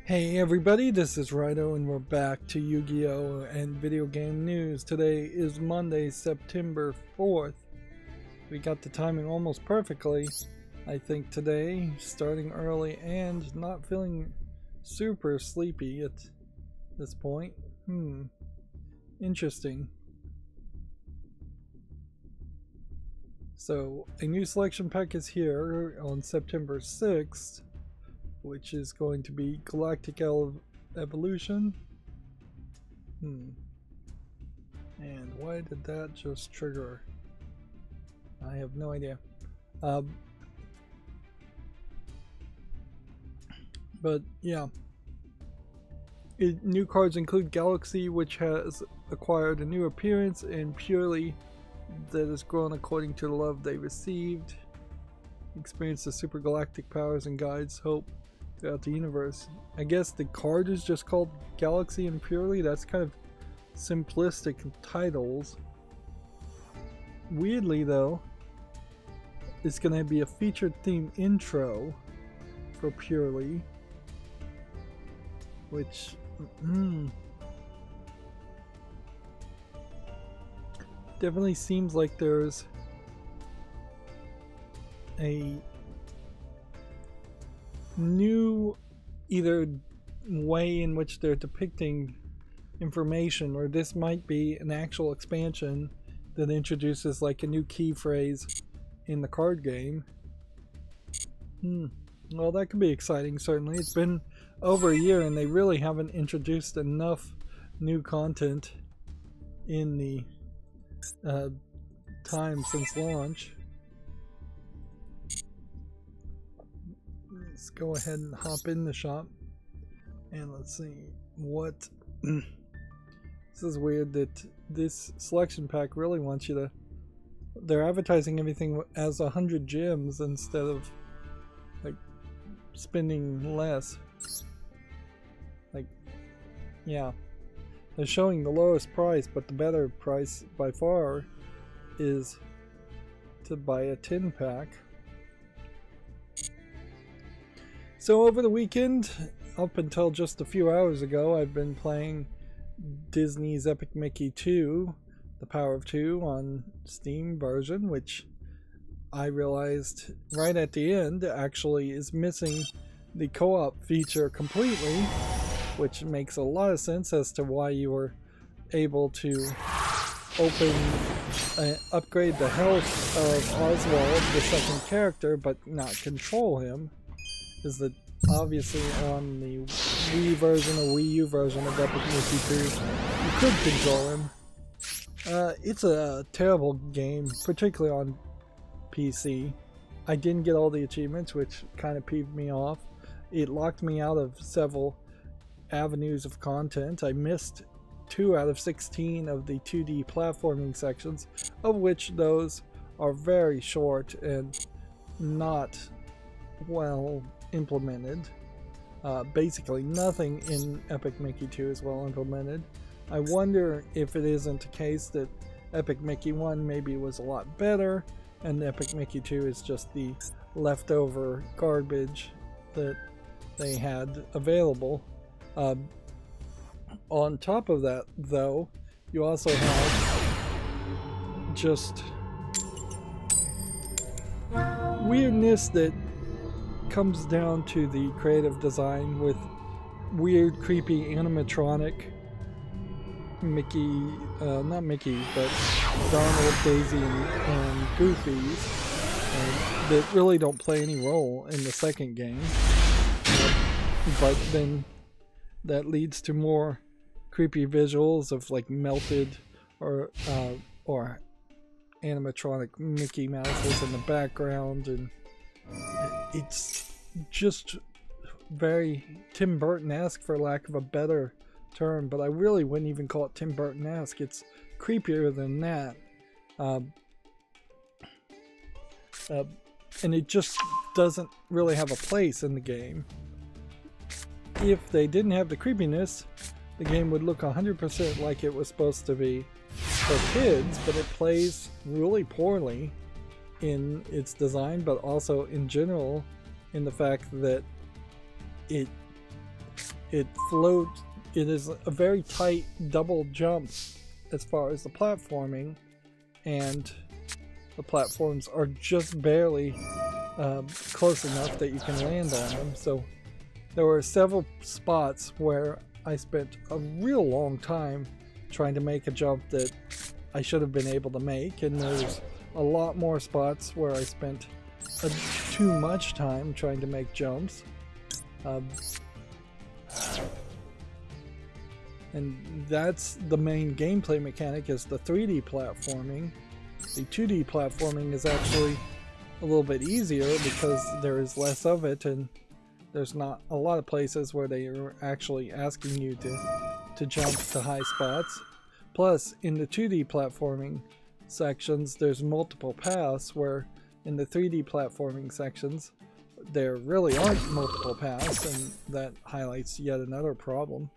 Hey everybody, this is Rydo and we're back to Yu-Gi-Oh! And video game news. Today is Monday, September 4th. We got the timing almost perfectly, I think, today, starting early and not feeling super sleepy at this point. Interesting. So, a new selection pack is here on September 6th. Which is going to be Galactic Evolution. And why did that just trigger? I have no idea. But yeah. New cards include Galaxy, which has acquired a new appearance, and Purely, that has grown according to the love they received. Experience the super galactic powers and guides hope throughout the universe. I guess the card is just called Galaxy and Purely. That's kind of simplistic titles. Weirdly though, it's going to be a featured theme intro for Purely, which definitely seems like there's a new either way in which they're depicting information, or this might be an actual expansion that introduces like a new key phrase in the card game. Well, that could be exciting. Certainly, it's been over a year and they really haven't introduced enough new content in the time since launch. Let's go ahead and hop in the shop and let's see what this is weird that this selection pack really wants you to, they're advertising everything as 100 gems instead of like spending less. Like, yeah, they're showing the lowest price, but the better price by far is to buy a 10 pack. So over the weekend, up until just a few hours ago, I've been playing Disney's Epic Mickey 2, The Power of Two on Steam version, which I realized right at the end actually is missing the co-op feature completely, which makes a lot of sense as to why you were able to upgrade the health of Oswald, the second character, but not control him. Is that obviously on the Wii version or Wii U version of Epic Mickey 2, you could control him. It's a terrible game, particularly on PC. I didn't get all the achievements, which kind of peeved me off. It locked me out of several avenues of content. I missed 2 out of 16 of the 2D platforming sections, of which those are very short and not well implemented. Basically nothing in Epic Mickey 2 is well implemented. I wonder if it isn't a case that Epic Mickey 1 maybe was a lot better and Epic Mickey 2 is just the leftover garbage that they had available. On top of that though, you also have just weirdness that comes down to the creative design with weird, creepy animatronic Mickey, not Mickey, but Donald, Daisy, and Goofies that really don't play any role in the second game. But then that leads to more creepy visuals of like melted or animatronic Mickey Mouses in the background, and it's just very Tim Burton-esque, for lack of a better term, but I really wouldn't even call it Tim Burton-esque. It's creepier than that. And it just doesn't really have a place in the game. If they didn't have the creepiness, the game would look 100% like it was supposed to be for kids, but it plays really poorly in its design, but also in general in the fact that it it is a very tight double jump as far as the platforming, and the platforms are just barely close enough that you can land on them. So there were several spots where I spent a real long time trying to make a jump that I should have been able to make, and there's a lot more spots where I spent too much time trying to make jumps. And that's the main gameplay mechanic, is the 3D platforming. The 2D platforming is actually a little bit easier because there is less of it, and there's not a lot of places where they are actually asking you to jump to high spots. Plus, in the 2D platforming sections, there's multiple paths, where in the 3D platforming sections, there really aren't multiple paths, and that highlights yet another problem.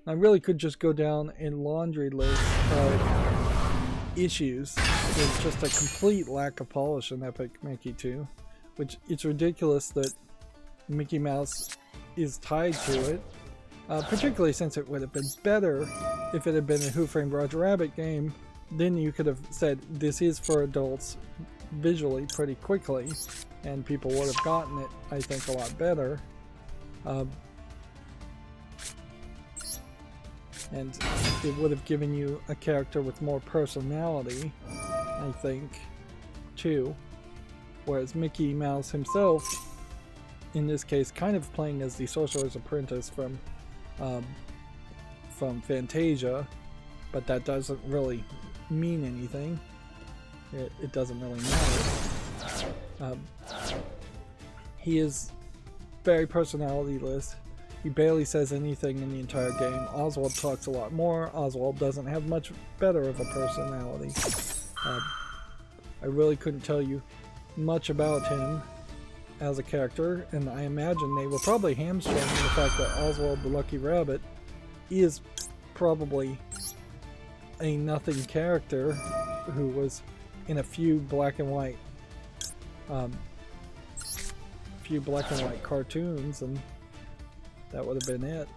I really could just go down a laundry list of issues. There's just a complete lack of polish in Epic Mickey 2, which it's ridiculous that Mickey Mouse is tied to it, particularly since it would have been better if it had been a Who Framed Roger Rabbit game. Then you could have said this is for adults visually pretty quickly, and people would have gotten it, I think, a lot better. And it would have given you a character with more personality, I think, too. Whereas Mickey Mouse himself, in this case, kind of playing as the Sorcerer's Apprentice from Fantasia, but that doesn't really mean anything. It doesn't really matter. He is very personality-less. He barely says anything in the entire game. Oswald talks a lot more. Oswald doesn't have much better of a personality. I really couldn't tell you much about him as a character, and I imagine they were probably hamstrung in the fact that Oswald the Lucky Rabbit is probably a nothing character who was in a few black and white cartoons, and that would have been it.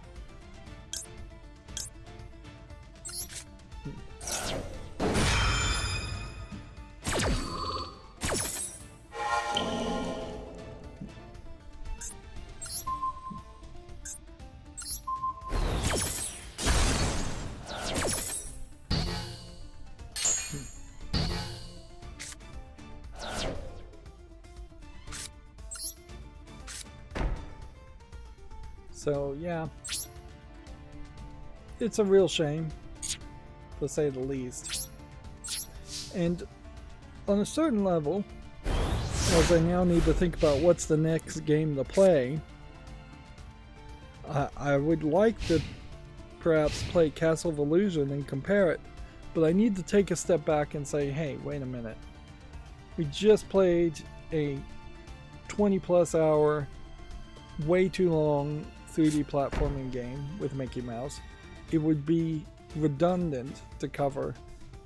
So yeah, it's a real shame, to say the least. And on a certain level, as I now need to think about what's the next game to play, I would like to perhaps play Castle of Illusion and compare it, but I need to take a step back and say, hey, wait a minute. We just played a 20+ hour, way too long 3D platforming game with Mickey Mouse. It would be redundant to cover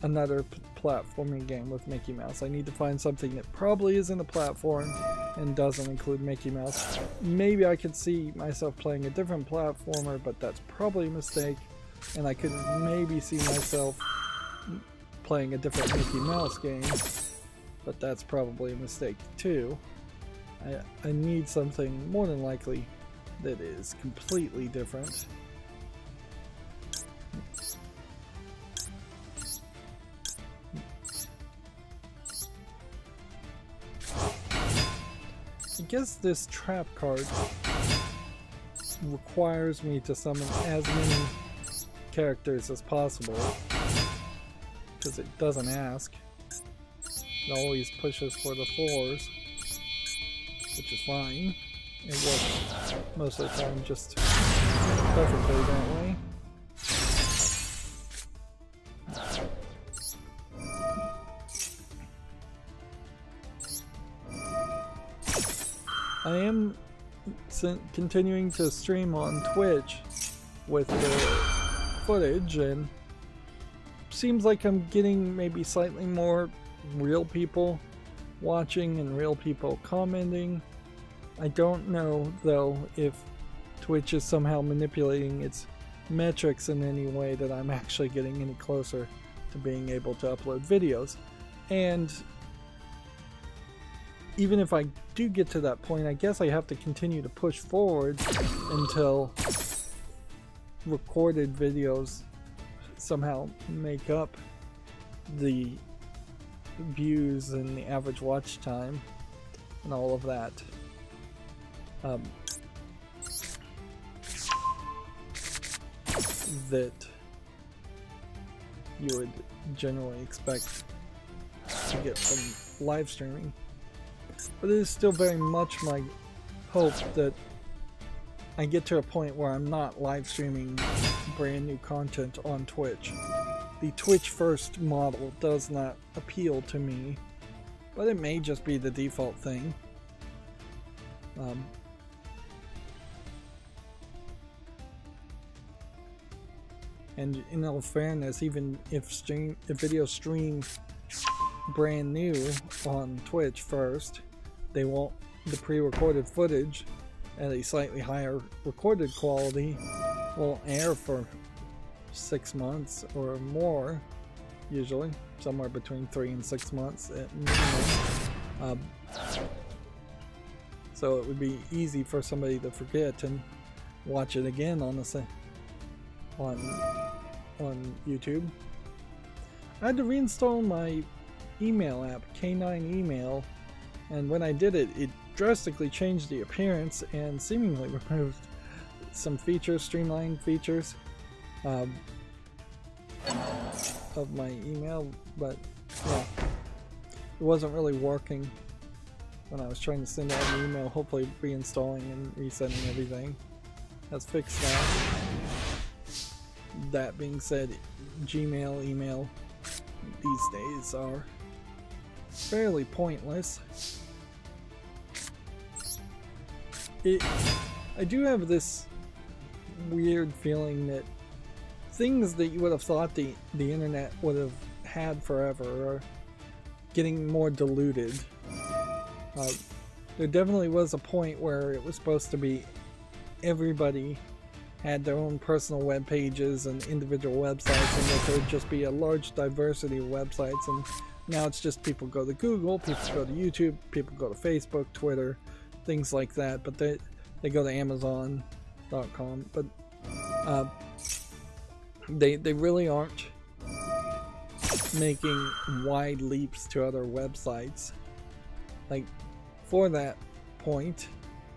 another platforming game with Mickey Mouse. I need to find something that probably isn't a platform and doesn't include Mickey Mouse. Maybe I could see myself playing a different platformer, but that's probably a mistake. And I could maybe see myself playing a different Mickey Mouse game, but that's probably a mistake too. I need something more than likely that is completely different. I guess this trap card requires me to summon as many characters as possible, because it doesn't ask. It always pushes for the 4s, which is fine. It works most of the time just perfectly that way. I am continuing to stream on Twitch with the footage, and seems like I'm getting maybe slightly more real people watching and real people commenting. I don't know though if Twitch is somehow manipulating its metrics in any way that I'm actually getting any closer to being able to upload videos. And even if I do get to that point, I guess I have to continue to push forward until recorded videos somehow make up the views and the average watch time and all of that. That you would generally expect to get from live streaming. But it is still very much my hope that I get to a point where I'm not live streaming brand new content on Twitch. The Twitch first model does not appeal to me, but it may just be the default thing. And in all fairness, even if videos stream brand new on Twitch first, they won't, the pre-recorded footage at a slightly higher recorded quality will air for 6 months or more, usually somewhere between 3 and 6 months at minimum. So it would be easy for somebody to forget and watch it again on YouTube. I had to reinstall my email app, K9 Email, and when I did it, it drastically changed the appearance and seemingly removed some features, streamlined features of my email, but yeah, it wasn't really working when I was trying to send out an email. Hopefully reinstalling and resetting everything has fixed that. That being said, Gmail, email these days are fairly pointless. I do have this weird feeling that things that you would have thought the internet would have had forever are getting more diluted. There definitely was a point where it was supposed to be everybody had their own personal web pages and individual websites, and that there would just be a large diversity of websites, and now it's just people go to Google, people go to YouTube, people go to Facebook, Twitter, things like that, but they go to Amazon.com, but they really aren't making wide leaps to other websites. Like, for that point,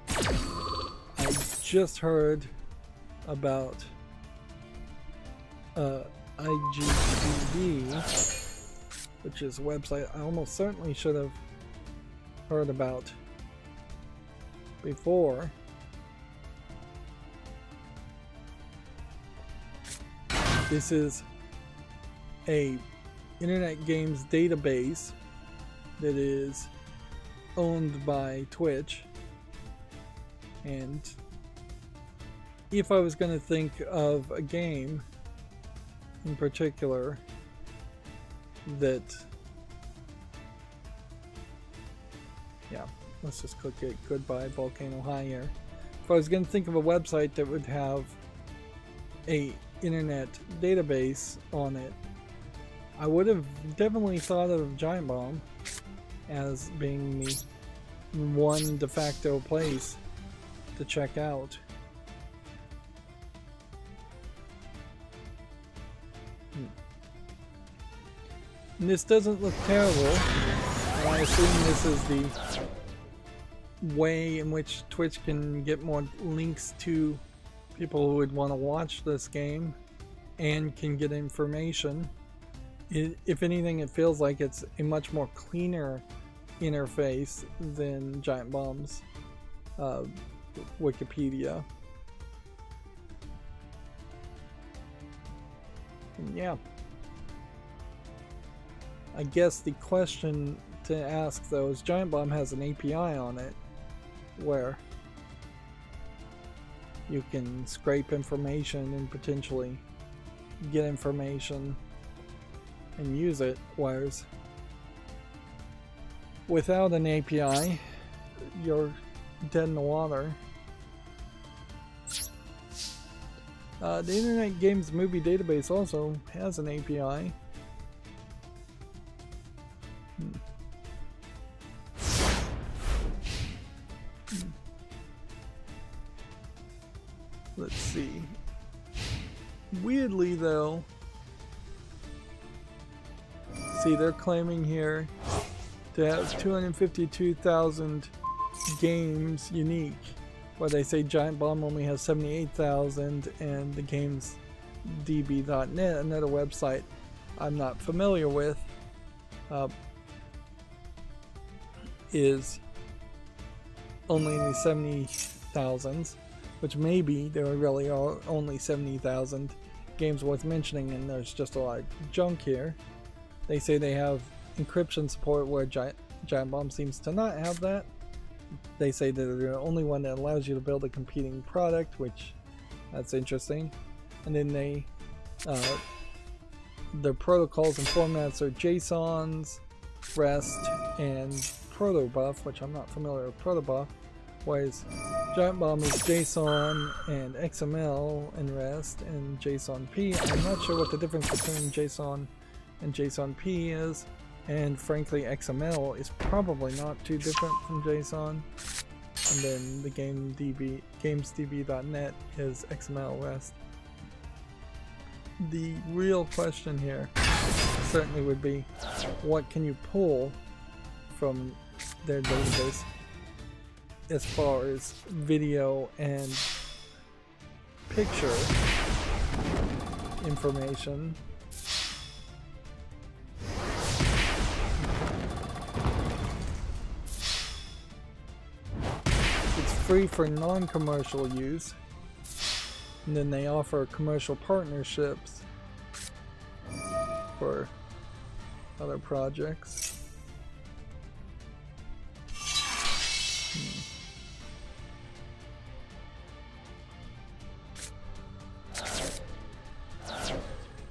I just heard about IGTV, which is a website I almost certainly should have heard about before. This is a internet games database that is owned by Twitch, and if I was going to think of a game in particular that, yeah, let's just click it, Goodbye Volcano High here. If I was going to think of a website that would have a internet database on it, I would have definitely thought of Giant Bomb as being the one de facto place to check out. And this doesn't look terrible, and I assume this is the way in which Twitch can get more links to people who would want to watch this game and can get information. If anything, it feels like it's a much more cleaner interface than Giant Bomb's Wikipedia. And yeah, I guess the question to ask though is, Giant Bomb has an API on it where you can scrape information and potentially get information and use it, whereas without an API you're dead in the water. The Internet Games Movie Database also has an API. Let's see. Weirdly though, see they're claiming here to have 252,000 games unique, where they say Giant Bomb only has 78,000, and the games db.net, another website I'm not familiar with, is only in the 70,000s, which maybe there really are only 70,000 games worth mentioning, and there's just a lot of junk here. They say they have encryption support where Giant Bomb seems to not have that. They say that they're the only one that allows you to build a competing product, which that's interesting. And then they their protocols and formats are JSONs, REST, and protobuf, which I'm not familiar with protobuf. Whereas Giant Bomb is JSON and XML and REST and JSON-P. I'm not sure what the difference between JSON and JSON-P is, and frankly XML is probably not too different from JSON. And then the gamesdb.net is XML REST. The real question here certainly would be, what can you pull from their database as far as video and picture information? It's free for non-commercial use, and then they offer commercial partnerships for other projects.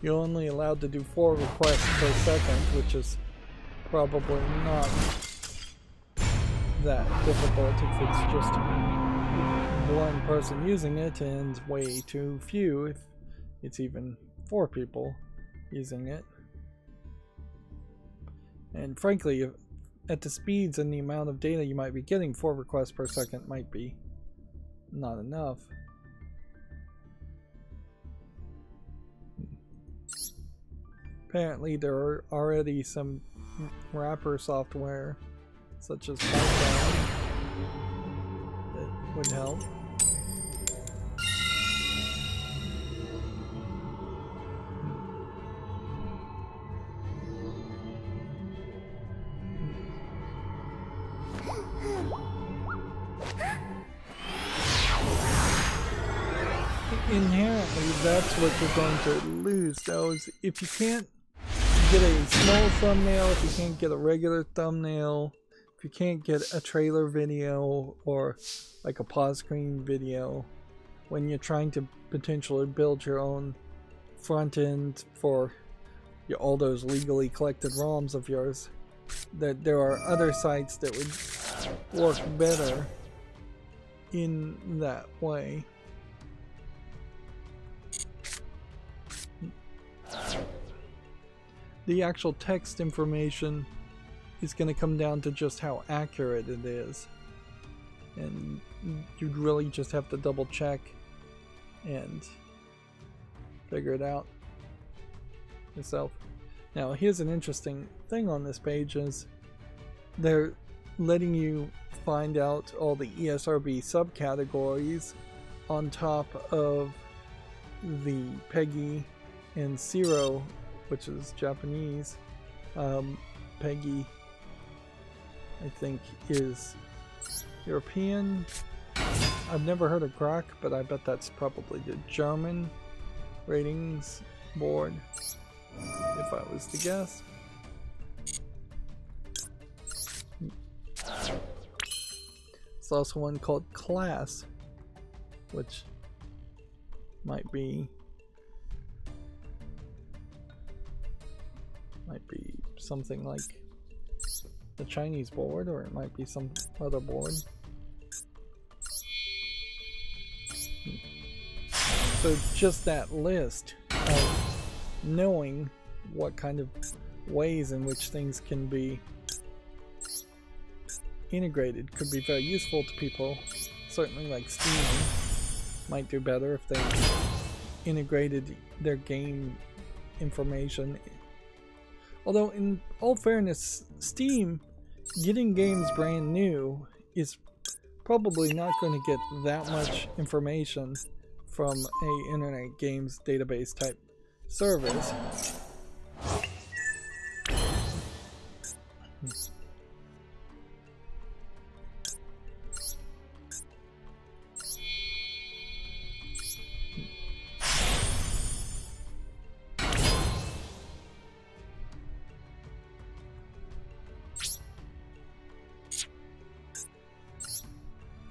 You're only allowed to do 4 requests per second, which is probably not that difficult if it's just one person using it, and way too few if it's even 4 people using it. And frankly, at the speeds and the amount of data you might be getting, 4 requests per second might be not enough. Apparently there are already some wrapper software such as Python that would help. Inherently, that's what you're going to lose, though, is if you can't get a small thumbnail, if you can't get a regular thumbnail, if you can't get a trailer video or like a pause screen video, when you're trying to potentially build your own front end for all those legally collected ROMs of yours, that there are other sites that would work better in that way. The actual text information is going to come down to just how accurate it is, and you'd really just have to double check and figure it out yourself. Now here's an interesting thing on this page, is they're letting you find out all the ESRB subcategories on top of the PEGI and Zero, which is Japanese. PEGI, I think, is European. I've never heard of GRAC, but I bet that's probably the German ratings board, if I was to guess. There's also one called Class, which might be something like the Chinese board, or it might be some other board. So just that list of knowing what kind of ways in which things can be integrated could be very useful to people. Certainly like Steam might do better if they integrated their game information. Although in all fairness, Steam getting games brand new is probably not going to get that much information from a internet games database type service.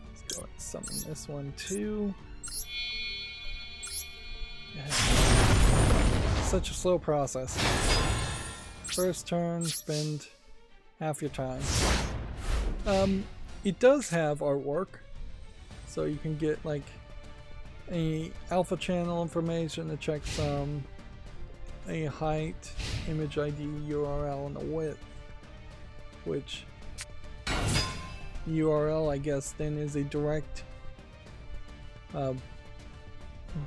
Let's go and summon this one too. Such a slow process. First turn, spend half your time. It does have artwork, so you can get like a alpha channel information, a checksum, a height, image ID, URL, and a width, which URL I guess then is a direct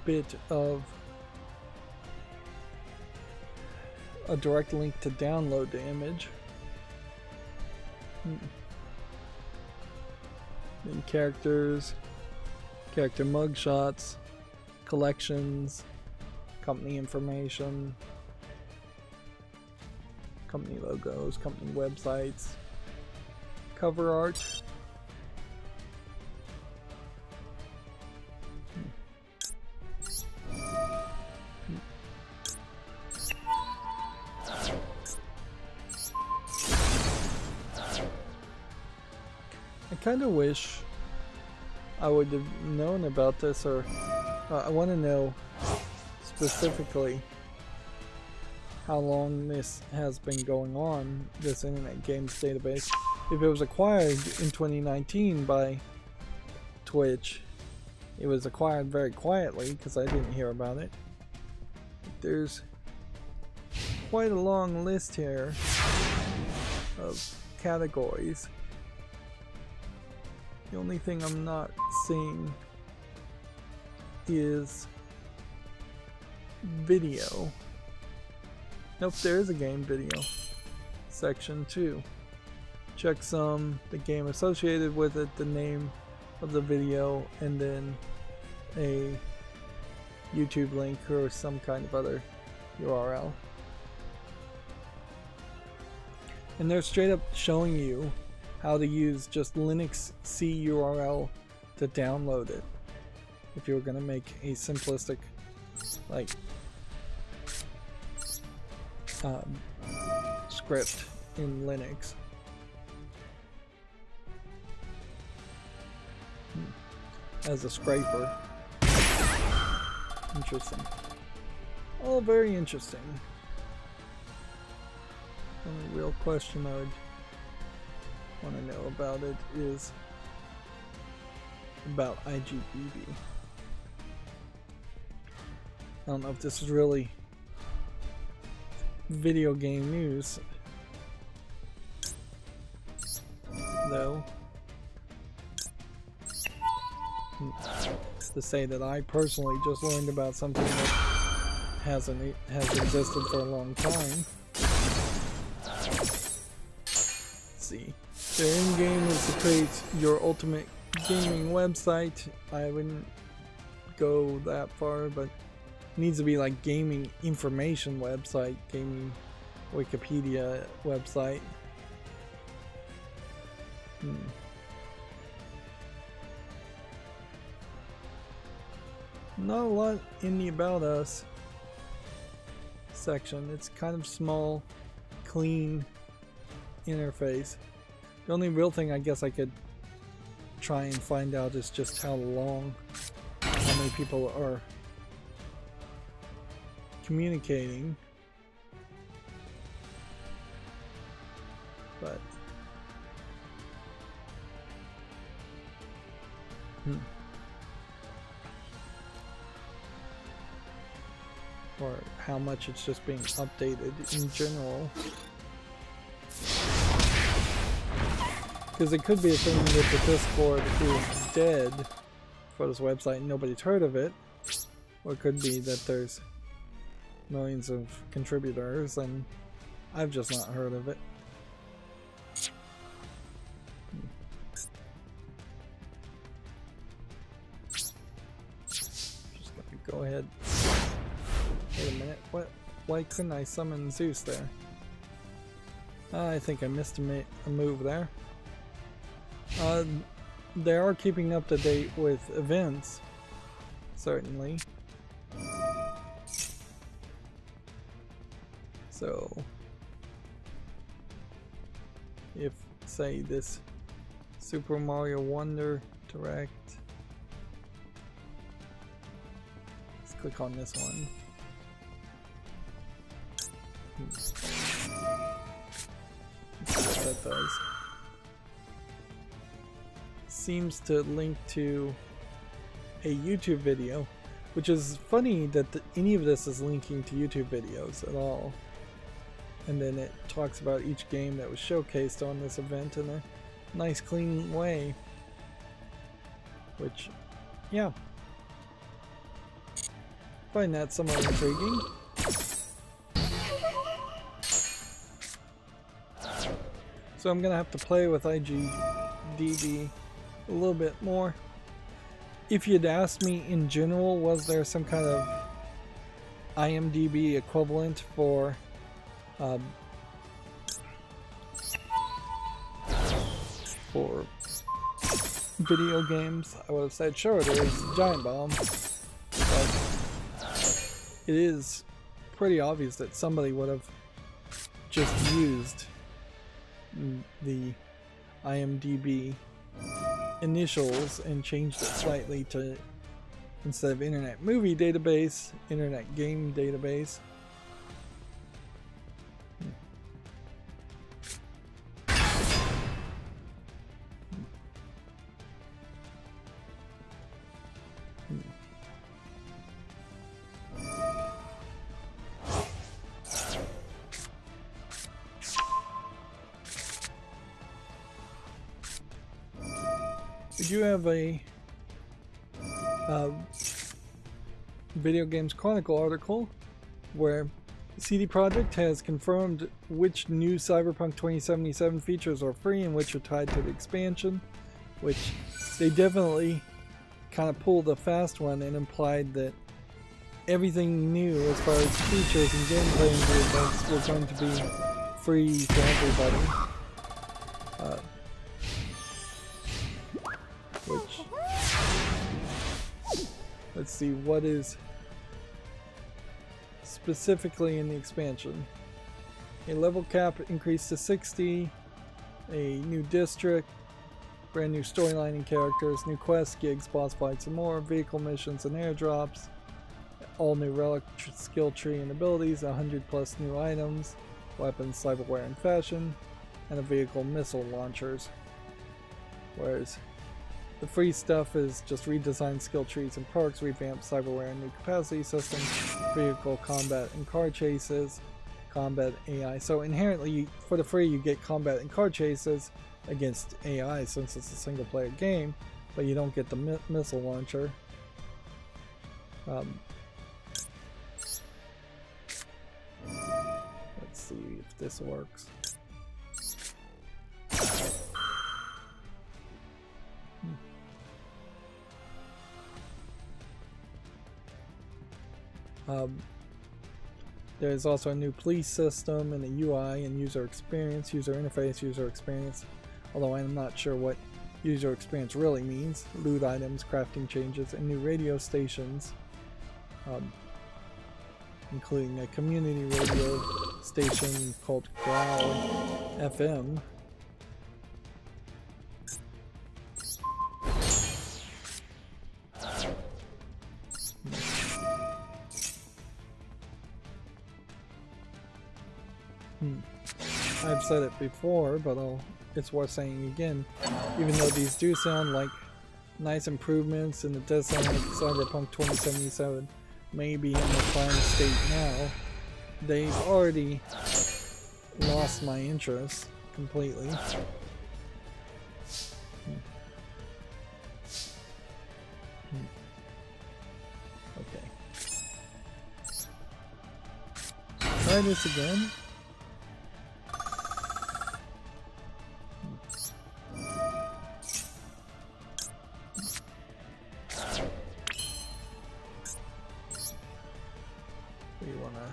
bit of a direct link to download the image. Then characters, character mugshots, collections, company information, company logos, company websites, cover art. I kind of wish I would have known about this, or I want to know specifically how long this has been going on, this internet games database. If it was acquired in 2019 by Twitch, it was acquired very quietly because I didn't hear about it. There's quite a long list here of categories. The only thing I'm not seeing is video. Nope, there is a game video. Section 2. Checksum, the game associated with it, the name of the video, and then a YouTube link or some kind of other URL. And they're straight up showing you how to use just Linux C URL to download it. If you were going to make a simplistic, like, script in Linux. As a scraper. Interesting. All very interesting. Only real question I would want to know about it is about IGBB. I don't know if this is really video game news, though. To say that I personally just learned about something that has existed for a long time. Let's see. Their end game is to create your ultimate gaming website. I wouldn't go that far, but it needs to be like gaming information website, gaming Wikipedia website. Not a lot in the About Us section. It's kind of small, clean interface. The only real thing I guess I could try and find out is just how many people are communicating. But or how much it's just being updated in general. Because it could be a thing that the Discord is dead for this website and nobody's heard of it, or it could be that there's millions of contributors and I've just not heard of it. Just gonna go ahead. Wait a minute, what? Why couldn't I summon Zeus there? I think I missed a move there. They are keeping up to date with events, certainly. So, if, say, this Super Mario Wonder Direct, let's click on this one. Let's see what that does. Seems to link to a YouTube video, which is funny that any of this is linking to YouTube videos at all. And then it talks about each game that was showcased on this event in a nice clean way. Which, yeah, find that somewhat intriguing. So I'm gonna have to play with IGDB a little bit more. If you'd asked me in general, was there some kind of IMDb equivalent for video games, I would have said sure, there is Giant Bomb, but it is pretty obvious that somebody would have just used the IMDb initials and changed it slightly to, instead of Internet Movie Database, Internet Game Database. We do have a Video Games Chronicle article where CD Projekt has confirmed which new Cyberpunk 2077 features are free and which are tied to the expansion, which they definitely kind of pulled a fast one and implied that everything new as far as features and gameplay in the events were going to be free for everybody. Which, let's see, what is specifically in the expansion? A level cap increased to 60, a new district, brand new storyline and characters, new quests, gigs, boss fights and more, vehicle missions and airdrops, all new relic skill tree and abilities, 100 plus new items, weapons, cyberware and fashion, and a vehicle missile launchers. Whereas the free stuff is just redesigned skill trees and perks, revamped cyberware and new capacity systems, vehicle combat and car chases, combat AI. So inherently, for the free, you get combat and car chases against AI since it's a single player game, but you don't get the missile launcher. Let's see if this works. There's also a new police system and a UI and user experience, user interface, user experience, although I'm not sure what user experience really means. Loot items, crafting changes, and new radio stations, including a community radio station called Growl FM. I've said it before, but it's worth saying again. Even though these do sound like nice improvements, and it does sound like Cyberpunk 2077, maybe in the prime state now, they've already lost my interest completely. Okay. Try this again. We want to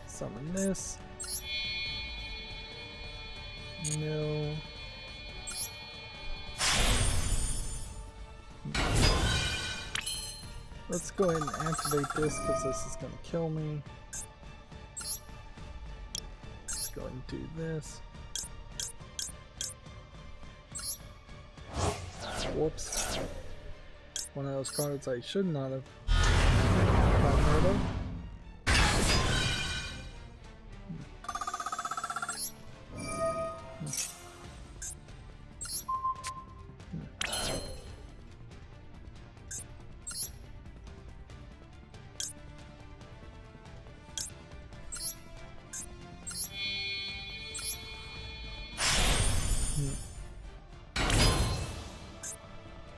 summon this. No. Let's go ahead and activate this because this is going to kill me. Let's go ahead and do this. Whoops. One of those cards I should not have gotten rid of.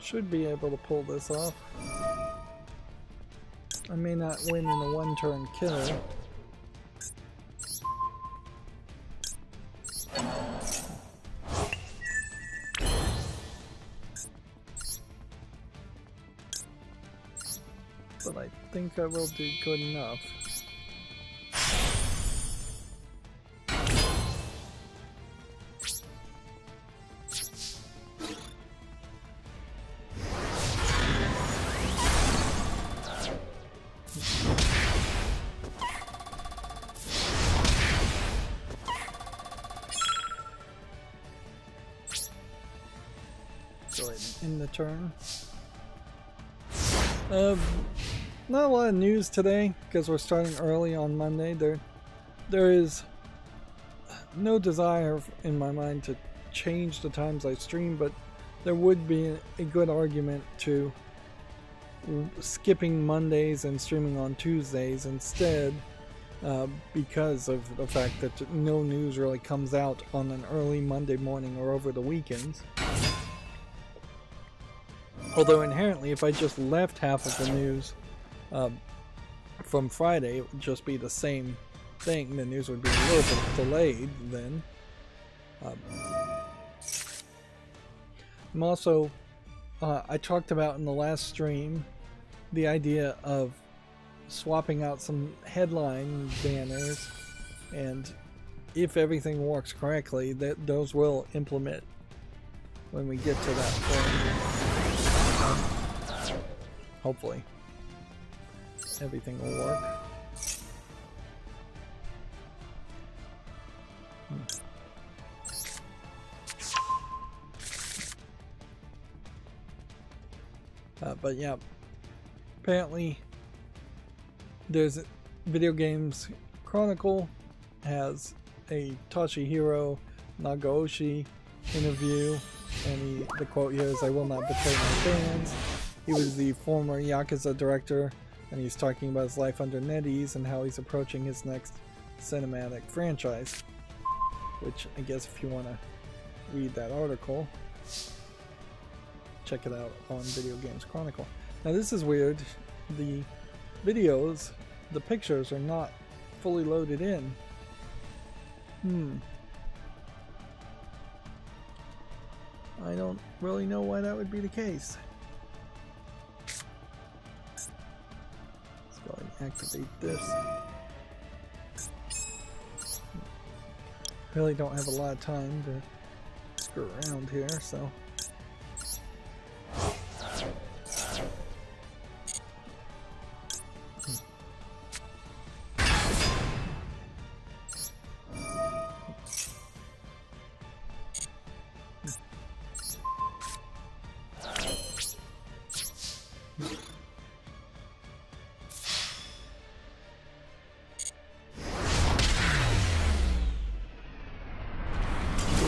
Should be able to pull this off. I may not win in a one-turn kill. But I think I will do good enough. Go ahead and end the turn. Not a lot of news today because we're starting early on Monday. There is no desire in my mind to change the times I stream, but there would be a good argument to skipping Mondays and streaming on Tuesdays instead, because of the fact that no news really comes out on an early Monday morning or over the weekends. Although inherently, if I just left half of the news from Friday, it would just be the same thing. The news would be a little bit delayed then. I'm also, I talked about in the last stream the idea of swapping out some headline banners, and if everything works correctly, those will implement when we get to that point. Hopefully everything will work. But yeah, apparently there's Video Games Chronicle has a Toshihiro Nagaoshi interview, and the quote here is, "I will not betray my fans." He was the former Yakuza director, and he's talking about his life under NetEase and how he's approaching his next cinematic franchise. Which, I guess if you want to read that article, check it out on Video Games Chronicle. Now this is weird. The videos, the pictures are not fully loaded in. I don't really know why that would be the case. Let's go ahead and activate this. Really don't have a lot of time to screw around here, so.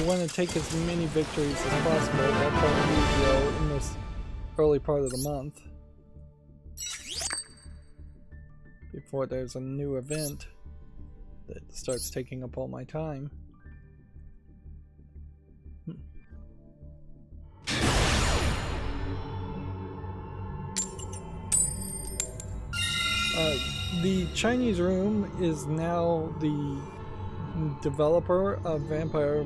Want to take as many victories as possible. That's how we usually go in this early part of the month. before there's a new event that starts taking up all my time. The Chinese room is now the developer of Vampire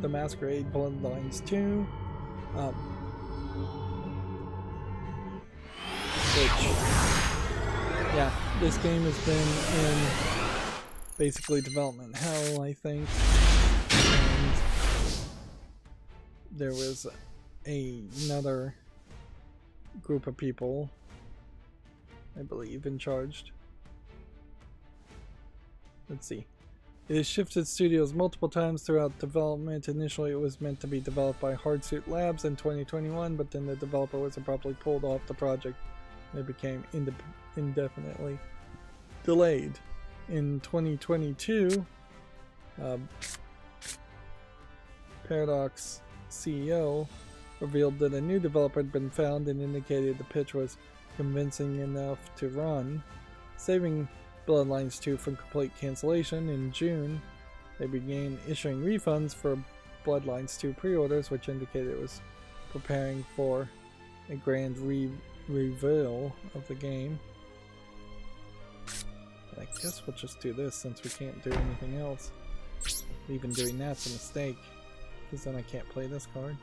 the Masquerade Bloodlines 2, which, yeah, this game has been in basically development hell, I think, and there was another group of people, I believe, in charge. Let's see. It has shifted studios multiple times throughout development. Initially, it was meant to be developed by Hardsuit Labs in 2021, but then the developer was abruptly pulled off the project and it became indefinitely delayed. In 2022, Paradox CEO revealed that a new developer had been found and indicated the pitch was convincing enough to run, saving Bloodlines 2 from complete cancellation. In June, they began issuing refunds for Bloodlines 2 pre-orders, which indicated it was preparing for a grand reveal of the game. I guess we'll just do this since we can't do anything else. Even doing that's a mistake, because then I can't play this card.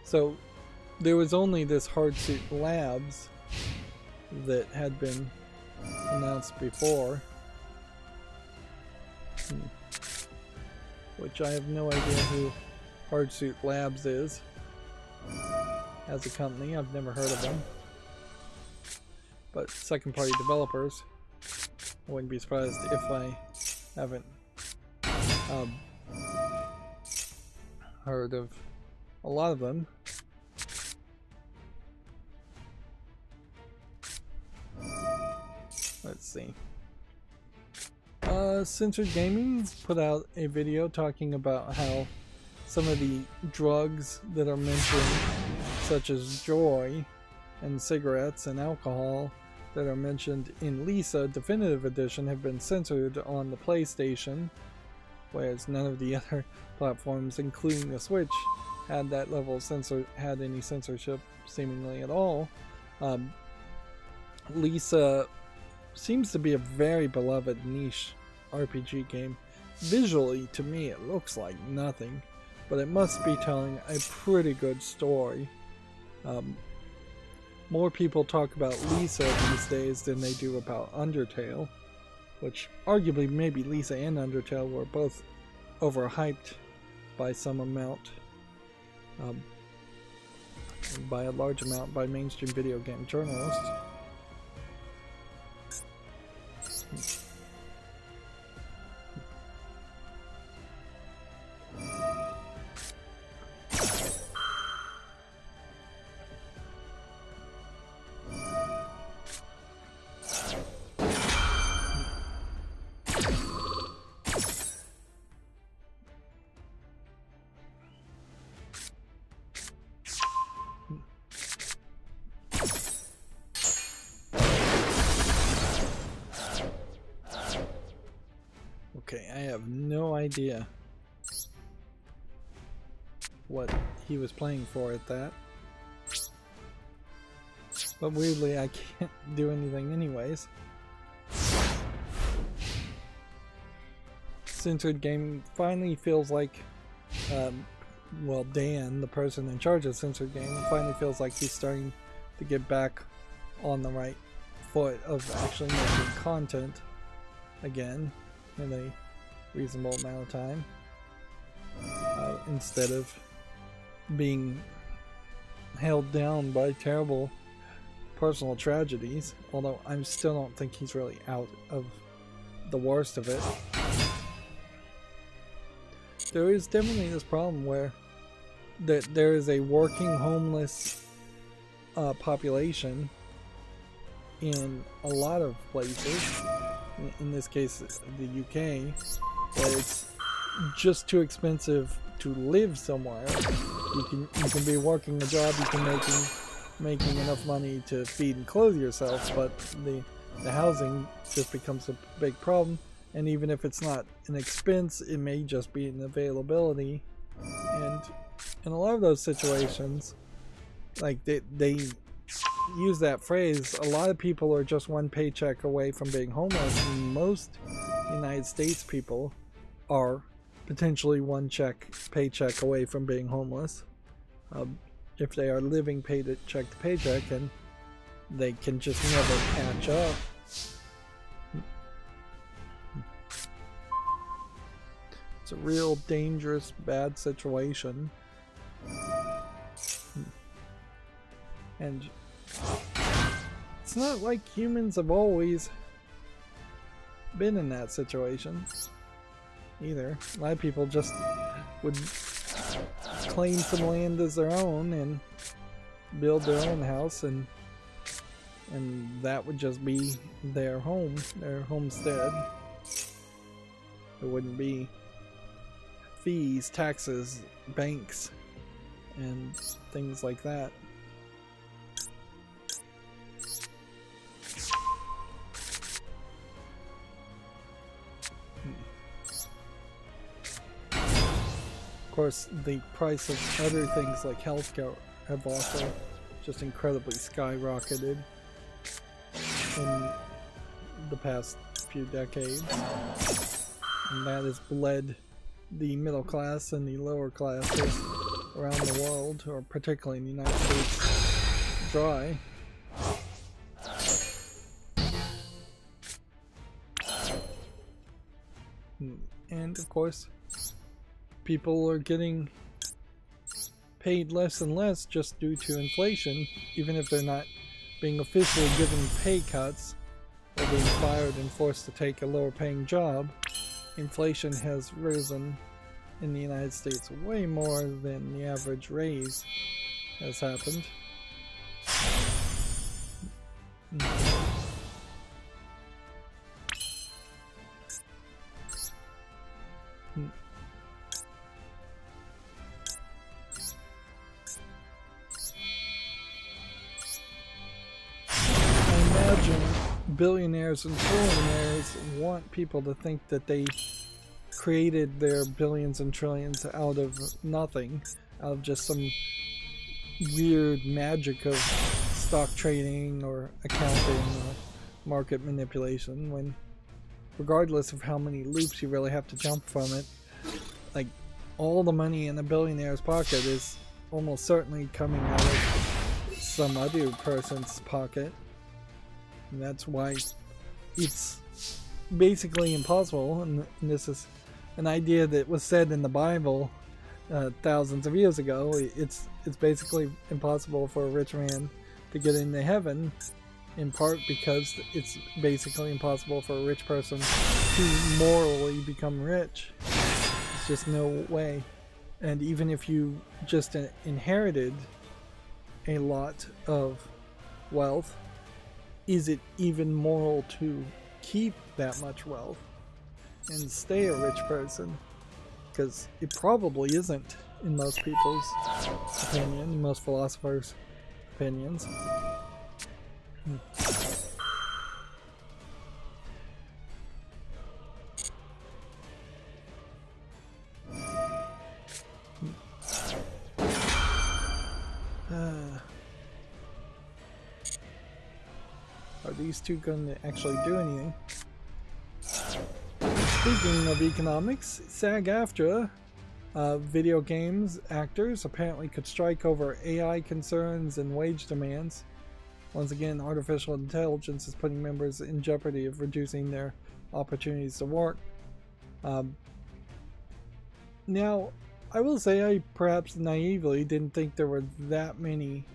So there was only this Hardsuit Labs that had been announced before, which I have no idea who Hardsuit Labs is as a company. I've never heard of them, but second party developers, I wouldn't be surprised if I haven't heard of a lot of them. Let's see. Censored Gaming put out a video talking about how some of the drugs that are mentioned, such as joy and cigarettes and alcohol, that are mentioned in Lisa Definitive Edition have been censored on the PlayStation, whereas none of the other platforms, including the Switch, had that level of had any censorship seemingly at all. Lisa seems to be a very beloved niche RPG game. Visually, to me, it looks like nothing, but it must be telling a pretty good story. More people talk about Lisa these days than they do about Undertale, which arguably maybe Lisa and Undertale were both overhyped by some amount, by a large amount by mainstream video game journalists. Okay, I have no idea what he was playing for at that. But weirdly, I can't do anything anyways. Censored Game finally feels like, well, Dan, the person in charge of Censored Game, finally feels like he's starting to get back on the right foot of actually making content again in a reasonable amount of time, instead of being held down by terrible personal tragedies, although I still don't think he's really out of the worst of it. There is definitely this problem where there is a working homeless population in a lot of places, in this case the UK, where it's just too expensive to live somewhere. You can be working a job, you can making making enough money to feed and clothe yourselves, but the housing just becomes a big problem. And even if it's not an expense, it may just be an availability. And in a lot of those situations, like they use that phrase, a lot of people are just one paycheck away from being homeless, and most United States people are potentially one paycheck away from being homeless. If they are living paycheck to paycheck, and they can just never catch up. It's a real dangerous, bad situation. And it's not like humans have always been in that situation either. A lot of people just would claim some land as their own and build their own house, and that would just be their home, their homestead. There wouldn't be fees, taxes, banks, and things like that. Of course, the price of other things like healthcare have also just incredibly skyrocketed in the past few decades, and that has bled the middle class and the lower classes around the world, or particularly in the United States, dry. And of course, people are getting paid less and less just due to inflation, even if they're not being officially given pay cuts or being fired and forced to take a lower paying job. Inflation has risen in the United States way more than the average raise has happened. Billionaires and trillionaires want people to think that they created their billions and trillions out of nothing, out of just some weird magic of stock trading or accounting or market manipulation, when regardless of how many loops you really have to jump from it, like, all the money in a billionaire's pocket is almost certainly coming out of some other person's pocket. And that's why it's basically impossible, and this is an idea that was said in the Bible thousands of years ago. It's basically impossible for a rich man to get into heaven, in part because it's basically impossible for a rich person to morally become rich. There's just no way. And even if you just inherited a lot of wealth, is it even moral to keep that much wealth and stay a rich person? Because it probably isn't, in most people's opinion, most philosophers' opinions. Are these two going to actually do anything? Speaking of economics, SAG-AFTRA, video games actors apparently could strike over AI concerns and wage demands. Once again, artificial intelligence is putting members in jeopardy of reducing their opportunities to work. Now, I will say I perhaps naively didn't think there were that many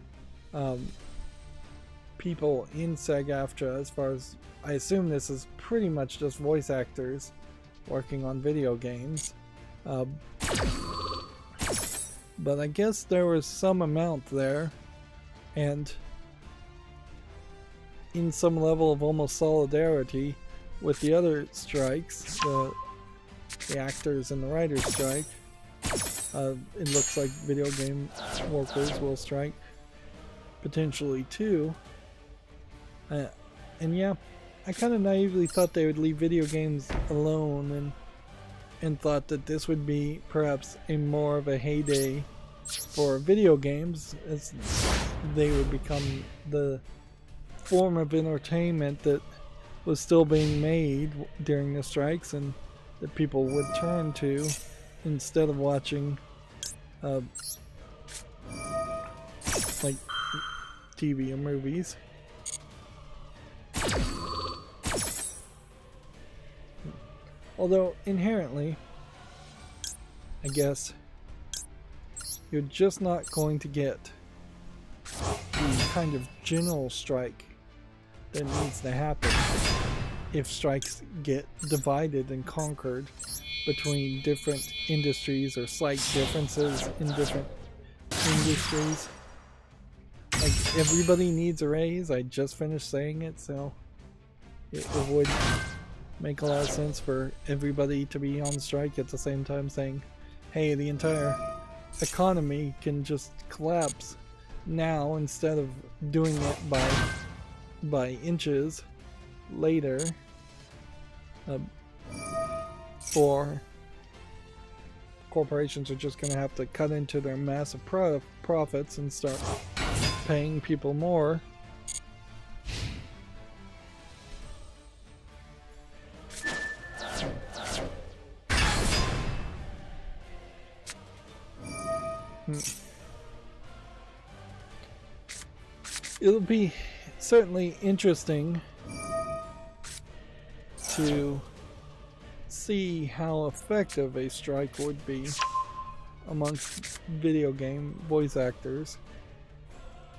people in SAG-AFTRA, as far as I assume this is pretty much just voice actors working on video games. But I guess there was some amount there, and in some level of almost solidarity with the other strikes, the actors and the writers strike. It looks like video game workers will strike potentially too. And yeah, I kind of naively thought they would leave video games alone, and thought that this would be perhaps a more of a heyday for video games, as they would become the form of entertainment that was still being made during the strikes and that people would turn to instead of watching like TV or movies. Although inherently, I guess, you're just not going to get the kind of general strike that needs to happen if strikes get divided and conquered between different industries or slight differences in different industries. Like, everybody needs a raise. I just finished saying it, so it would make a lot of sense for everybody to be on strike at the same time, saying, hey, the entire economy can just collapse now instead of doing it by inches later, or corporations are just going to have to cut into their massive profits and start paying people more. It'll be certainly interesting to see how effective a strike would be amongst video game voice actors,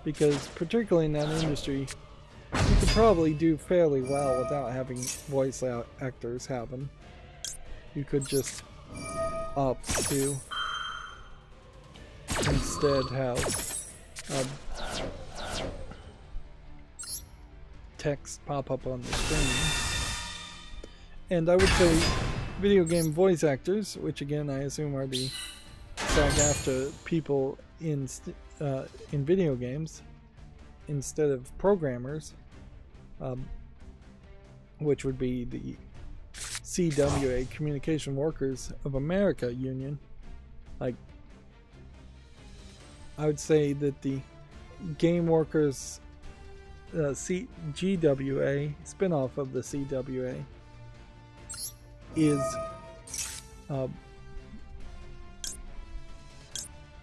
because particularly in that industry, you could probably do fairly well without having voice actors happen. You could just opt to instead have text pop up on the screen. And I would say video game voice actors, which again I assume are the SAG-AFTRA people in video games, instead of programmers, which would be the CWA, Communication Workers of America Union. Like, I would say that the Game Workers GWA, spin-off of the CWA, is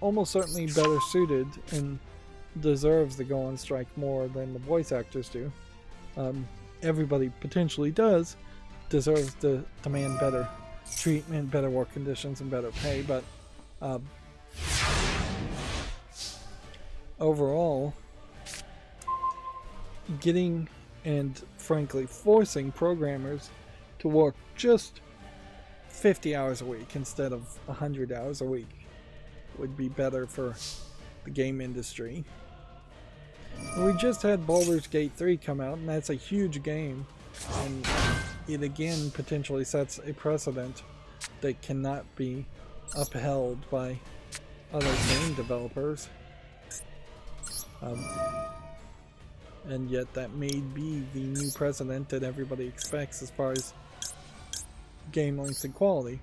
almost certainly better suited and deserves to go on strike more than the voice actors do. Everybody potentially deserves to demand better treatment, better work conditions, and better pay, but overall, getting and frankly forcing programmers to work just 50 hours a week instead of 100 hours a week would be better for the game industry. And we just had Baldur's Gate 3 come out, and that's a huge game, and it again potentially sets a precedent that cannot be upheld by other game developers. And yet that may be the new precedent that everybody expects as far as game length and quality.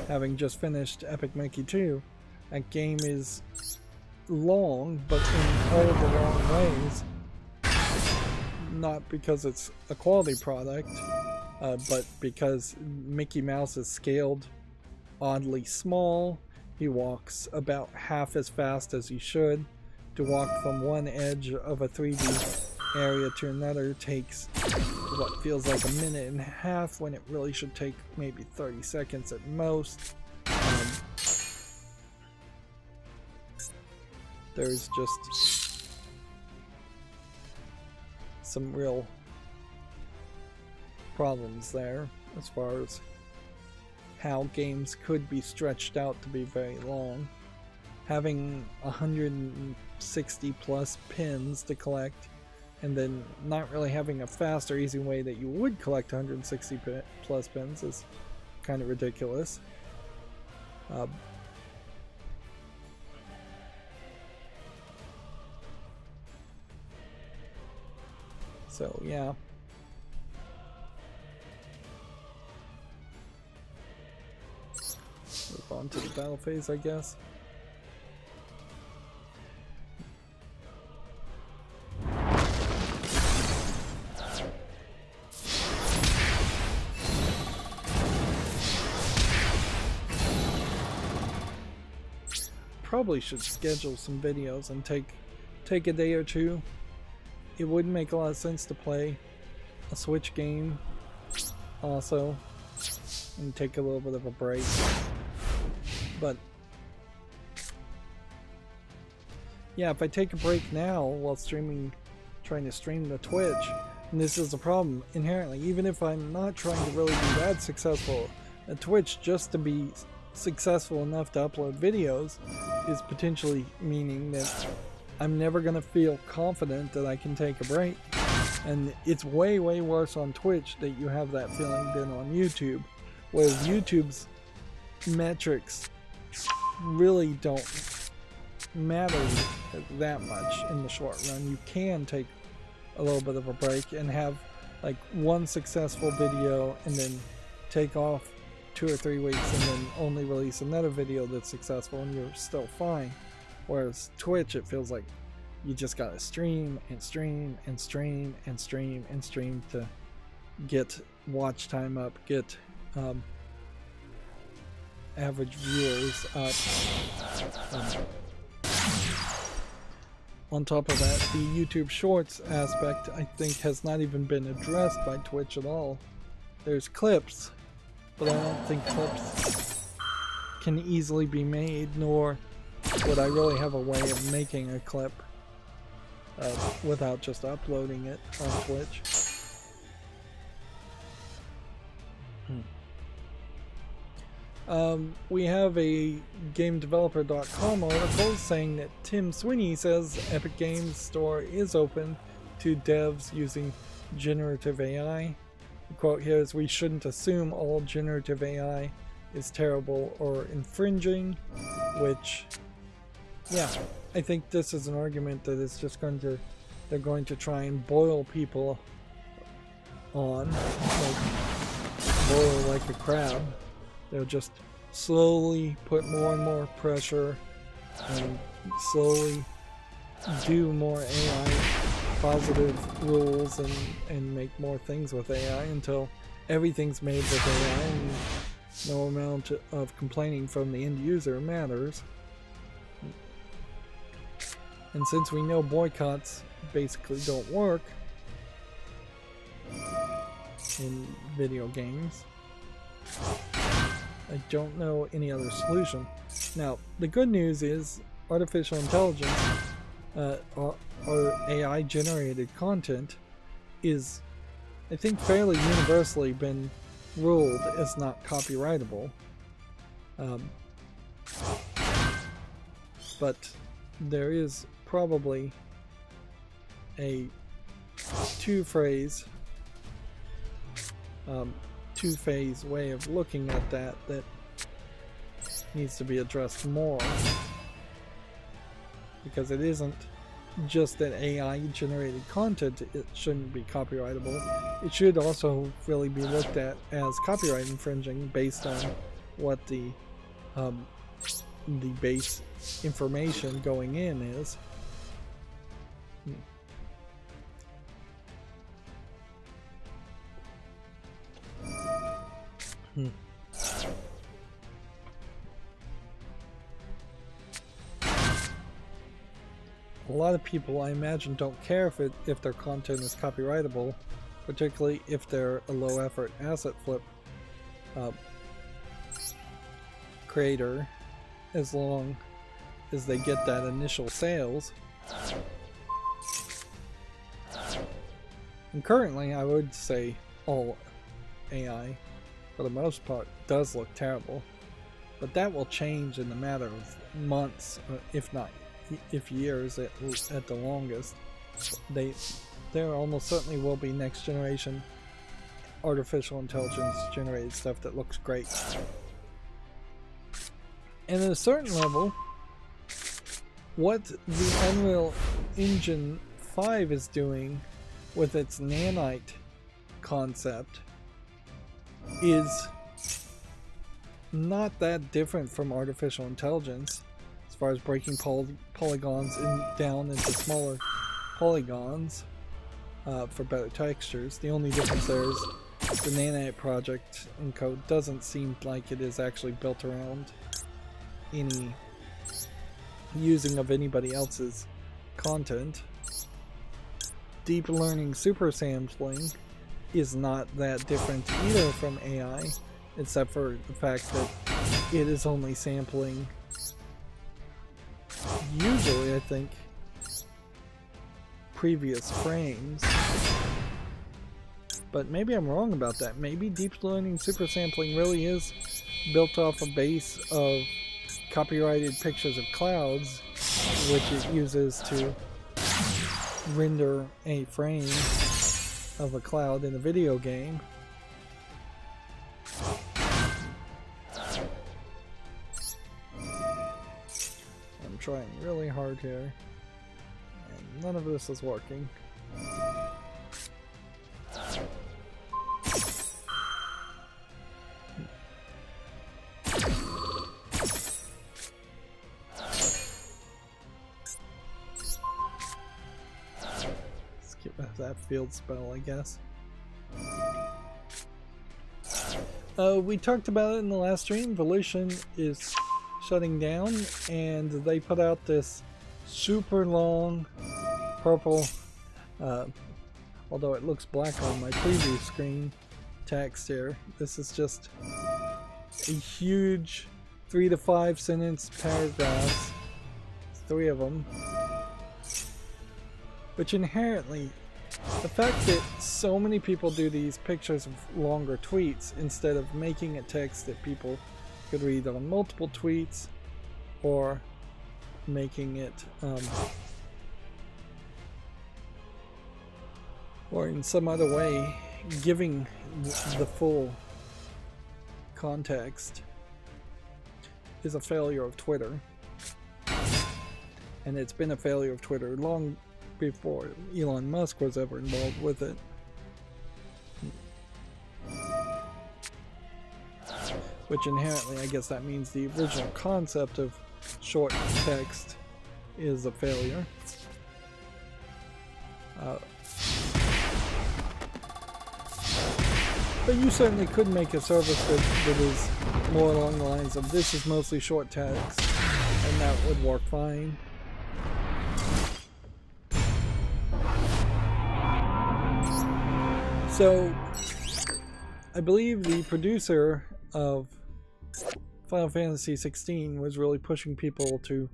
Having just finished Epic Mickey 2, that game is long, but in all the wrong ways. Not because it's a quality product, but because Mickey Mouse is scaled oddly small. He walks about half as fast as he should. To walk from one edge of a 3D area to another takes what feels like a minute and a half when it really should take maybe 30 seconds at most. There's just some real problems there as far as how games could be stretched out to be very long. Having 160 plus pins to collect, and then not really having a fast or easy way that you would collect 160 plus pins is kind of ridiculous. So yeah. Move on to the battle phase, I guess. Probably should schedule some videos and take a day or two. It would make a lot of sense to play a Switch game also and take a little bit of a break. But yeah, if I take a break now while trying to stream to Twitch, and this is a problem inherently, even if I'm not trying to really be that successful at Twitch, just to be successful enough to upload videos is potentially meaning that I'm never going to feel confident that I can take a break. And it's way worse on Twitch that you have that feeling than on YouTube, whereas YouTube's metrics really don't matter that much in the short run. You can take a little bit of a break and have like one successful video and then take off 2 or 3 weeks and then only release another video that's successful and you're still fine. Whereas Twitch, it feels like you just gotta stream and stream and stream and stream and stream to get watch time up, get average viewers up. On top of that, the YouTube Shorts aspect, I think, has not even been addressed by Twitch at all. There's clips, but I don't think clips can easily be made, nor would I really have a way of making a clip without just uploading it on Twitch. We have a GameDeveloper.com article saying that Tim Sweeney says Epic Games Store is open to devs using generative AI. The quote here is, "We shouldn't assume all generative AI is terrible or infringing," which, yeah, I think this is an argument that is just they're going to try and boil people on, boil like a crab. They'll just slowly put more and more pressure and slowly do more AI positive rules and make more things with AI until everything's made with AI and no amount of complaining from the end user matters. And since we know boycotts basically don't work in video games, I don't know any other solution. Now, the good news is artificial intelligence, or AI generated content, is, I think, fairly universally been ruled as not copyrightable. But there is probably a two-phase way of looking at that needs to be addressed more, because it isn't just that AI generated content it shouldn't be copyrightable. It should also really be looked at as copyright infringing based on what the base information going in is. A lot of people, I imagine, don't care if their content is copyrightable, particularly if they're a low effort asset flip creator, as long as they get that initial sales. And currently, I would say all AI, for the most part, does look terrible, but that will change in a matter of months, if years at the longest. There almost certainly will be next generation artificial intelligence generated stuff that looks great. And at a certain level, what the Unreal Engine 5 is doing with its nanite concept is not that different from artificial intelligence as far as breaking polygons down into smaller polygons for better textures. The only difference there is the nanite project in code doesn't seem like it is actually built around any using of anybody else's content. Deep learning super sampling is not that different either from AI, except for the fact that it is only sampling, usually I think, previous frames. But maybe I'm wrong about that. Maybe deep learning super sampling really is built off a base of copyrighted pictures of clouds, which it uses to render a frame of a cloud in a video game. I'm trying really hard here, and none of this is working. That field spell, I guess. We talked about it in the last stream. Volition is shutting down, and they put out this super long purple, although it looks black on my preview screen, text here. This is just a huge 3 to 5 sentence paragraphs, 3 of them, which inherently, the fact that so many people do these pictures of longer tweets instead of making it text that people could read on multiple tweets, or making it or in some other way giving the full context, is a failure of Twitter. And it's been a failure of Twitter long before Elon Musk was ever involved with it. Which inherently, I guess that means the original concept of short text is a failure. But you certainly could make a service that is more along the lines of this is mostly short text, and that would work fine. So, I believe the producer of Final Fantasy XVI was really pushing people to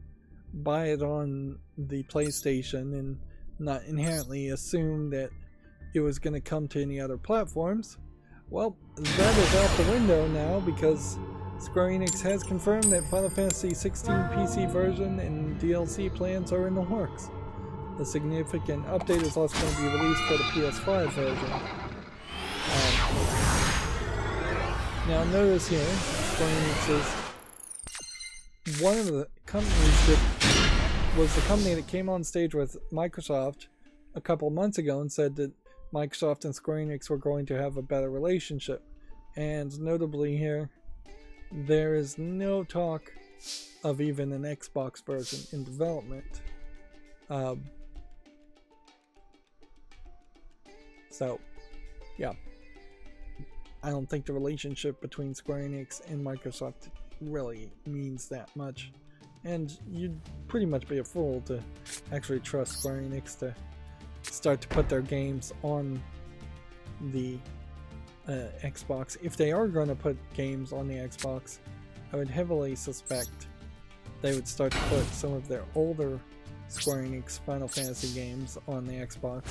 buy it on the PlayStation and not inherently assume that it was going to come to any other platforms. Well, that is out the window now, because Square Enix has confirmed that Final Fantasy XVI PC version and DLC plans are in the works. A significant update is also going to be released for the PS5 version. Now notice here, Square Enix is one of the companies that was the company that came on stage with Microsoft a couple months ago and said that Microsoft and Square Enix were going to have a better relationship. And notably here, there is no talk of even an Xbox version in development. So, yeah. I don't think the relationship between Square Enix and Microsoft really means that much. And you'd pretty much be a fool to actually trust Square Enix to start to put their games on the Xbox. If they are going to put games on the Xbox, I would heavily suspect they would start to put some of their older Square Enix Final Fantasy games on the Xbox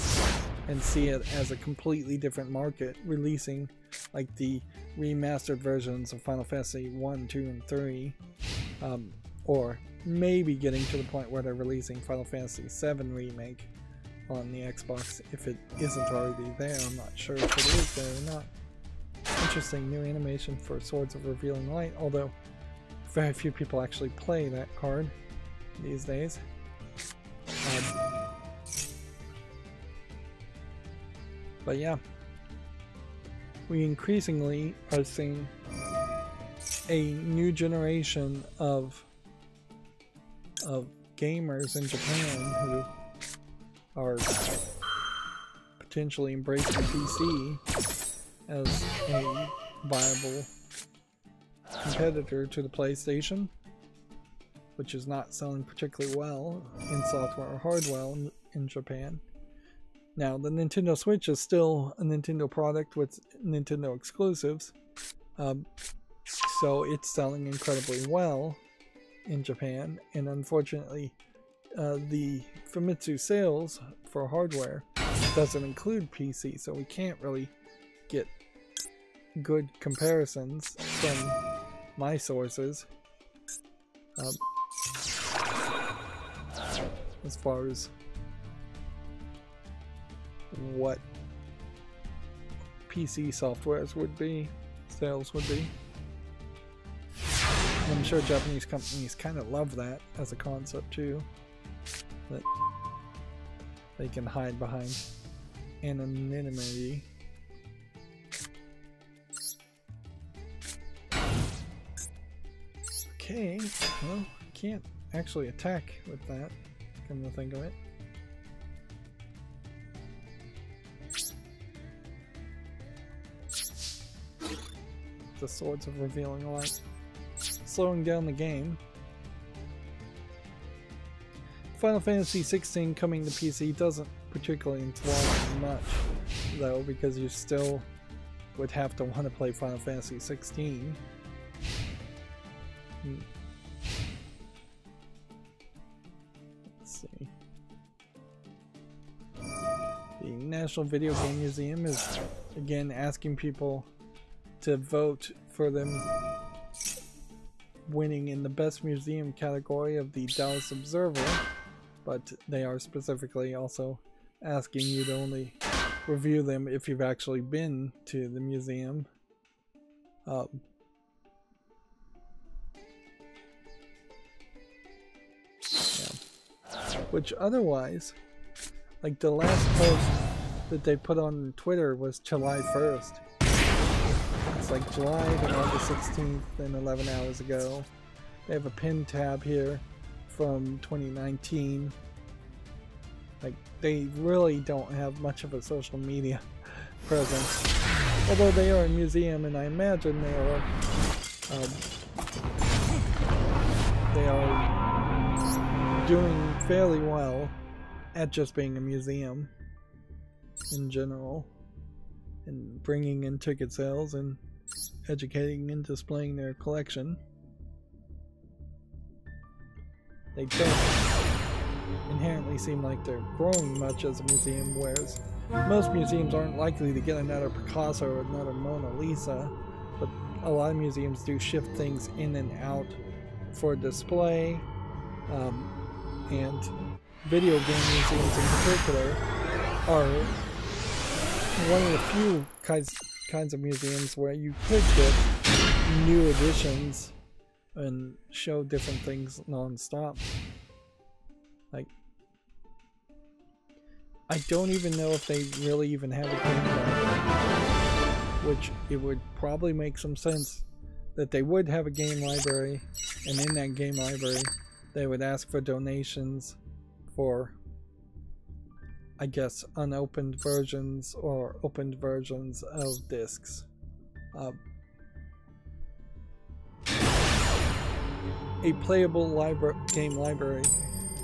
and see it as a completely different market, releasing like the remastered versions of Final Fantasy 1, 2, and 3, or maybe getting to the point where they're releasing Final Fantasy 7 Remake on the Xbox if it isn't already there. I'm not sure if it is there or not. Interesting new animation for Swords of Revealing Light, although very few people actually play that card these days. But yeah, we increasingly are seeing a new generation of gamers in Japan who are potentially embracing PC as a viable competitor to the PlayStation, which is not selling particularly well in software or hardware in Japan. Now, the Nintendo Switch is still a Nintendo product with Nintendo exclusives, so it's selling incredibly well in Japan, and unfortunately the Famitsu sales for hardware doesn't include PC, so we can't really get good comparisons from my sources as far as what PC softwares would be, sales would be. I'm sure Japanese companies kind of love that as a concept too, that they can hide behind anonymity. Okay, well, can't actually attack with that, come to think of it. The Swords of Revealing Light, slowing down the game. Final Fantasy 16 coming to PC doesn't particularly enthrall much, though, because you still would have to want to play Final Fantasy 16. Let's see. The National Video Game Museum is again asking people to vote for them winning in the Best Museum category of the Dallas Observer, but they are specifically also asking you to only review them if you've actually been to the museum. Which otherwise, like the last post that they put on Twitter was July 1st. It's like July to August 16th and 11 hours ago. They have a pin tab here from 2019. Like, they really don't have much of a social media presence. Although they are a museum, and I imagine they are doing fairly well at just being a museum in general, and bringing in ticket sales and educating and displaying their collection. They don't inherently seem like they're growing much as a museum, whereas most museums aren't likely to get another Picasso or another Mona Lisa, but a lot of museums do shift things in and out for display, and video game museums in particular are one of the few kinds of museums where you could get new additions and show different things non-stop. Like, I don't even know if they really even have a game library, which it would probably make some sense that they would have a game library, and in that game library they would ask for donations for, I guess, unopened versions or opened versions of discs. A playable game library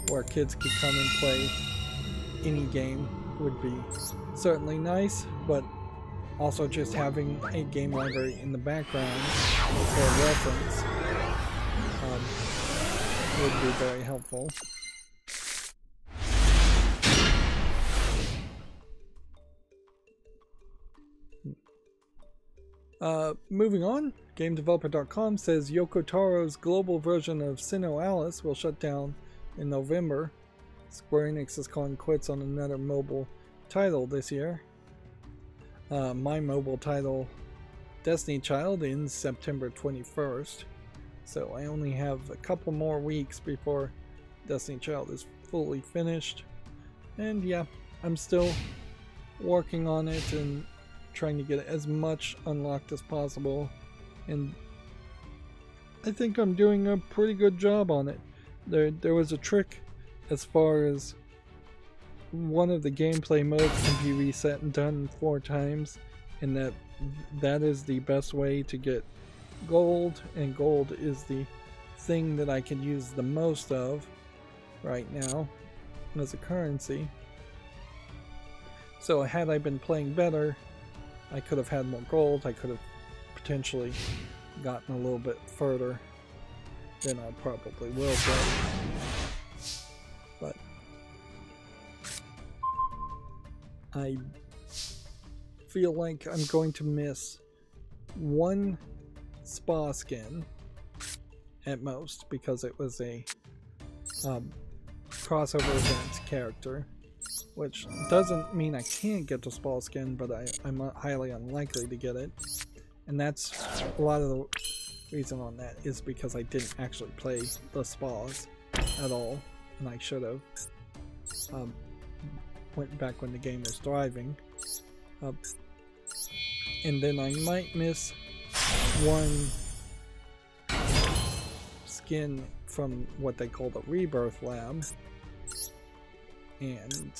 where kids could come and play any game would be certainly nice, but also just having a game library in the background for reference would be very helpful. Moving on, GameDeveloper.com says Yoko Taro's global version of Sinnoh Alice will shut down in November. Square Enix is calling quits on another mobile title this year. My mobile title, Destiny Child, ends September 21st. So I only have a couple more weeks before Destiny Child is fully finished. And yeah, I'm still working on it and trying to get as much unlocked as possible, and I think I'm doing a pretty good job on it. There was a trick as far as one of the gameplay modes can be reset and done 4 times, and that is the best way to get gold, and gold is the thing that I can use the most of right now as a currency. So had I been playing better, I could have had more gold. I could have potentially gotten a little bit further than I probably will get. But I feel like I'm going to miss one spa skin at most, because it was a crossover event character, which doesn't mean I can't get the spa skin, but I'm highly unlikely to get it. And that's a lot of the reason on that is because I didn't actually play the spas at all, and I should have. Went back when the game was thriving. And then I might miss one skin from what they call the Rebirth Lab, and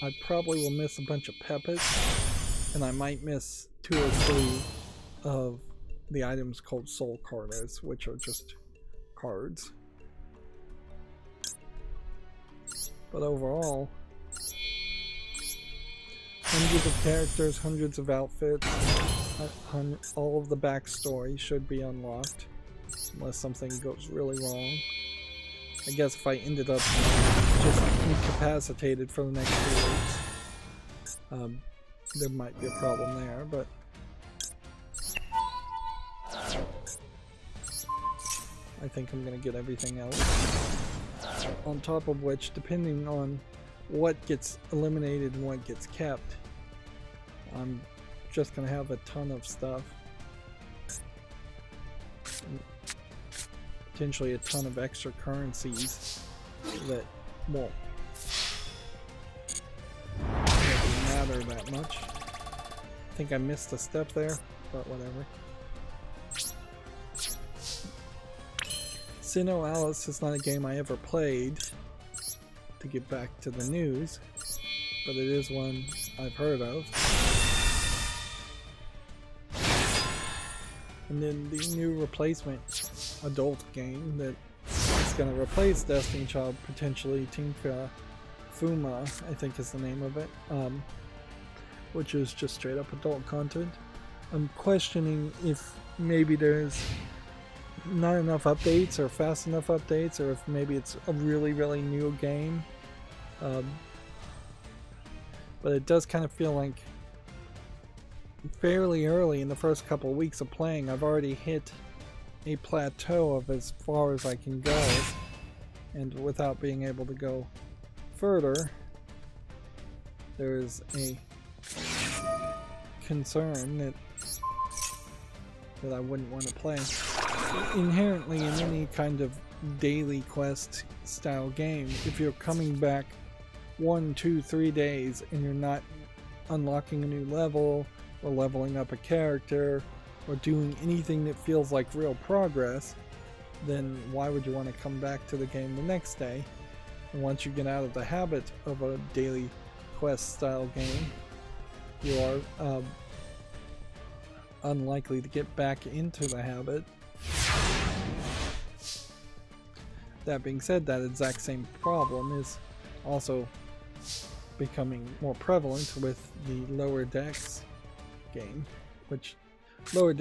I probably will miss a bunch of peppets, and I might miss 2 or 3 of the items called soul carders, which are just cards. But overall, hundreds of characters, hundreds of outfits, all of the backstory should be unlocked, unless something goes really wrong. I guess if I ended up just incapacitated for the next 2 weeks, there might be a problem there, but I think I'm going to get everything else. On top of which, depending on what gets eliminated and what gets kept, I'm just going to have a ton of stuff. And potentially a ton of extra currencies that won't really matter that much. I think I missed a step there, but whatever. Sinnoh Alice is not a game I ever played, to get back to the news, but it is one I've heard of. And then the new replacement adult game that is going to replace Destiny Child, potentially, Tinka Fuma, I think is the name of it, which is just straight up adult content. I'm questioning if maybe there's not enough updates or fast enough updates, or if maybe it's a really new game. But it does kind of feel like fairly early in the first couple of weeks of playing, I've already hit a plateau of as far as I can go, and without being able to go further, there is a concern that I wouldn't want to play. Inherently, in any kind of daily quest style game, if you're coming back 1, 2, 3 days and you're not unlocking a new level or leveling up a character or doing anything that feels like real progress, then why would you want to come back to the game the next day? And once you get out of the habit of a daily quest style game, you are unlikely to get back into the habit. That being said, that exact same problem is also becoming more prevalent with the Lower Decks game, which Star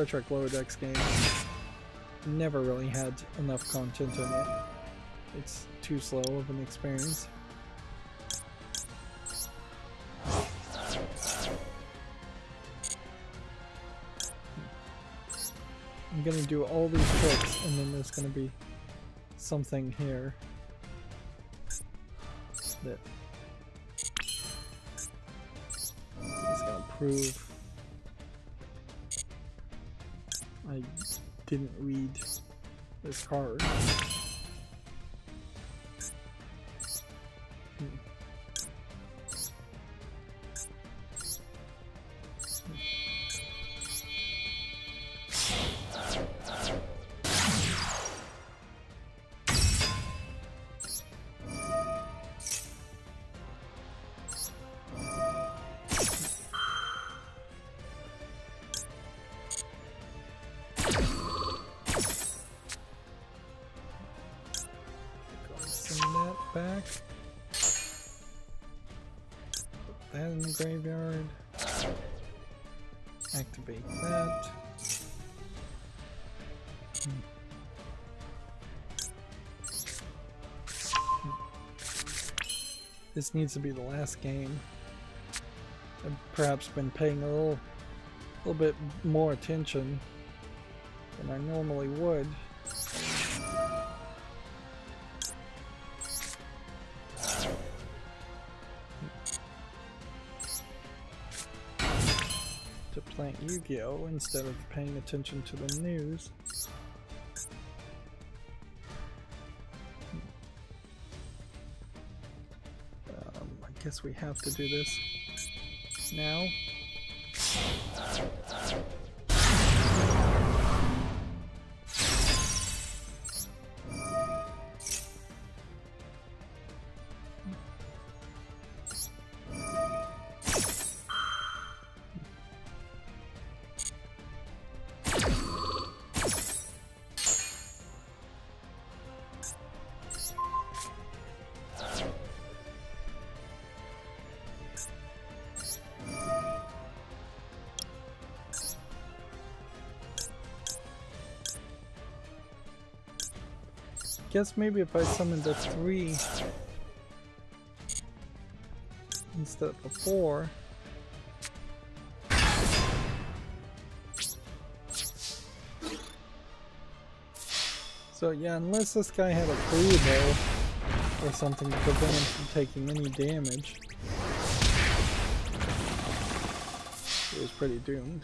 Trek Lower Decks game never really had enough content in it. It's too slow of an experience. I'm gonna do all these tricks, and then there's gonna be something here that is gonna prove I didn't read this card. Send that back. Put that in the graveyard. Activate that. This needs to be the last game. I've perhaps been paying a little bit more attention than I normally would. To plant Yu-Gi-Oh! Instead of paying attention to the news. I guess we have to do this now. Guess maybe if I summoned a 3 instead of a 4. So yeah, unless this guy had a Rydo or something to prevent him from taking any damage, he was pretty doomed.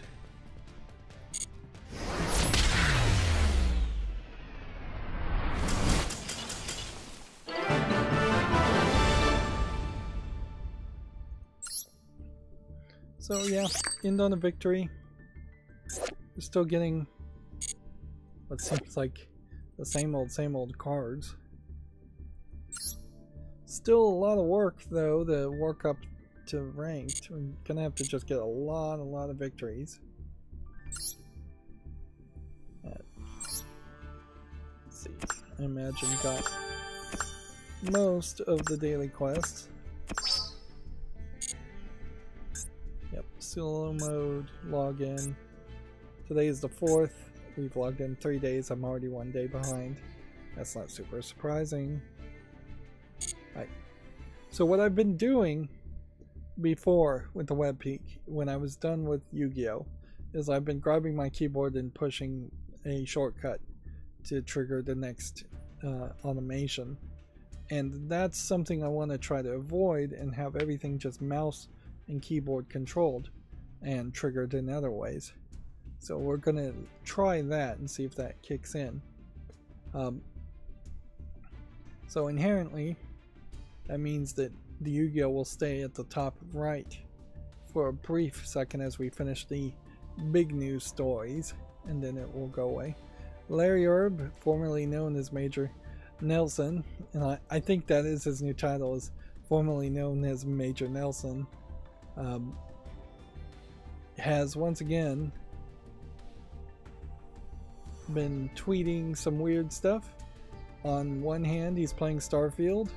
So yeah, end on a victory. We're still getting what seems like the same old cards. Still a lot of work though to work up to ranked. We're gonna have to just get a lot of victories. Let's see, I imagine got most of the daily quests. Yep, solo mode, login. Today is the 4th. We've logged in 3 days. I'm already 1 day behind. That's not super surprising. Right. So what I've been doing before with the web peak, when I was done with Yu-Gi-Oh, is I've been grabbing my keyboard and pushing a shortcut to trigger the next automation. And that's something I want to try to avoid and have everything just mouse and keyboard controlled and triggered in other ways. So we're gonna try that and see if that kicks in. So inherently that means that the Yu-Gi-Oh will stay at the top right for a brief second as we finish the big news stories, and then it will go away. Larry Herb, formerly known as Major Nelson, and I think that is his new title, is formerly known as Major Nelson, has once again been tweeting some weird stuff. On one hand, he's playing Starfield.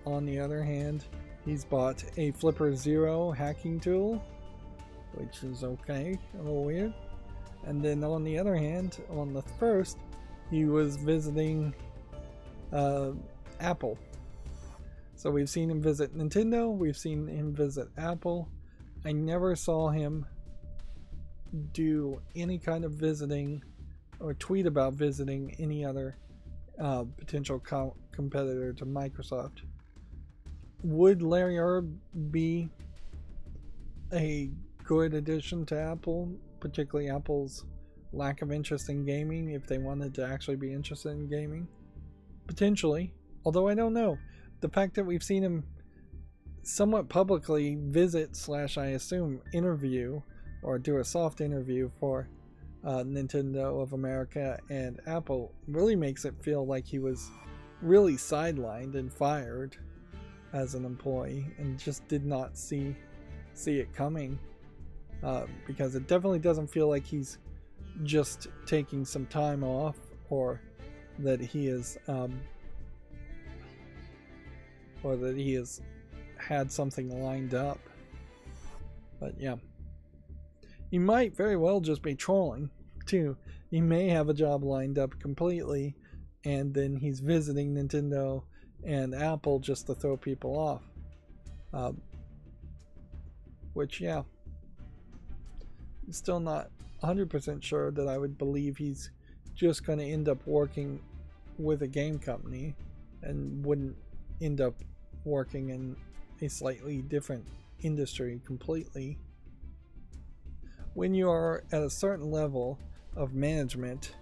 On the other hand, he's bought a Flipper Zero hacking tool, which is okay, a little weird. And then on the other hand, on the 1st, he was visiting Apple. So we've seen him visit Nintendo, we've seen him visit Apple. I never saw him do any kind of visiting or tweet about visiting any other potential competitor to Microsoft. Would Larry Herb be a good addition to Apple, particularly Apple's lack of interest in gaming, if they wanted to actually be interested in gaming? Potentially, although I don't know. The fact that we've seen him somewhat publicly visit / I assume interview or do a soft interview for Nintendo of America and Apple really makes it feel like he was really sidelined and fired as an employee and just did not see it coming, because it definitely doesn't feel like he's just taking some time off, or that he is or that he has had something lined up. But yeah, he might very well just be trolling too. He may have a job lined up completely, and then he's visiting Nintendo and Apple just to throw people off. Which, yeah, I'm still not 100% sure that I would believe he's just going to end up working with a game company and wouldn't end up working in a slightly different industry completely. When you are at a certain level of management,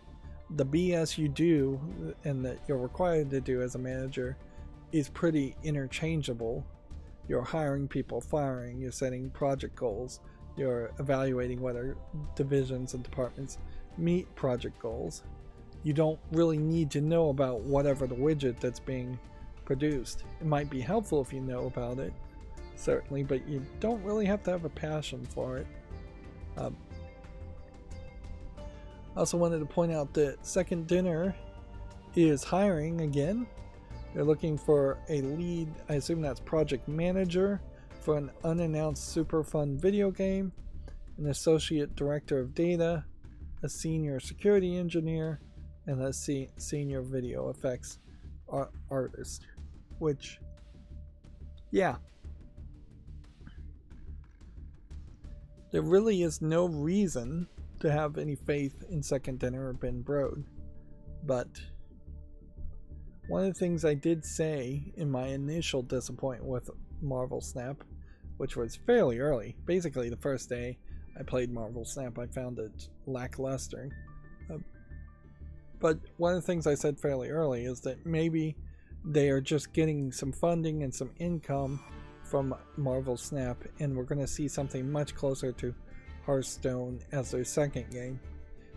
the BS you do and that you're required to do as a manager is pretty interchangeable. You're hiring people, firing, you're setting project goals, you're evaluating whether divisions and departments meet project goals. You don't really need to know about whatever the widget that's being produced. It might be helpful if you know about it, certainly, but you don't really have to have a passion for it. I also wanted to point out that Second Dinner is hiring again. They're looking for a lead, I assume that's project manager, for an unannounced super fun video game, an associate director of data, a senior security engineer, and a senior video effects artist. Which, yeah. There really is no reason to have any faith in Second Dinner or Ben Brode, but one of the things I did say in my initial disappointment with Marvel Snap, which was fairly early, basically the first day I played Marvel Snap, I found it lackluster. But one of the things I said fairly early is that maybe they are just getting some funding and some income from Marvel Snap, and we're going to see something much closer to Hearthstone as their second game.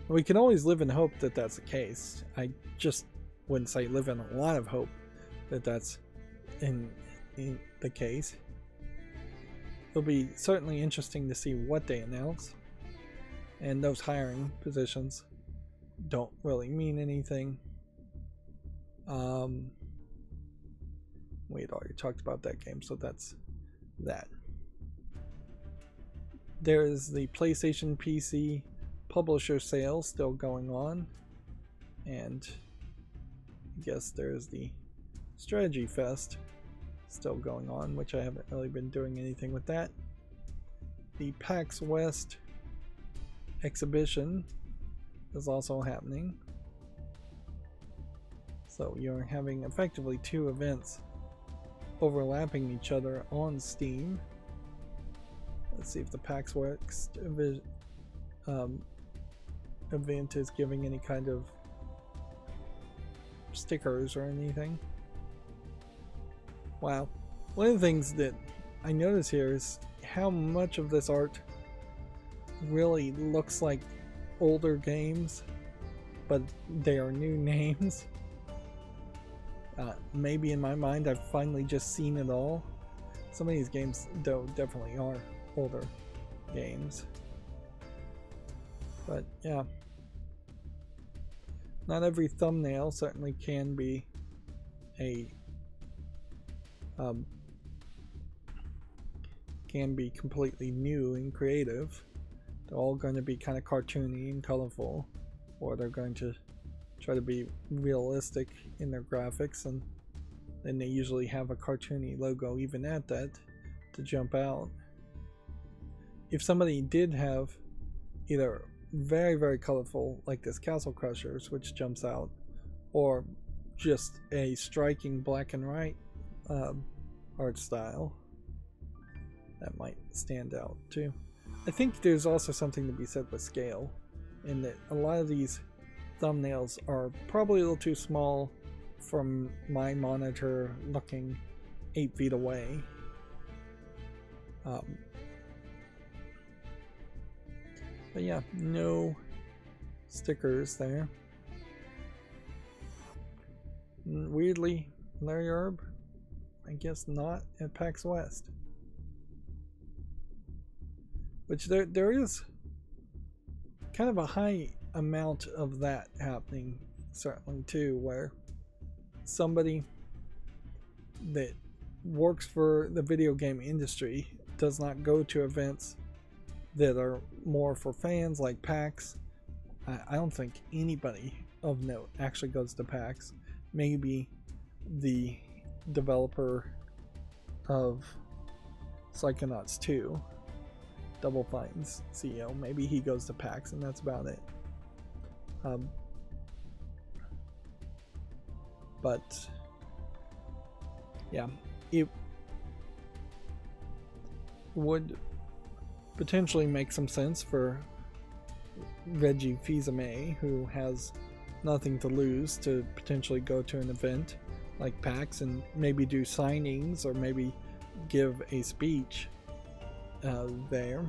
We can always live in hope that that's the case. I just wouldn't say live in a lot of hope that that's in the case. It'll be certainly interesting to see what they announce, and those hiring positions don't really mean anything. We had already talked about that game, so that's that. There is the PlayStation PC publisher sale still going on, and I guess there's the Strategy Fest still going on, which I haven't really been doing anything with that. The PAX West exhibition is also happening, so you're having effectively two events overlapping each other on Steam. Let's see if the PAX West event is giving any kind of stickers or anything. Wow. One of the things that I notice here is how much of this art really looks like older games, but they are new names. Maybe in my mind I've finally just seen it all. Some of these games though definitely are older games. But yeah. Not every thumbnail certainly can be a completely new and creative. They're all going to be kind of cartoony and colorful, or they're going to try to be realistic in their graphics, and then they usually have a cartoony logo even at that to jump out. If somebody did have either very, very colorful, like this Castle Crushers, which jumps out, or just a striking black and white art style, that might stand out too. I think there's also something to be said with scale, in that a lot of these thumbnails are probably a little too small from my monitor looking 8 feet away. But yeah, no stickers there. Weirdly, Larry Herb, I guess not at PAX West. Which there is kind of a high amount of that happening, certainly too, where somebody that works for the video game industry, does not go to events that are more for fans like PAX. I don't think anybody of note actually goes to PAX. Maybe the developer of Psychonauts 2, Double Fine's CEO, maybe he goes to PAX and that's about it. But yeah, it would potentially make some sense for Reggie Fils-Aimé, who has nothing to lose, to potentially go to an event like PAX and maybe do signings or maybe give a speech there,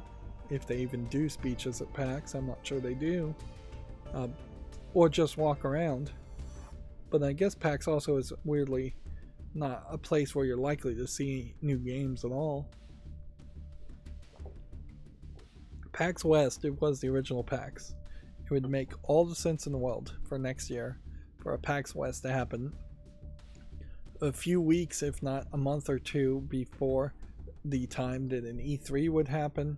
if they even do speeches at PAX. I'm not sure they do, or just walk around. But I guess PAX also is weirdly not a place where you're likely to see new games at all. PAX West, it was the original PAX. It would make all the sense in the world for next year for a PAX West to happen a few weeks, if not a month or two, before the time that an E3 would happen,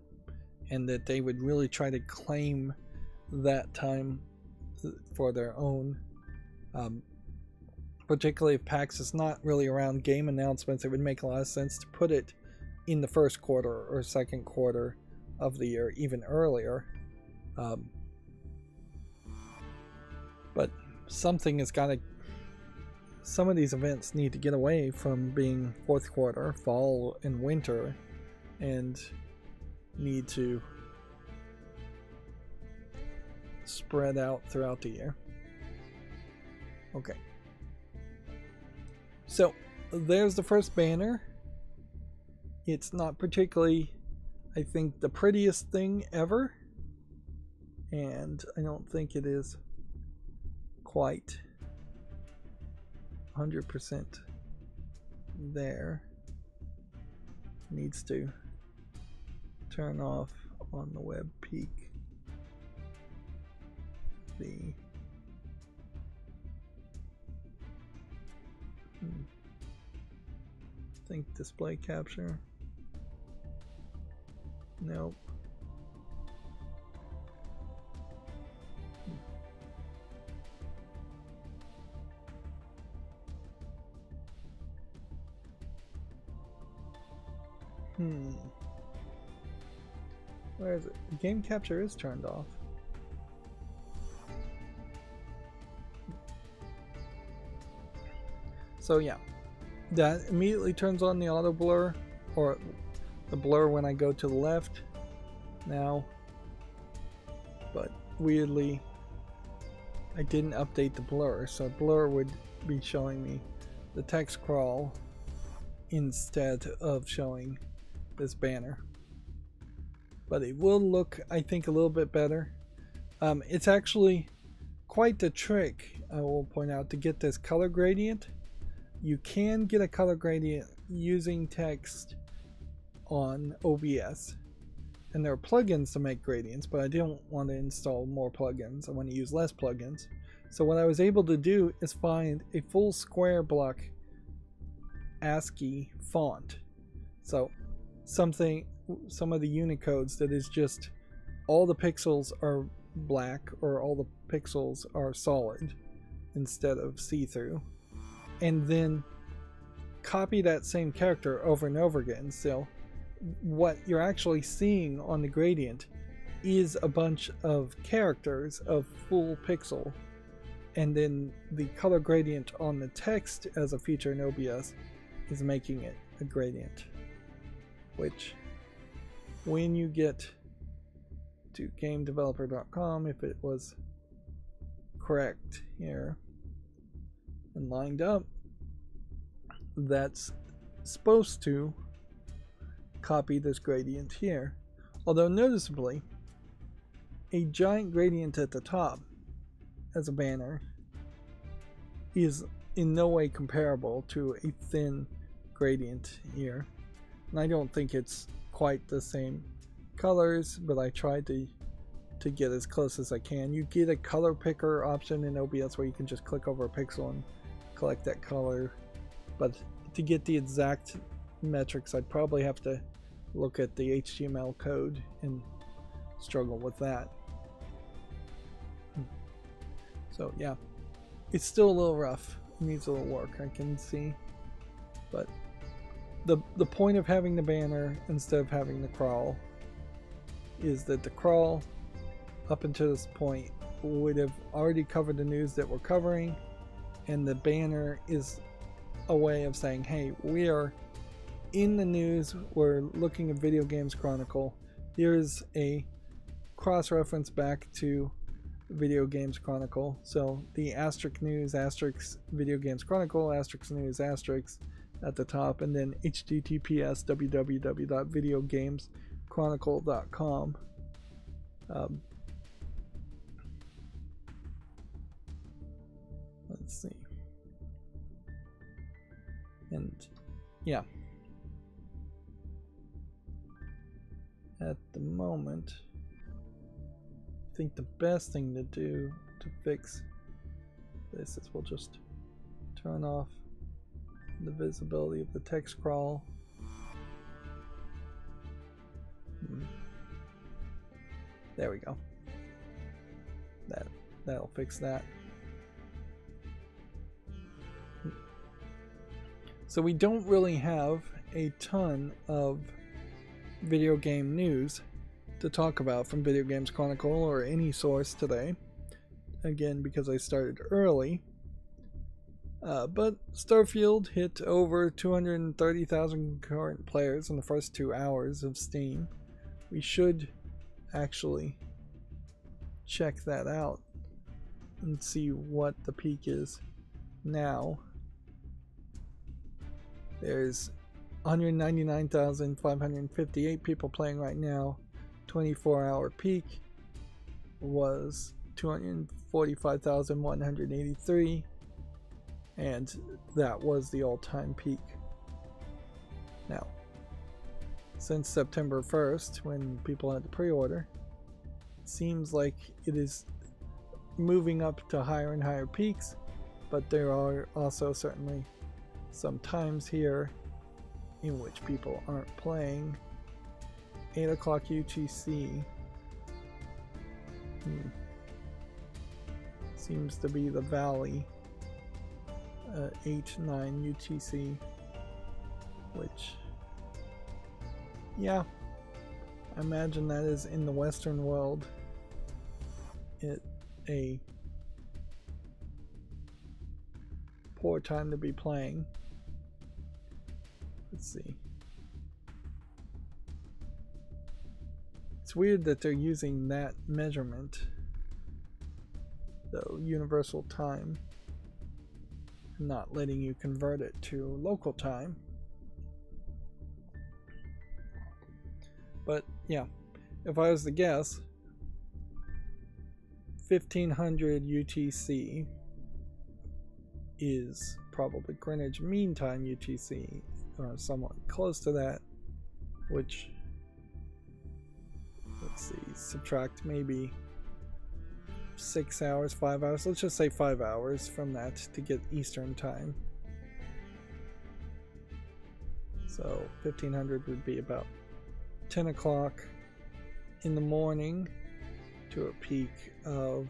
and that they would really try to claim that time for their own. Particularly if PAX is not really around game announcements, it would make a lot of sense to put it in the first quarter or second quarter of the year, even earlier. But something has got to... Some of these events need to get away from being fourth quarter, fall, and winter, and need to spread out throughout the year. Okay. So, there's the first banner. It's not particularly, I think, the prettiest thing ever, and I don't think it is quite 100% there. Needs to turn off on the web peak the think display capture. Nope. Where is it? Game capture is turned off. So yeah, that immediately turns on the auto blur, or the blur when I go to the left now. But weirdly, I didn't update the blur, so blur would be showing me the text crawl instead of showing this banner. But it will look, I think, a little bit better. It's actually quite the trick, I will point out, to get this color gradient. You can get a color gradient using text on OBS, and there are plugins to make gradients, but I don't want to install more plugins. I want to use less plugins. So what I was able to do is find a full square block ASCII font. So some of the Unicodes that is just all the pixels are black, or all the pixels are solid instead of see-through, and then copy that same character over and over again. So what you're actually seeing on the gradient is a bunch of characters of full pixel, and then the color gradient on the text as a feature in OBS is making it a gradient, which when you get to gamedeveloper.com, if it was correct here and lined up, that's supposed to copy this gradient here. Although noticeably, a giant gradient at the top as a banner is in no way comparable to a thin gradient here. And I don't think it's quite the same colors, but I tried to get as close as I can. You get a color picker option in OBS where you can just click over a pixel and collect that color, but it to get the exact metrics, I'd probably have to look at the HTML code and struggle with that. So yeah, it's still a little rough. It needs a little work, I can see. But the point of having the banner instead of having the crawl is that the crawl up until this point would have already covered the news that we're covering, and the banner is a way of saying, hey, we are in the news, we're looking at Video Games Chronicle, here's a cross-reference back to Video Games Chronicle. So the asterisk news, asterisk Video Games Chronicle, asterisk news, asterisk at the top, and then https www.videogameschronicle.com. Let's see. And yeah, at the moment, I think the best thing to do to fix this is we'll just turn off the visibility of the text crawl. There we go. That'll fix that. So we don't really have a ton of video game news to talk about from Video Games Chronicle or any source today. Again, because I started early. But Starfield hit over 230,000 concurrent players in the first 2 hours of Steam. We should actually check that out and see what the peak is now. There's 199,558 people playing right now. 24-hour peak was 245,183, and that was the all-time peak. Now, since September 1st, when people had to pre-order, it seems like it is moving up to higher and higher peaks, but there are also certainly some times here in which people aren't playing. 8 o'clock UTC seems to be the valley. 8-9 UTC, which, yeah, I imagine that is in the Western world a poor time to be playing. Let's see. It's weird that they're using that measurement, though, universal time, and not letting you convert it to local time. But yeah, if I was to guess, 1500 UTC is probably Greenwich Mean Time UTC, or somewhat close to that, which, let's see, subtract maybe 6 hours, 5 hours, let's just say 5 hours from that to get Eastern time. So 1500 would be about 10 o'clock in the morning to a peak of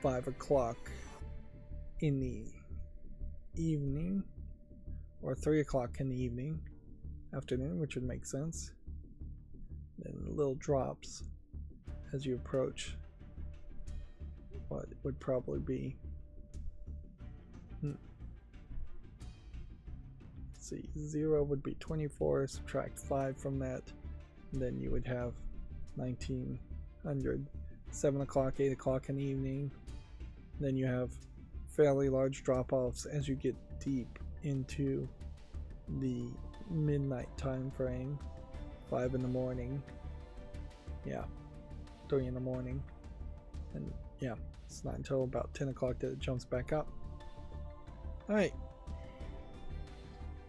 5 o'clock in the evening, or 3 o'clock in the evening, afternoon, which would make sense. Then little drops as you approach what would probably be, let's see, 0 would be 24, subtract 5 from that, and then you would have 1900, 7 o'clock, 8 o'clock in the evening. Then you have fairly large drop-offs as you get deep into the midnight time frame, 5 in the morning, yeah, 3 in the morning, and yeah, it's not until about 10 o'clock that it jumps back up. Alright,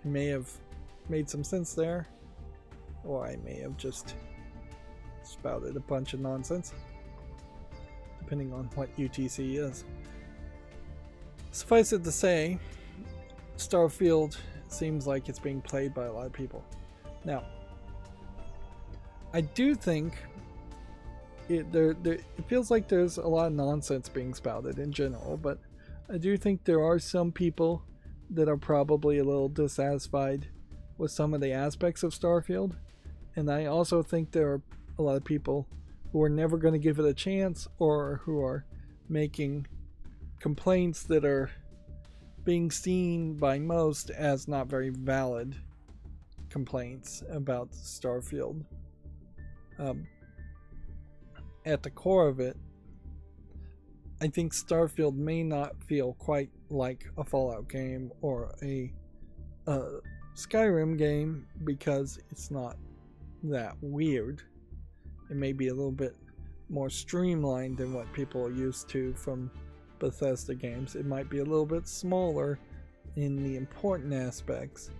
I may have made some sense there, or I may have just spouted a bunch of nonsense, depending on what UTC is. Suffice it to say, Starfield seems like it's being played by a lot of people. Now, I do think it feels like there's a lot of nonsense being spouted in general, but I do think there are some people that are probably a little dissatisfied with some of the aspects of Starfield, and I also think there are a lot of people who are never going to give it a chance, or who are making complaints that are being seen by most as not very valid complaints about Starfield. At the core of it, I think Starfield may not feel quite like a Fallout game or a Skyrim game because it's not that weird. It may be a little bit more streamlined than what people are used to from Bethesda games. It might be a little bit smaller in the important aspects.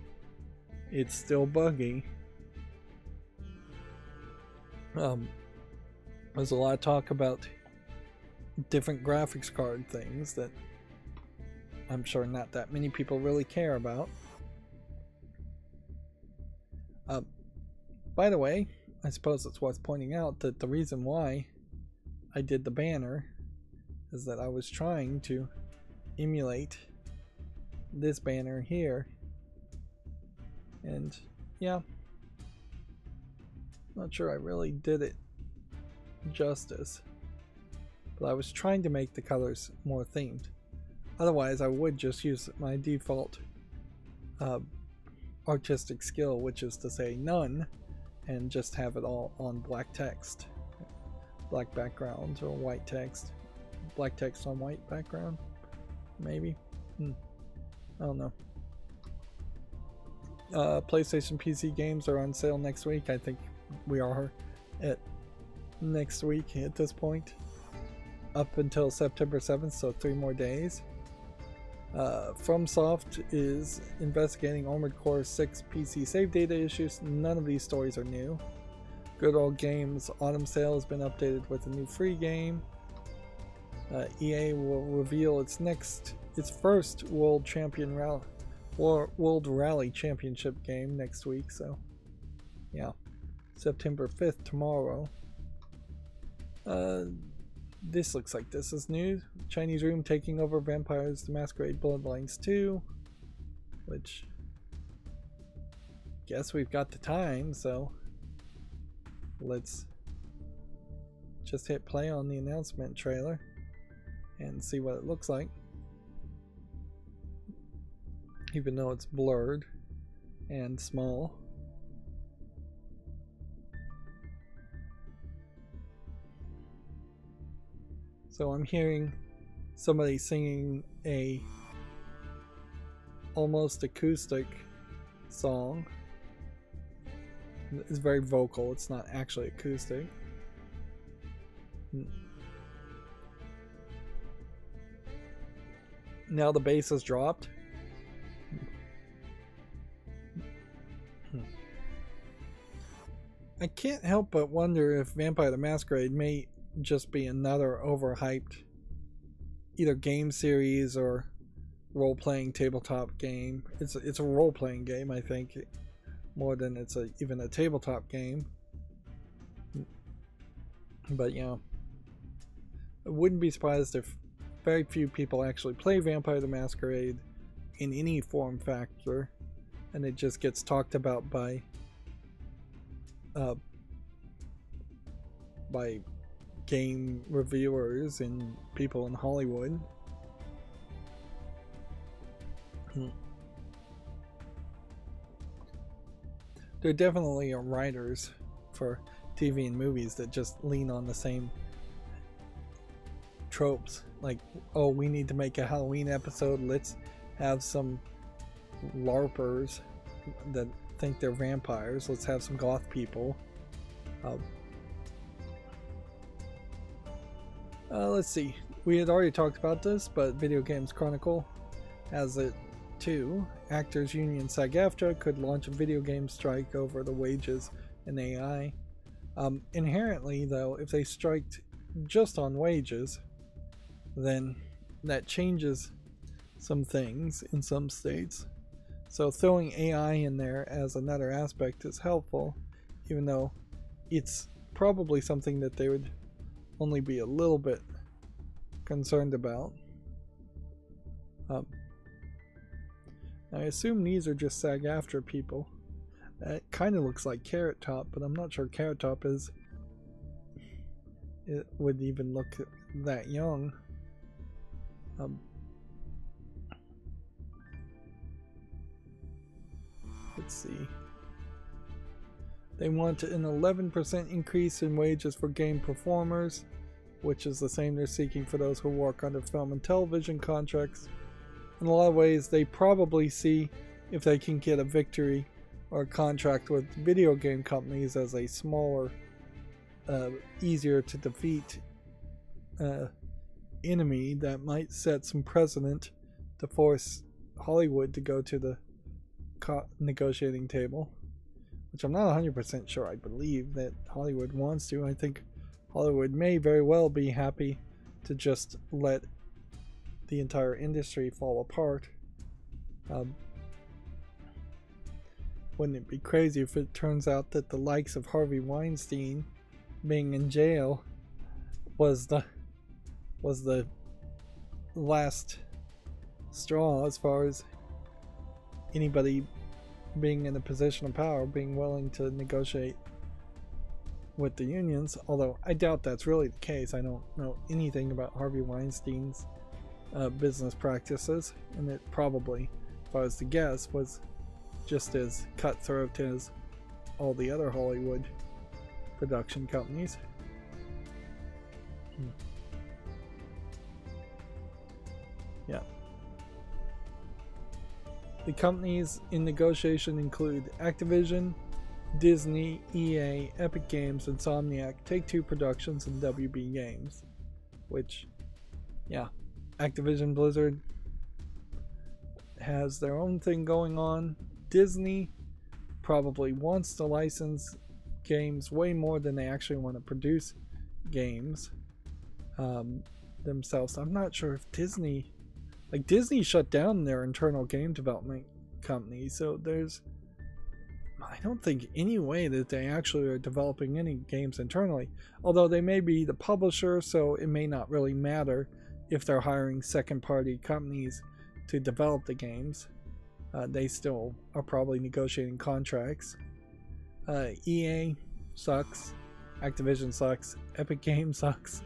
It's still buggy. There's a lot of talk about different graphics card things that I'm sure not that many people really care about. By the way, I suppose it's worth pointing out that the reason why I did the banner is that I was trying to emulate this banner here, and yeah, not sure I really did it justice, but I was trying to make the colors more themed. Otherwise I would just use my default artistic skill, which is to say none, and just have it all on black text, black background, or white text, black text on white background, maybe. I don't know. PlayStation PC games are on sale next week. I think we are at next week at this point, up until September 7th, so 3 more days. FromSoft is investigating Armored Core 6 PC save data issues. None of these stories are new. Good Old Games Autumn Sale has been updated with a new free game. EA will reveal its first World Rally Championship game next week, so yeah, September 5th, tomorrow. This looks like this is new. Chinese Room taking over Vampires the Masquerade Bloodlines 2, which guess we've got the time, so let's just hit play on the announcement trailer and see what it looks like, even though it's blurred and small. So I'm hearing somebody singing a almost acoustic song. It's very vocal, it's not actually acoustic. Now the bass has dropped. I can't help but wonder if Vampire the Masquerade may just be another overhyped either game series or role-playing tabletop game. It's a role-playing game, I think, more than it's even a tabletop game. But yeah, I wouldn't be surprised if very few people actually play Vampire the Masquerade in any form factor, and it just gets talked about by game reviewers and people in Hollywood. There definitely are writers for TV and movies that just lean on the same tropes, like, oh, we need to make a Halloween episode, let's have some LARPers that think they're vampires, let's have some goth people. Let's see, we had already talked about this, but Video Games Chronicle has it too. Actors Union SAG-AFTRA could launch a video game strike over the wages in AI. Inherently though, if they striked just on wages, then that changes some things in some states. So throwing AI in there as another aspect is helpful, even though it's probably something that they would only be a little bit concerned about. I assume these are just SAG-AFTRA people. That kind of looks like Carrot Top, but I'm not sure Carrot Top is. It would even look that young. Let's see. They want an 11% increase in wages for game performers, which is the same they're seeking for those who work under film and television contracts. In a lot of ways, they probably see if they can get a victory or a contract with video game companies as a smaller, easier to defeat enemy that might set some precedent to force Hollywood to go to the negotiating table, which I'm not 100% sure I believe that Hollywood wants to. I think Hollywood may very well be happy to just let the entire industry fall apart. Wouldn't it be crazy if it turns out that the likes of Harvey Weinstein being in jail was the last straw as far as anybody being in a position of power being willing to negotiate with the unions, although I doubt that's really the case. I don't know anything about Harvey Weinstein's business practices, and it probably, if I was to guess, was just as cutthroat as all the other Hollywood production companies. Yeah. The companies in negotiation include Activision, Disney, EA, Epic Games, Insomniac, Take-Two Productions, and WB Games. Which, yeah, Activision Blizzard has their own thing going on. Disney probably wants to license games way more than they actually want to produce games themselves. I'm not sure if Disney shut down their internal game development company, so I don't think any way that they actually are developing any games internally, although they may be the publisher, so it may not really matter if they're hiring second-party companies to develop the games. They still are probably negotiating contracts. EA sucks, Activision sucks, Epic Games sucks,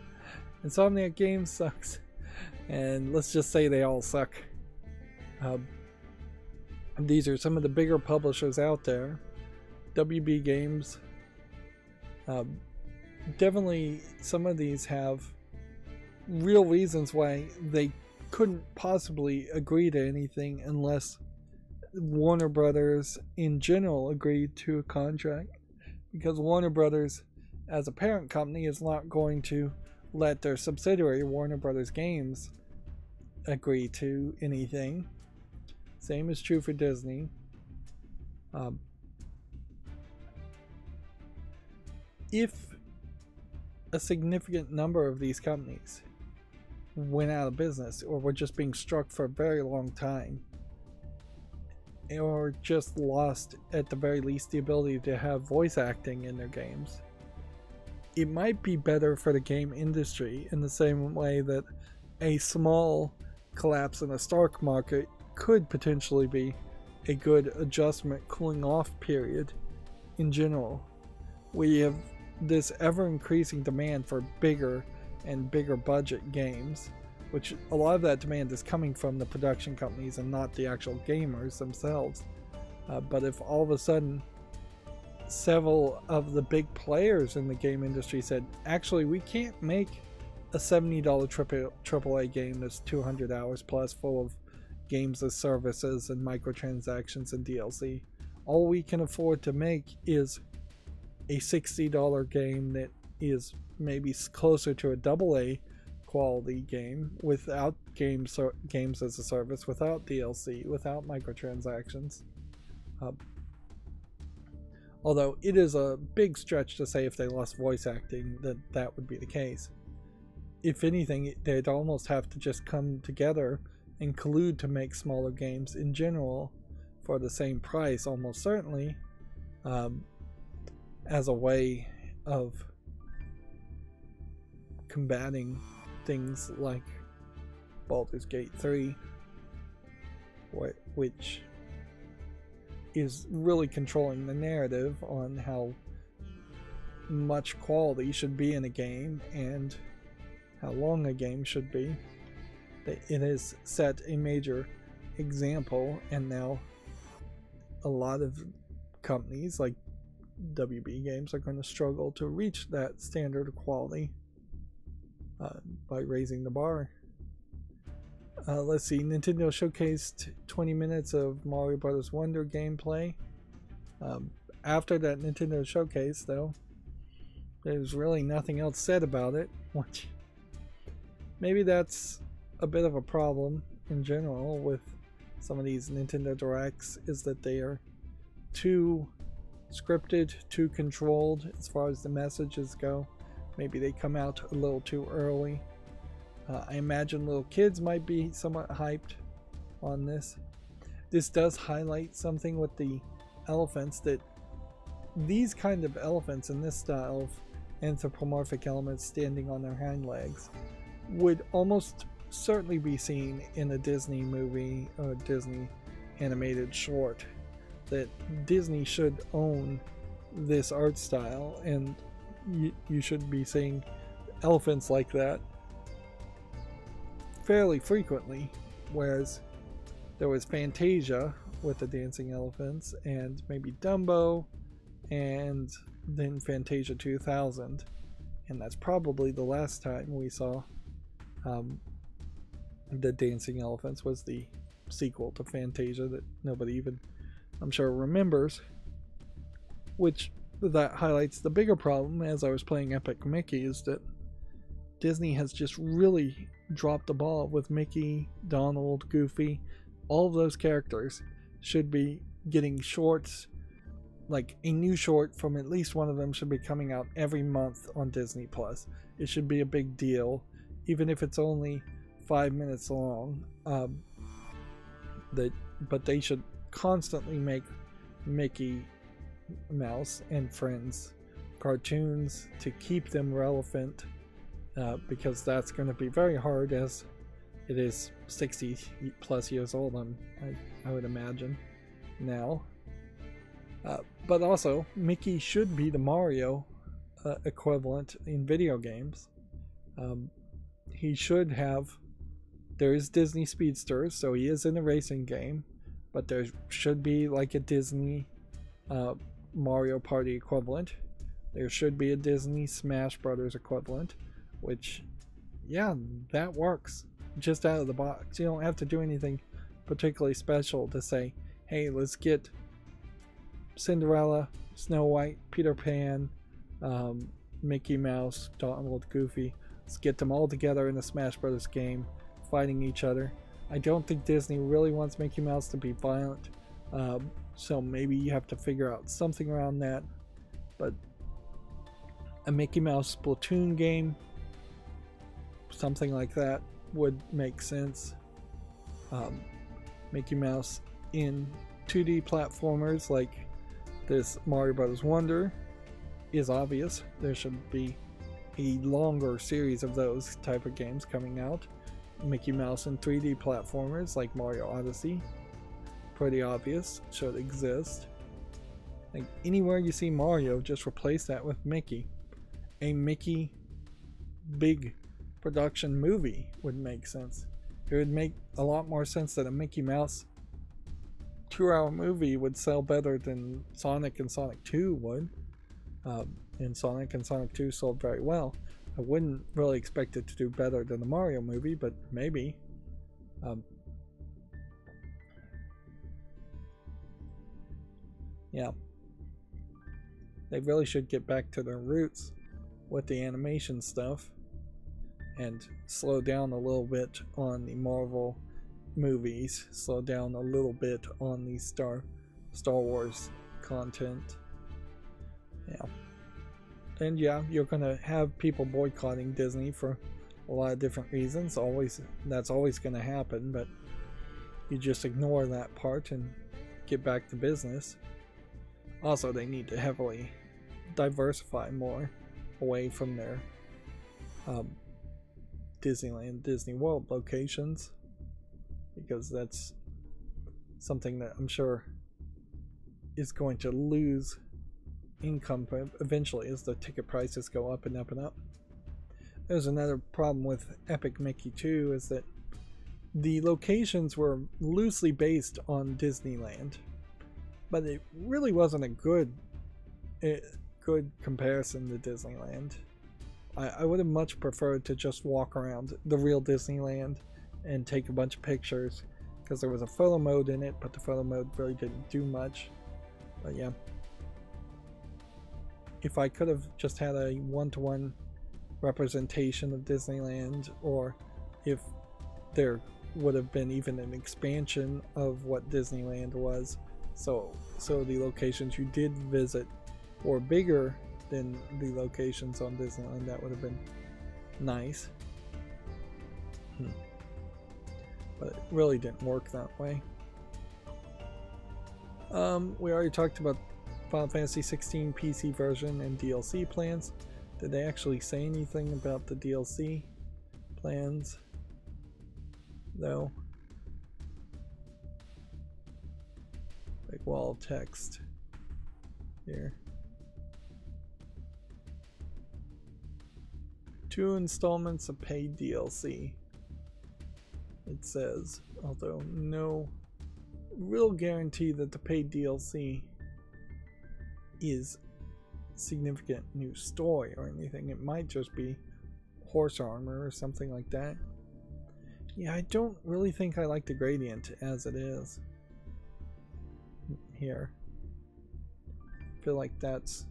Insomniac Games sucks, and let's just say they all suck. These are some of the bigger publishers out there. WB Games, definitely some of these have real reasons why they couldn't possibly agree to anything unless Warner Brothers in general agreed to a contract, because Warner Brothers as a parent company is not going to let their subsidiary Warner Brothers Games agree to anything. Same is true for Disney. If a significant number of these companies went out of business or were just being struck for a very long time, or just lost at the very least the ability to have voice acting in their games, it might be better for the game industry in the same way that a small collapse in the stock market could potentially be a good adjustment, cooling off period in general. We have this ever increasing demand for bigger and bigger budget games, which a lot of that demand is coming from the production companies and not the actual gamers themselves. But if all of a sudden several of the big players in the game industry said, actually we can't make a $70 AAA game that's 200 hours plus, full of games as services and microtransactions and DLC. All we can afford to make is a $60 game that is maybe closer to a AA quality game, without games as a service, without DLC, without microtransactions. Although it is a big stretch to say if they lost voice acting that would be the case. If anything, they'd almost have to just come together and collude to make smaller games in general for the same price, almost certainly, as a way of combating things like Baldur's Gate 3, which is really controlling the narrative on how much quality should be in a game and how long a game should be. It has set a major example, and now a lot of companies like WB Games are going to struggle to reach that standard of quality by raising the bar. Let's see, Nintendo showcased 20 minutes of Mario Bros. Wonder gameplay. After that Nintendo showcase, though, there's really nothing else said about it, which maybe that's a bit of a problem in general with some of these Nintendo Directs, is that they are too scripted, too controlled as far as the messages go. Maybe they come out a little too early. I imagine little kids might be somewhat hyped on this. This does highlight something with the elephants, that these kind of elephants in this style of anthropomorphic elements standing on their hind legs would almost certainly be seen in a Disney movie or Disney animated short. That Disney should own this art style, and you should be seeing elephants like that fairly frequently, whereas there was Fantasia with the dancing elephants, and maybe Dumbo, and then Fantasia 2000, and that's probably the last time we saw the dancing elephants. Was the sequel to Fantasia that nobody even, I'm sure, remembers, which that highlights the bigger problem. As I was playing Epic Mickey, is that Disney has just really dropped the ball with Mickey, Donald, Goofy. All of those characters should be getting shorts, like a new short from at least one of them should be coming out every month on Disney Plus. It should be a big deal, even if it's only 5 minutes long. But they should constantly make Mickey Mouse and Friends cartoons to keep them relevant, because that's going to be very hard, as it is 60 plus years old, I would imagine now. But also, Mickey should be the Mario equivalent in video games. He should have, there is Disney Speedsters, so he is in a racing game, but there should be like a Disney Mario Party equivalent. There should be a Disney Smash Brothers equivalent, which, yeah, that works just out of the box. You don't have to do anything particularly special to say, hey, let's get Cinderella, Snow White, Peter Pan, Mickey Mouse, Donald, Goofy. Let's get them all together in a Smash Brothers game, fighting each other. I don't think Disney really wants Mickey Mouse to be violent, so maybe you have to figure out something around that. But a Mickey Mouse Splatoon game, something like that, would make sense. Mickey Mouse in 2D platformers like this Mario Bros. Wonder is obvious. There should be a longer series of those type of games coming out. Mickey Mouse in 3D platformers like Mario Odyssey, pretty obvious, should exist. Like anywhere you see Mario, just replace that with Mickey. A Mickey big production movie would make sense. It would make a lot more sense that a Mickey Mouse 2-hour movie would sell better than Sonic and Sonic 2 would. And Sonic and Sonic 2 sold very well. I wouldn't really expect it to do better than the Mario movie, but maybe. Yeah. They really should get back to their roots with the animation stuff and slow down a little bit on the Marvel movies, slow down a little bit on the Star Wars content. Yeah. And yeah, you're gonna have people boycotting Disney for a lot of different reasons. That's always gonna happen, but you just ignore that part and get back to business. Also, they need to heavily diversify more away from their Disneyland, Disney World locations, because that's something that I'm sure is going to lose income eventually as the ticket prices go up and up and up. There's another problem with Epic Mickey 2 is that the locations were loosely based on Disneyland, but it really wasn't a good comparison to Disneyland. I would have much preferred to just walk around the real Disneyland and take a bunch of pictures, because there was a photo mode in it, but the photo mode really didn't do much. But yeah, if I could have just had a one-to-one representation of Disneyland, or if there would have been even an expansion of what Disneyland was, so the locations you did visit were bigger than the locations on Disneyland, that would have been nice. But it really didn't work that way. We already talked about Final Fantasy 16 PC version and DLC plans. Did they actually say anything about the DLC plans? No. Like wall of text here. 2 installments of paid DLC, it says, although no real guarantee that the paid DLC is significant new story or anything. It might just be horse armor or something like that. Yeah, I don't really think I like the gradient as it is here. I feel like that's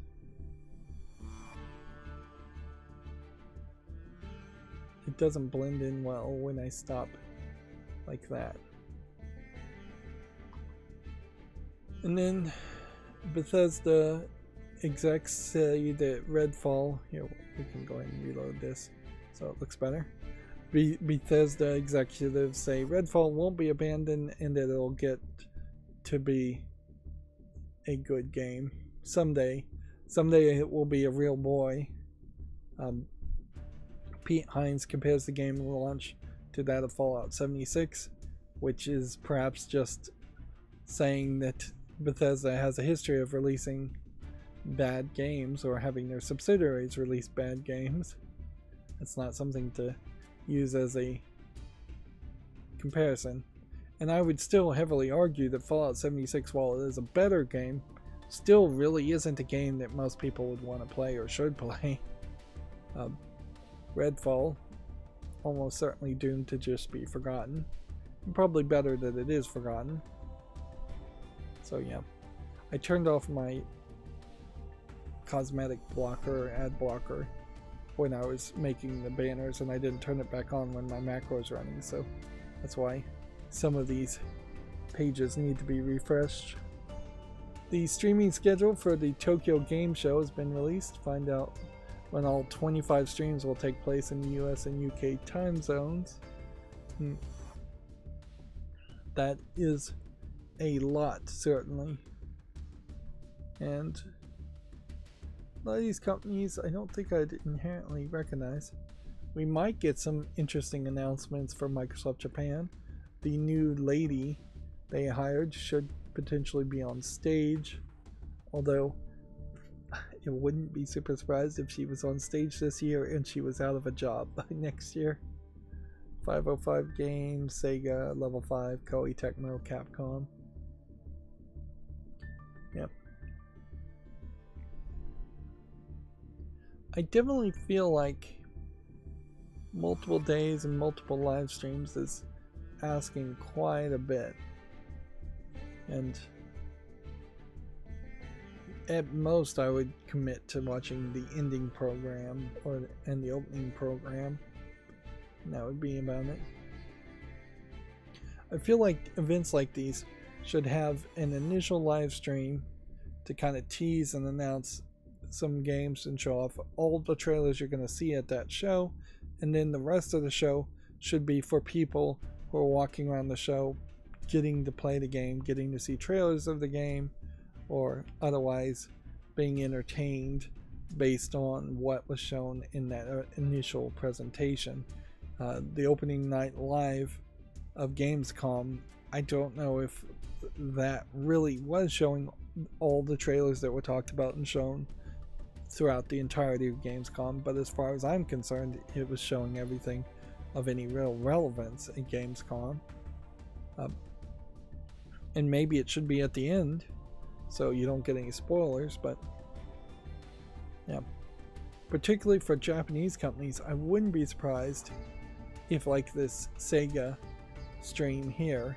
it doesn't blend in well when I stop like that. And then Bethesda execs say that Redfall, here we can go ahead and reload this so it looks better. Bethesda executives say Redfall won't be abandoned and that it'll get to be a good game someday. Someday it will be a real boy. Pete Hines compares the game launch to that of Fallout 76, which is perhaps just saying that Bethesda has a history of releasing bad games or having their subsidiaries release bad games. It's not something to use as a comparison. And I would still heavily argue that Fallout 76, while it is a better game, still really isn't a game that most people would want to play or should play. Redfall, almost certainly doomed to just be forgotten. Probably better that it is forgotten. So yeah, I turned off my cosmetic blocker, ad blocker, when I was making the banners, and I didn't turn it back on when my macro was running, so that's why some of these pages need to be refreshed. The streaming schedule for the Tokyo Game Show has been released. Find out when all 25 streams will take place in the US and UK time zones. That is a lot, certainly. And a lot of these companies I don't think I'd inherently recognize. We might get some interesting announcements from Microsoft Japan. The new lady they hired should potentially be on stage, although I wouldn't be super surprised if she was on stage this year and she was out of a job by next year. 505 Games, Sega, Level 5, Koei Tecmo, Capcom. Yep. I definitely feel like multiple days and multiple live streams is asking quite a bit. And at most I would commit to watching the ending program and the opening program. And that would be about it. I feel like events like these should have an initial live stream to kind of tease and announce some games and show off all the trailers you're going to see at that show, and then the rest of the show should be for people who are walking around the show getting to play the game, getting to see trailers of the game, or otherwise being entertained based on what was shown in that initial presentation. The opening night live of Gamescom, I don't know if that really was showing all the trailers that were talked about and shown throughout the entirety of Gamescom, but as far as I'm concerned, it was showing everything of any real relevance in Gamescom. And maybe it should be at the end so you don't get any spoilers, but yeah. Particularly for Japanese companies, I wouldn't be surprised if, like this Sega stream here,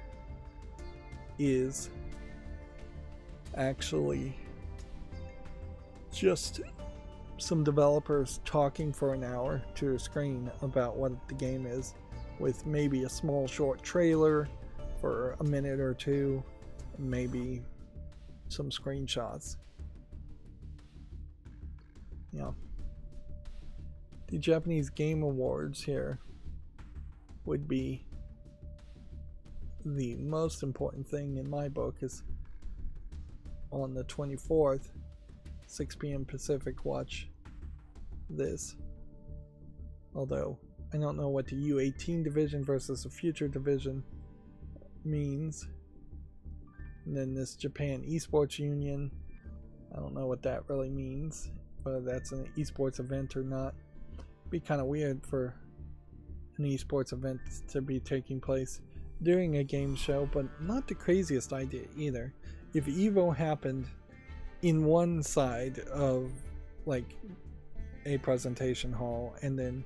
is actually just some developers talking for an hour to a screen about what the game is, with maybe a small short trailer for a minute or two, maybe some screenshots. Yeah. The Japanese Game Awards here would be the most important thing in my book. Is on the 24th, 6 p.m. Pacific. Watch this. Although I don't know what the U18 division versus the future division means. And then this Japan Esports Union, I don't know what that really means, whether that's an esports event or not. Be kind of weird for an esports event to be taking place during a game show, but not the craziest idea either. If EVO happened in one side of like a presentation hall and then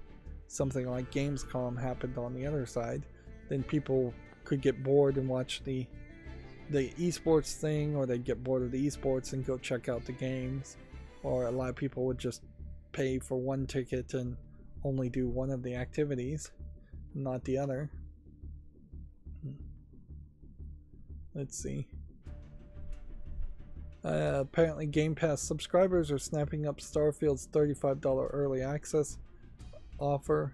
something like Gamescom happened on the other side, then people could get bored and watch the esports thing, or they'd get bored of the esports and go check out the games, or a lot of people would just pay for one ticket and only do one of the activities, not the other. Let's see. Apparently Game Pass subscribers are snapping up Starfield's $35 early access offer.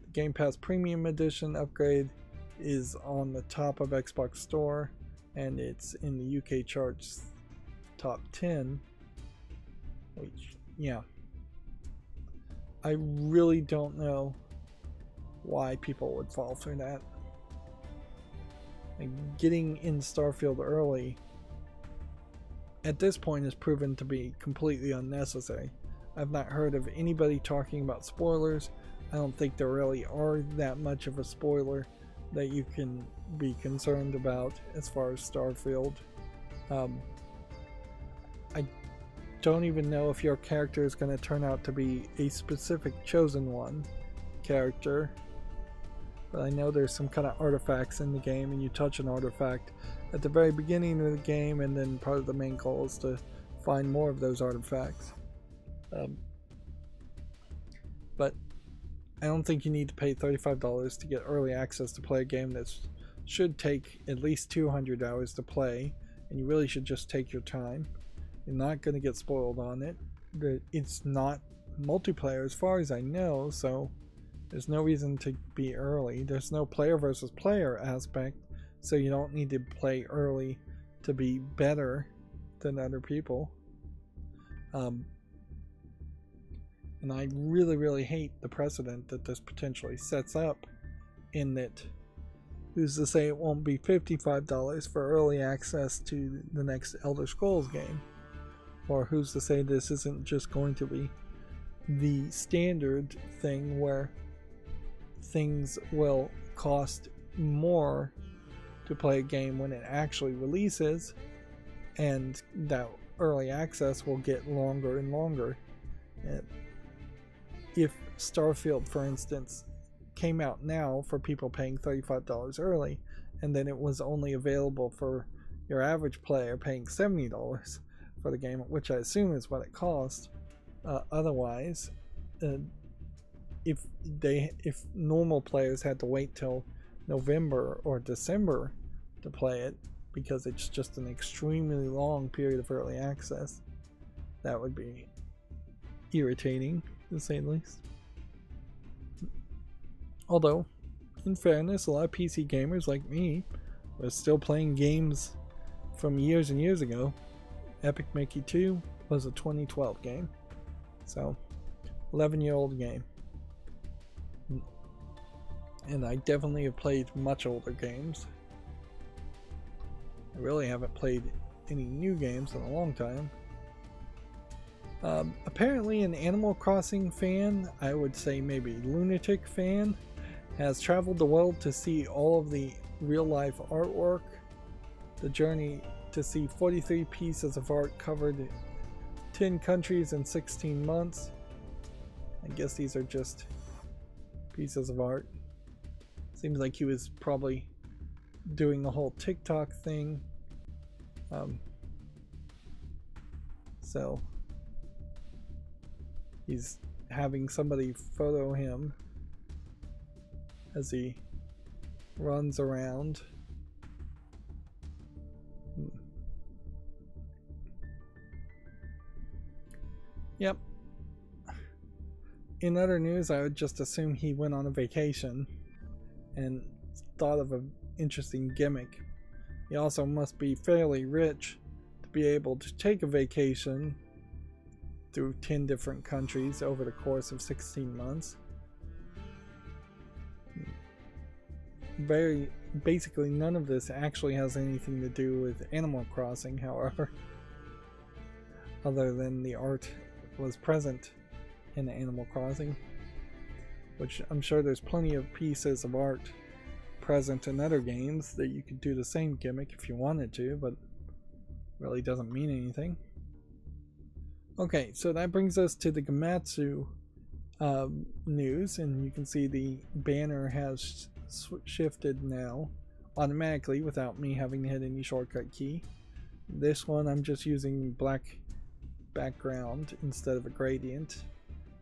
The Game Pass Premium Edition upgrade is on the top of Xbox Store, and it's in the UK charts top 10. Which, yeah. I really don't know why people would fall for that. Like, getting in Starfield early at this point is proven to be completely unnecessary. I've not heard of anybody talking about spoilers. I don't think there really are that much of a spoiler that you can be concerned about as far as Starfield. I don't even know if your character is going to turn out to be a specific chosen one character, but I know there's some kind of artifacts in the game, and you touch an artifact at the very beginning of the game, and then part of the main goal is to find more of those artifacts. But I don't think you need to pay $35 to get early access to play a game that should take at least 200 hours to play, and you really should just take your time. You're not going to get spoiled on it. It's not multiplayer as far as I know, so there's no reason to be early. There's no player versus player aspect, so you don't need to play early to be better than other people. And I really hate the precedent that this potentially sets up, in that who's to say it won't be $55 for early access to the next Elder Scrolls game? Or who's to say this isn't just going to be the standard thing where things will cost more to play a game when it actually releases, and that early access will get longer and longer. If Starfield, for instance, came out now for people paying $35 early, and then it was only available for your average player paying $70 for the game, which I assume is what it cost. Otherwise, if normal players had to wait till November or December to play it, because it's just an extremely long period of early access, that would be irritating, to say the least. Although, in fairness, a lot of PC gamers like me we're still playing games from years and years ago. Epic Mickey 2 was a 2012 game. So, 11-year-old game. And I definitely have played much older games. I really haven't played any new games in a long time. Apparently an Animal Crossing fan, I would say maybe lunatic fan, has traveled the world to see all of the real-life artwork. The journey to see 43 pieces of art covered 10 countries in 16 months. I guess these are just pieces of art. Seems like he was probably doing the whole TikTok thing. So he's having somebody photo him as he runs around. Yep. In other news, I would just assume he went on a vacation and thought of an interesting gimmick. He also must be fairly rich to be able to take a vacation through 10 different countries over the course of 16 months. Basically none of this actually has anything to do with Animal Crossing, however, other than the art was present in Animal Crossing, which I'm sure there's plenty of pieces of art present in other games that you could do the same gimmick if you wanted to, but really doesn't mean anything. Okay, so that brings us to the Gematsu news, and you can see the banner has shifted now automatically without me having to hit any shortcut key. This one I'm just using black background instead of a gradient,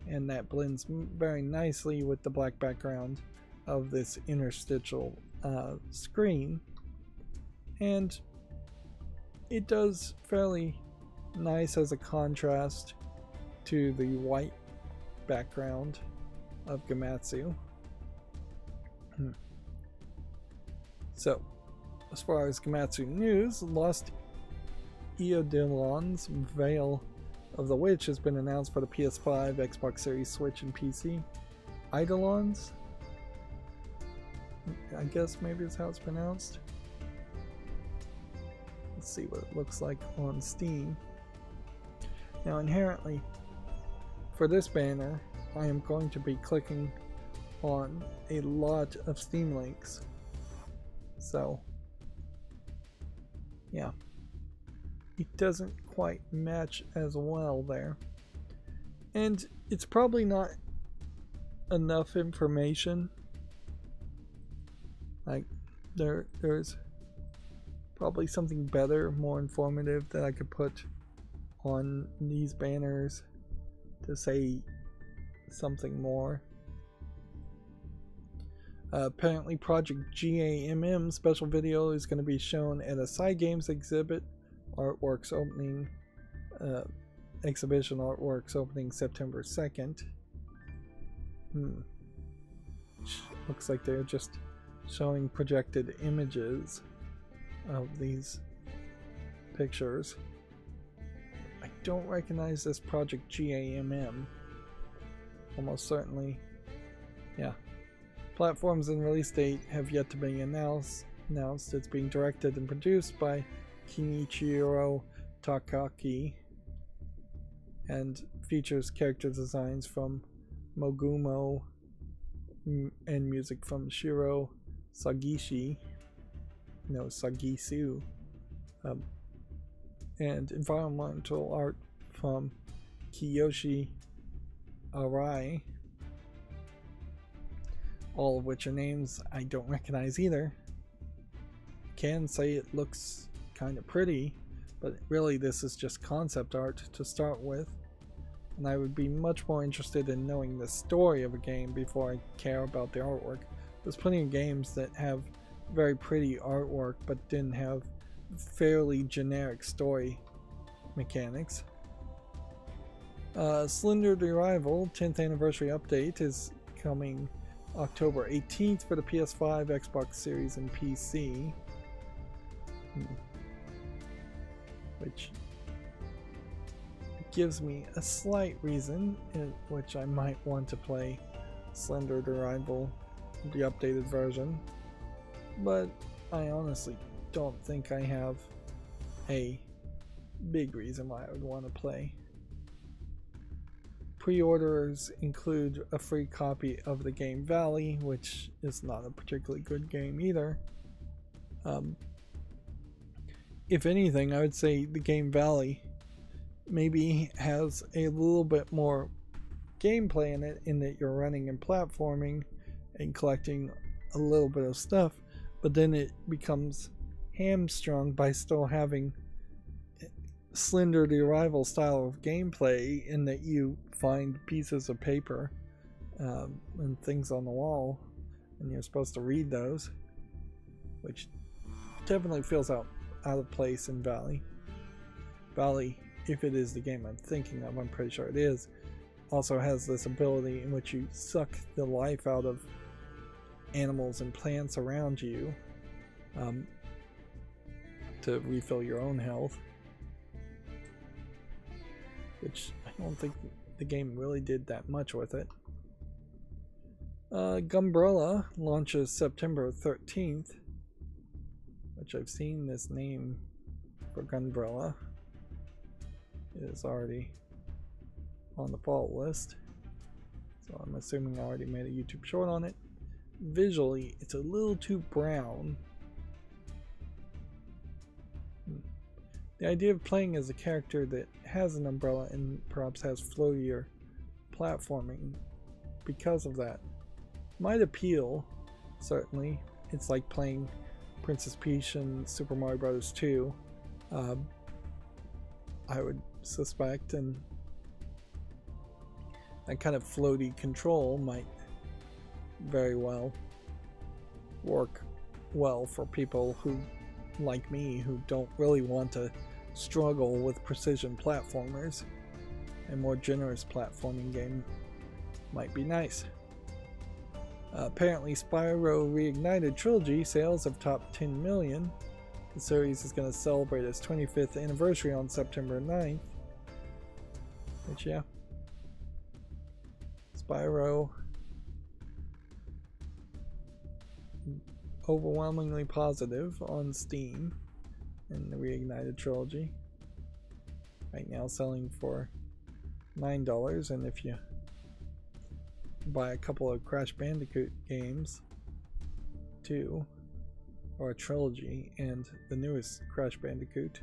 and that blends very nicely with the black background of this interstitial screen, and it does fairly nice as a contrast to the white background of Gematsu. So, as far as Gematsu news, Lost Eidolon's Veil of the Witch has been announced for the PS5, Xbox Series, Switch, and PC. Eidolons? I guess maybe is how it's pronounced. Let's see what it looks like on Steam. Now inherently, for this banner, I am going to be clicking on a lot of Steam links. So, yeah. It doesn't quite match as well there. And it's probably not enough information. Like, there's probably something better, more informative that I could put on these banners to say something more. Apparently Project GAMM special video is going to be shown at a Side Games exhibit. Artworks opening exhibition artworks opening September 2nd. Looks like they're just showing projected images of these pictures. I don't recognize this Project GAMM. Almost certainly. Yeah. Platforms and release date have yet to be announced. It's being directed and produced by Kenichiro Takaki and features character designs from Mogumo and music from Shiro Sagisu, and environmental art from Kiyoshi Arai, all of which are names I don't recognize either. Can say it looks kind of pretty, but really this is just concept art to start with, and I would be much more interested in knowing the story of a game before I care about the artwork. There's plenty of games that have very pretty artwork but didn't have fairly generic story mechanics. Slender the Arrival 10th anniversary update is coming October 18th for the PS5, Xbox Series, and PC. Which gives me a slight reason in which I might want to play Slender Rival, the updated version, but I honestly don't think I have a big reason why I would want to play. Pre-orders include a free copy of the game Valley, which is not a particularly good game either. If anything, I would say the game Valley maybe has a little bit more gameplay in it, in that you're running and platforming and collecting a little bit of stuff, but then it becomes hamstrung by still having Slender the Arrival style of gameplay, in that you find pieces of paper and things on the wall, and you're supposed to read those, which definitely feels out of place in Valley. Valley, if it is the game I'm thinking of, I'm pretty sure it is, also has this ability in which you suck the life out of animals and plants around you to refill your own health, which I don't think the game really did that much with it. Gumbrella launches September 13th, which I've seen this name for Gunbrella. It is already on the fault list, so I'm assuming I already made a YouTube short on it. Visually, it's a little too brown. The idea of playing as a character that has an umbrella and perhaps has floatier platforming because of that might appeal, certainly. It's like playing Princess Peach and Super Mario Bros. 2. I would suspect, and that kind of floaty control might very well work well for people who, like me, who don't really want to struggle with precision platformers. A more generous platforming game might be nice. Apparently Spyro Reignited Trilogy sales have topped 10 million. The series is going to celebrate its 25th anniversary on September 9th. Which, yeah. Spyro, overwhelmingly positive on Steam in the Reignited Trilogy. Right now selling for $9, and if you buy a couple of Crash Bandicoot games too, or a trilogy, and the newest Crash Bandicoot,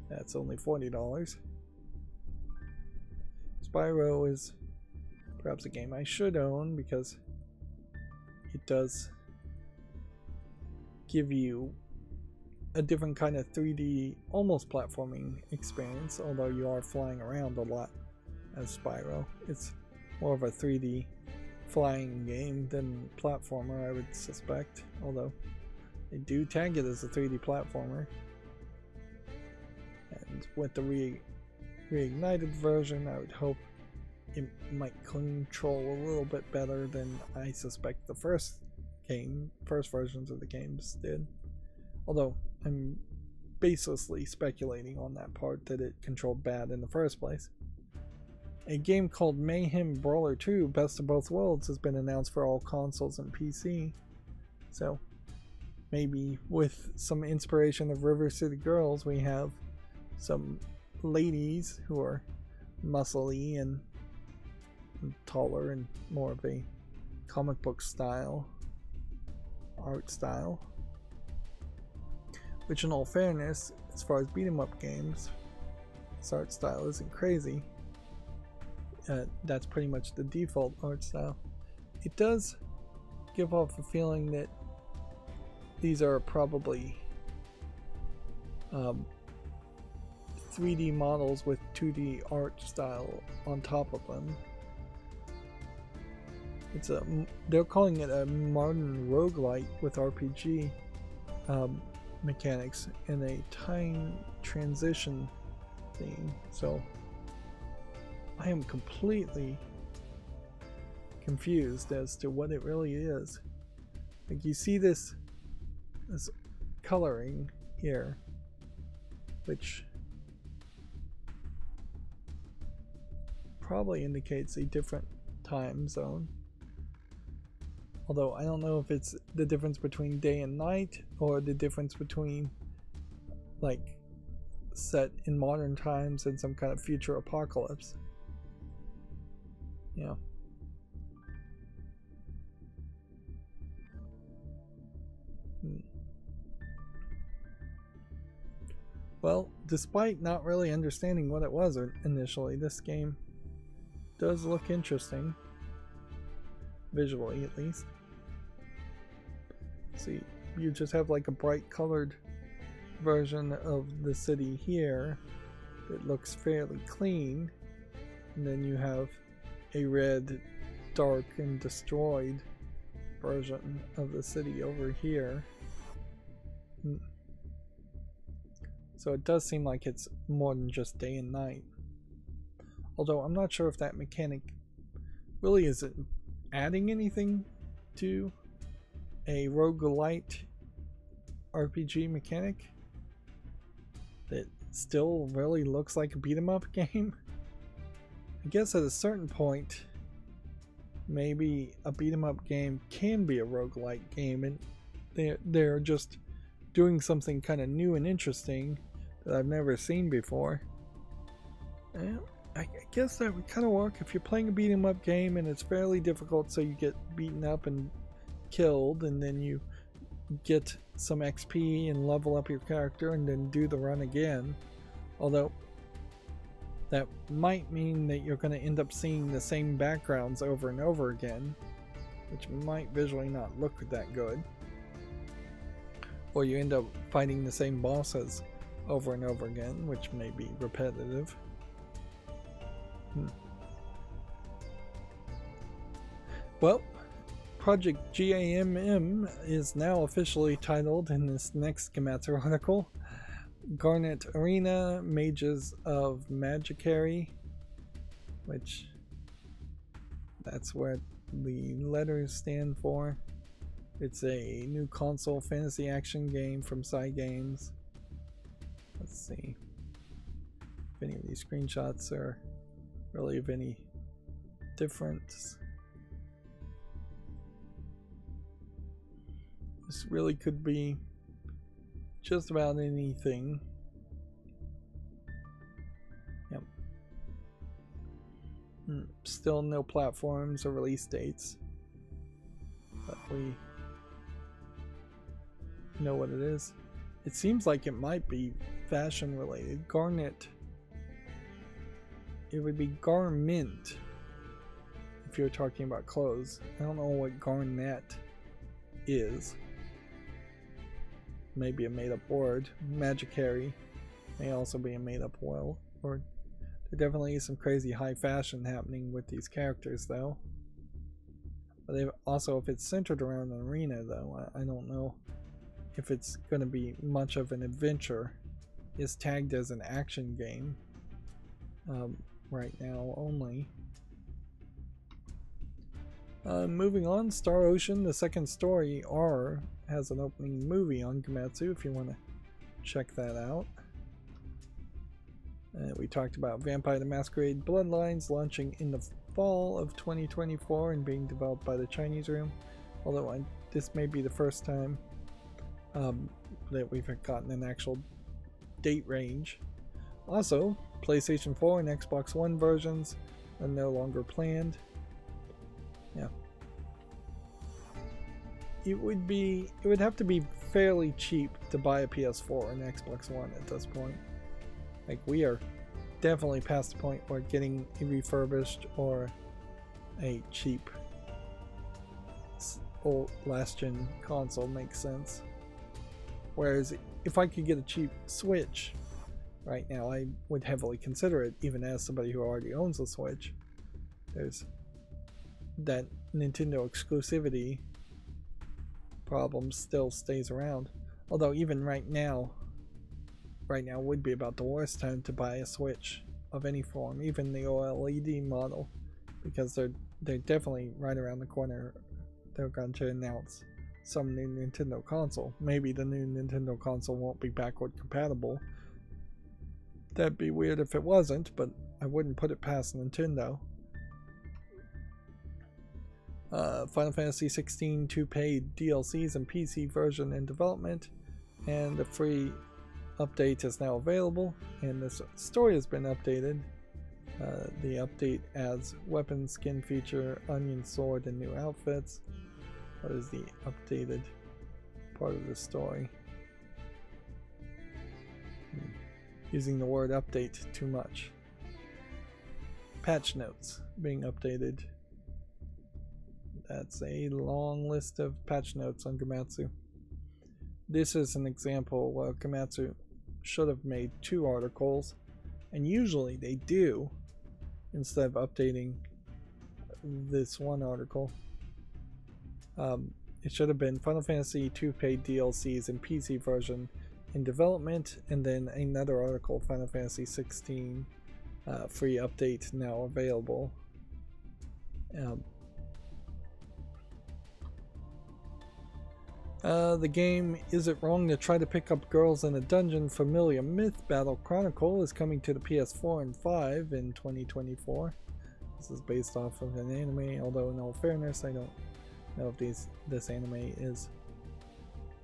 that's only $40. Spyro is perhaps a game I should own because it does give you a different kind of 3D, almost platforming experience, although you are flying around a lot as Spyro. It's more of a 3D flying game than platformer, I would suspect, although they do tag it as a 3D platformer. And with the Reignited version, I would hope it might control a little bit better than I suspect the first versions of the games did. Although I'm baselessly speculating on that part, that it controlled bad in the first place. A game called Mayhem Brawler 2 Best of Both Worlds has been announced for all consoles and PC. So maybe with some inspiration of River City Girls, we have some ladies who are muscly and taller and more of a comic book style, art style. Which, in all fairness, as far as beat 'em up games, this art style isn't crazy. That's pretty much the default art style. It does give off a feeling that these are probably 3D models with 2D art style on top of them. They're calling it a modern roguelite with RPG mechanics and a time transition theme. So I am completely confused as to what it really is. Like, you see this coloring here, which probably indicates a different time zone. Although I don't know if it's the difference between day and night or the difference between like set in modern times and some kind of future apocalypse. Yeah. Well, despite not really understanding what it was initially, this game does look interesting. Visually, at least. See, you just have like a bright colored version of the city here that looks fairly clean, and then you have a red, dark, and destroyed version of the city over here. So it does seem like it's more than just day and night. Although I'm not sure if that mechanic really is adding anything to a roguelite RPG mechanic that still really looks like a beat-em-up game. I guess at a certain point, maybe a beat-em-up game can be a roguelite game, and they're just doing something kind of new and interesting that I've never seen before. And I guess that would kind of work if you're playing a beat-em-up game and it's fairly difficult, so you get beaten up and killed, and then you get some XP and level up your character and then do the run again. Although that might mean that you're going to end up seeing the same backgrounds over and over again, which might visually not look that good. Or you end up fighting the same bosses over and over again, which may be repetitive. Well, Project GAMM is now officially titled in this next Gematsu article, Garnet Arena Mages of Magicary, which that's what the letters stand for. It's a new console fantasy action game from Cygames. Let's see if any of these screenshots are really of any difference. This really could be just about anything. Yep. Still no platforms or release dates, but we know what it is. It seems like it might be fashion related. Garnet. It would be garment if you're talking about clothes. I don't know what garnet is. Maybe a made-up word. Magicary may also be a made-up word. There definitely is some crazy high fashion happening with these characters, though. But also, if it's centered around an arena, though, I don't know if it's going to be much of an adventure. It's tagged as an action game right now only. Moving on, Star Ocean, the second story, R, has an opening movie on Gematsu if you want to check that out. We talked about Vampire the Masquerade Bloodlines launching in the fall of 2024 and being developed by the Chinese room, although this may be the first time that we've gotten an actual date range. Also, PlayStation 4 and Xbox One versions are no longer planned. Yeah. It would have to be fairly cheap to buy a PS4 and Xbox One at this point. Like, we are definitely past the point where getting a refurbished or a cheap old last-gen console makes sense. Whereas if I could get a cheap Switch right now, I would heavily consider it, even as somebody who already owns a Switch. There's that Nintendo exclusivity problem still stays around. Although even right now would be about the worst time to buy a Switch of any form, even the OLED model, because they're definitely right around the corner. They're going to announce some new Nintendo console. Maybe the new Nintendo console won't be backward compatible. That'd be weird if it wasn't, but I wouldn't put it past Nintendo. Final Fantasy 16 2 paid DLCs and PC version in development, and the free update is now available, and the story has been updated. The update adds weapon skin feature, onion sword, and new outfits. What is the updated part of the story? Using the word update too much. Patch notes being updated. That's a long list of patch notes on Gematsu. This is an example where Gematsu should have made 2 articles, and usually they do, instead of updating this one article. It should have been Final Fantasy 2 paid DLCs and PC version in development, and then another article, Final Fantasy 16 free update now available. The game Is It Wrong to Try to Pick Up Girls in a Dungeon? Familiar Myth Battle Chronicle is coming to the PS4 and 5 in 2024. This is based off of an anime, although in all fairness I don't know if this anime is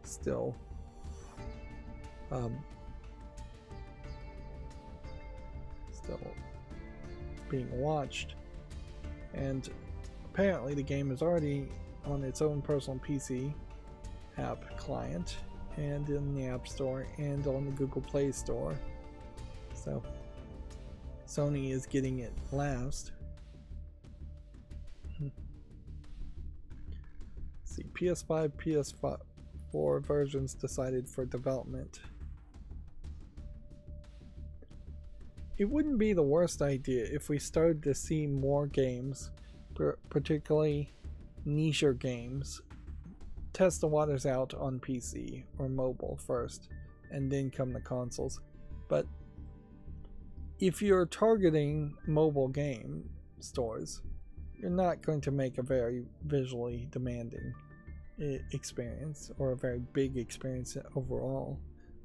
still being watched. And apparently the game is already on its own personal PC app client and in the App Store and on the Google Play Store, so Sony is getting it last. Let's see, PS5, PS4 versions decided for development. It wouldn't be the worst idea if we started to see more games, particularly niche games, test the waters out on PC or mobile first and then come to consoles. But if you're targeting mobile game stores, you're not going to make a very visually demanding experience or a very big experience overall.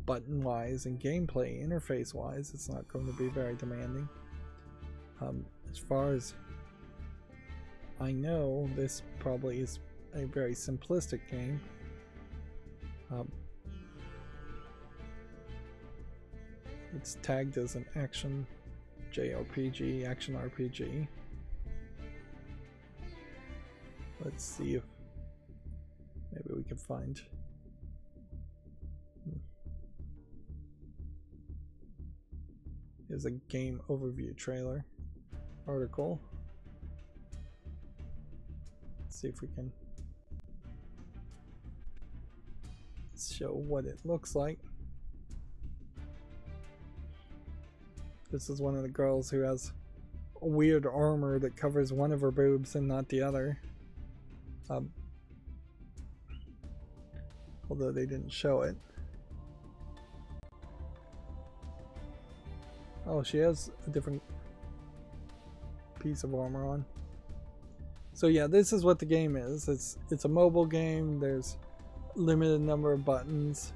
Button wise and gameplay interface wise, it's not going to be very demanding. As far as I know, this probably is a very simplistic game. It's tagged as an action JRPG, action RPG. Let's see if maybe we can find. Here's a game overview trailer article. Let's see if we can show what it looks like. This is one of the girls who has a weird armor that covers one of her boobs and not the other. Although they didn't show it. Oh, she has a different piece of armor on. So yeah, this is what the game is. It's a mobile game. There's limited number of buttons,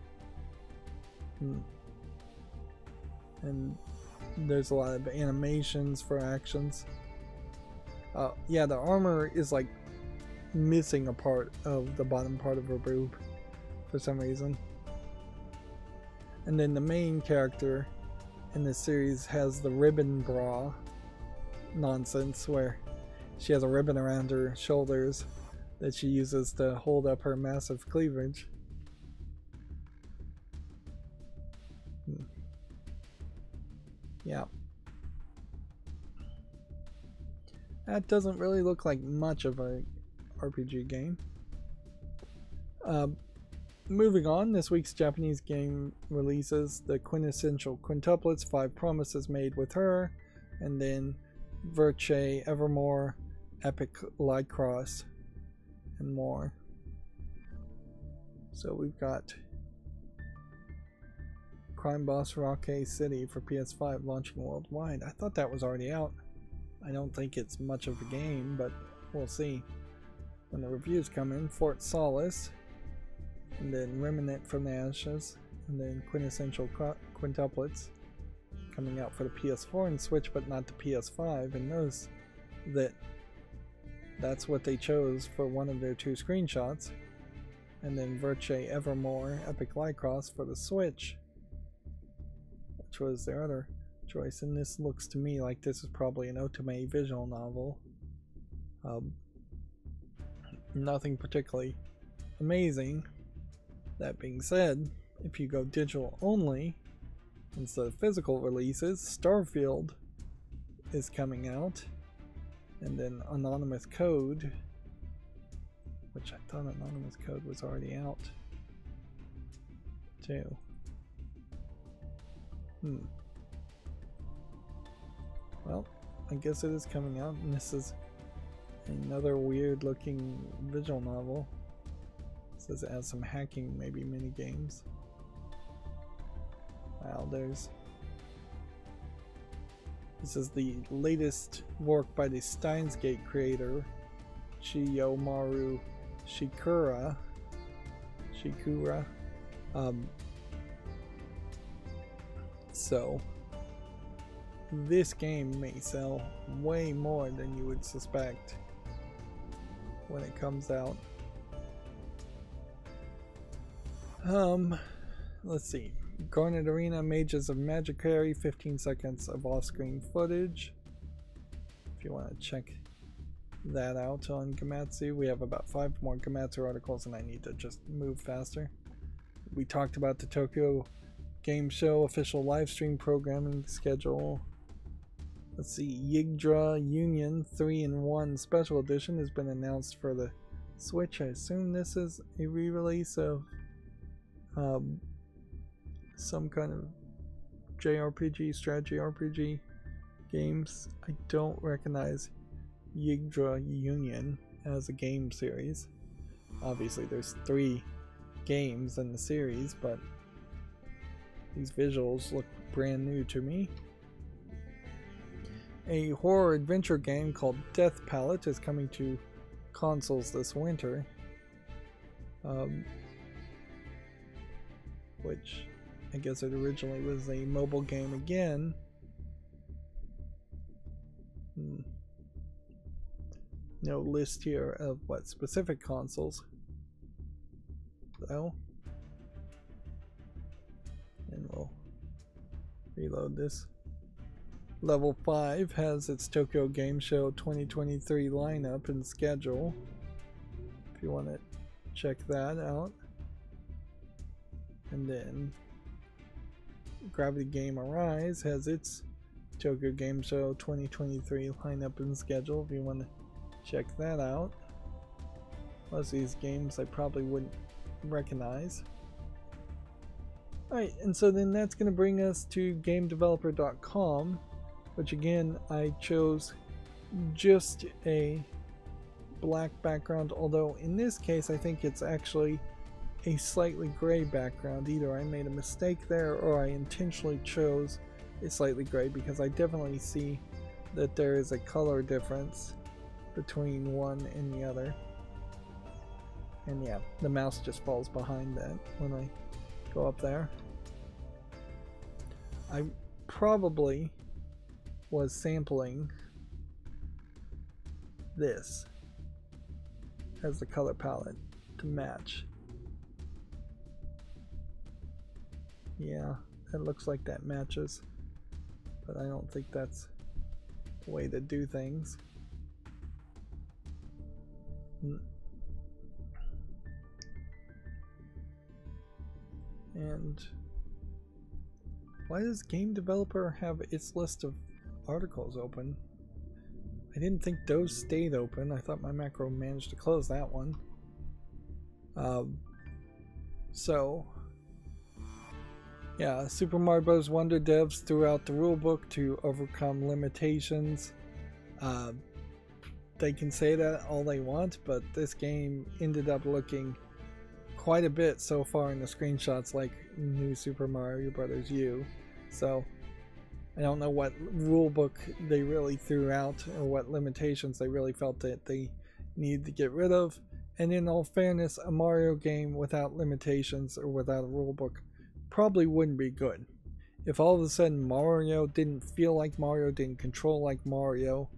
and there's a lot of animations for actions. Yeah, the armor is like missing a part of the bottom part of her boob for some reason. And then the main character in this series has the ribbon bra nonsense, where she has a ribbon around her shoulders that she uses to hold up her massive cleavage. Yeah. That doesn't really look like much of a RPG game. Moving on, this week's Japanese game releases the quintessential quintuplets, 5 Promises Made with Her, and then Virche, Evermore, Epic Lycross, and more. So we've got Crime Boss Roque City for PS5 launching worldwide. I thought that was already out. I don't think it's much of a game, but we'll see when the reviews come in. Fort Solace, and then Remnant from the Ashes, and then Quintessential Quintuplets coming out for the PS4 and Switch, but not the PS5. And notice that that's what they chose for one of their 2 screenshots. And then Virtue Evermore Epic Lycross for the Switch, which was their other choice. And this looks to me like this is probably an Otome visual novel. Nothing particularly amazing. That being said, if you go digital only instead of physical releases, Starfield is coming out, and then Anonymous Code, which I thought Anonymous Code was already out too. Well, I guess it is coming out, and this is another weird looking visual novel. It says it has some hacking, maybe mini games. Wow, this is the latest work by the Steins Gate creator, Chiyomaru Shikura. So this game may sell way more than you would suspect when it comes out. Let's see. Garnet Arena, Mages of Magicary, 15 seconds of off-screen footage. If you want to check that out on Gamatsu. We have about 5 more Gamatsu articles, and I need to just move faster. We talked about the Tokyo Game Show official live stream programming schedule. Let's see, Yggdra Union 3-in-1 Special Edition has been announced for the Switch. I assume this is a re-release of some kind of JRPG, strategy RPG games. I don't recognize Yggdra Union as a game series. Obviously there's 3 games in the series, but these visuals look brand new to me. A horror adventure game called Death Palette is coming to consoles this winter, which I guess it originally was a mobile game again. No list here of what specific consoles, though. And we'll reload this. Level 5 has its Tokyo Game Show 2023 lineup and schedule, if you want to check that out. And then Gravity Game Arise has its Tokyo Game Show 2023 lineup and schedule, if you want to check that out. Most of these games I probably wouldn't recognize. Alright, and so then that's going to bring us to GameDeveloper.com, which again I chose just a black background, although in this case I think it's actually a slightly gray background. Either I made a mistake there or I intentionally chose a slightly gray, because I definitely see that there is a color difference between one and the other. And yeah, the mouse just falls behind that when I go up there. I probably was sampling this as the color palette to match. Yeah, it looks like that matches, but I don't think that's the way to do things. And why does Game Developer have its list of articles open? I didn't think those stayed open. I thought my macro managed to close that one. So yeah, Super Mario Bros. Wonder devs threw out the rulebook to overcome limitations. They can say that all they want, but this game ended up looking quite a bit so far in the screenshots like New Super Mario Bros. U. So I don't know what rulebook they really threw out or what limitations they really felt that they needed to get rid of. And in all fairness, a Mario game without limitations or without a rulebook probably wouldn't be good. If all of a sudden Mario didn't feel like Mario, didn't control like Mario,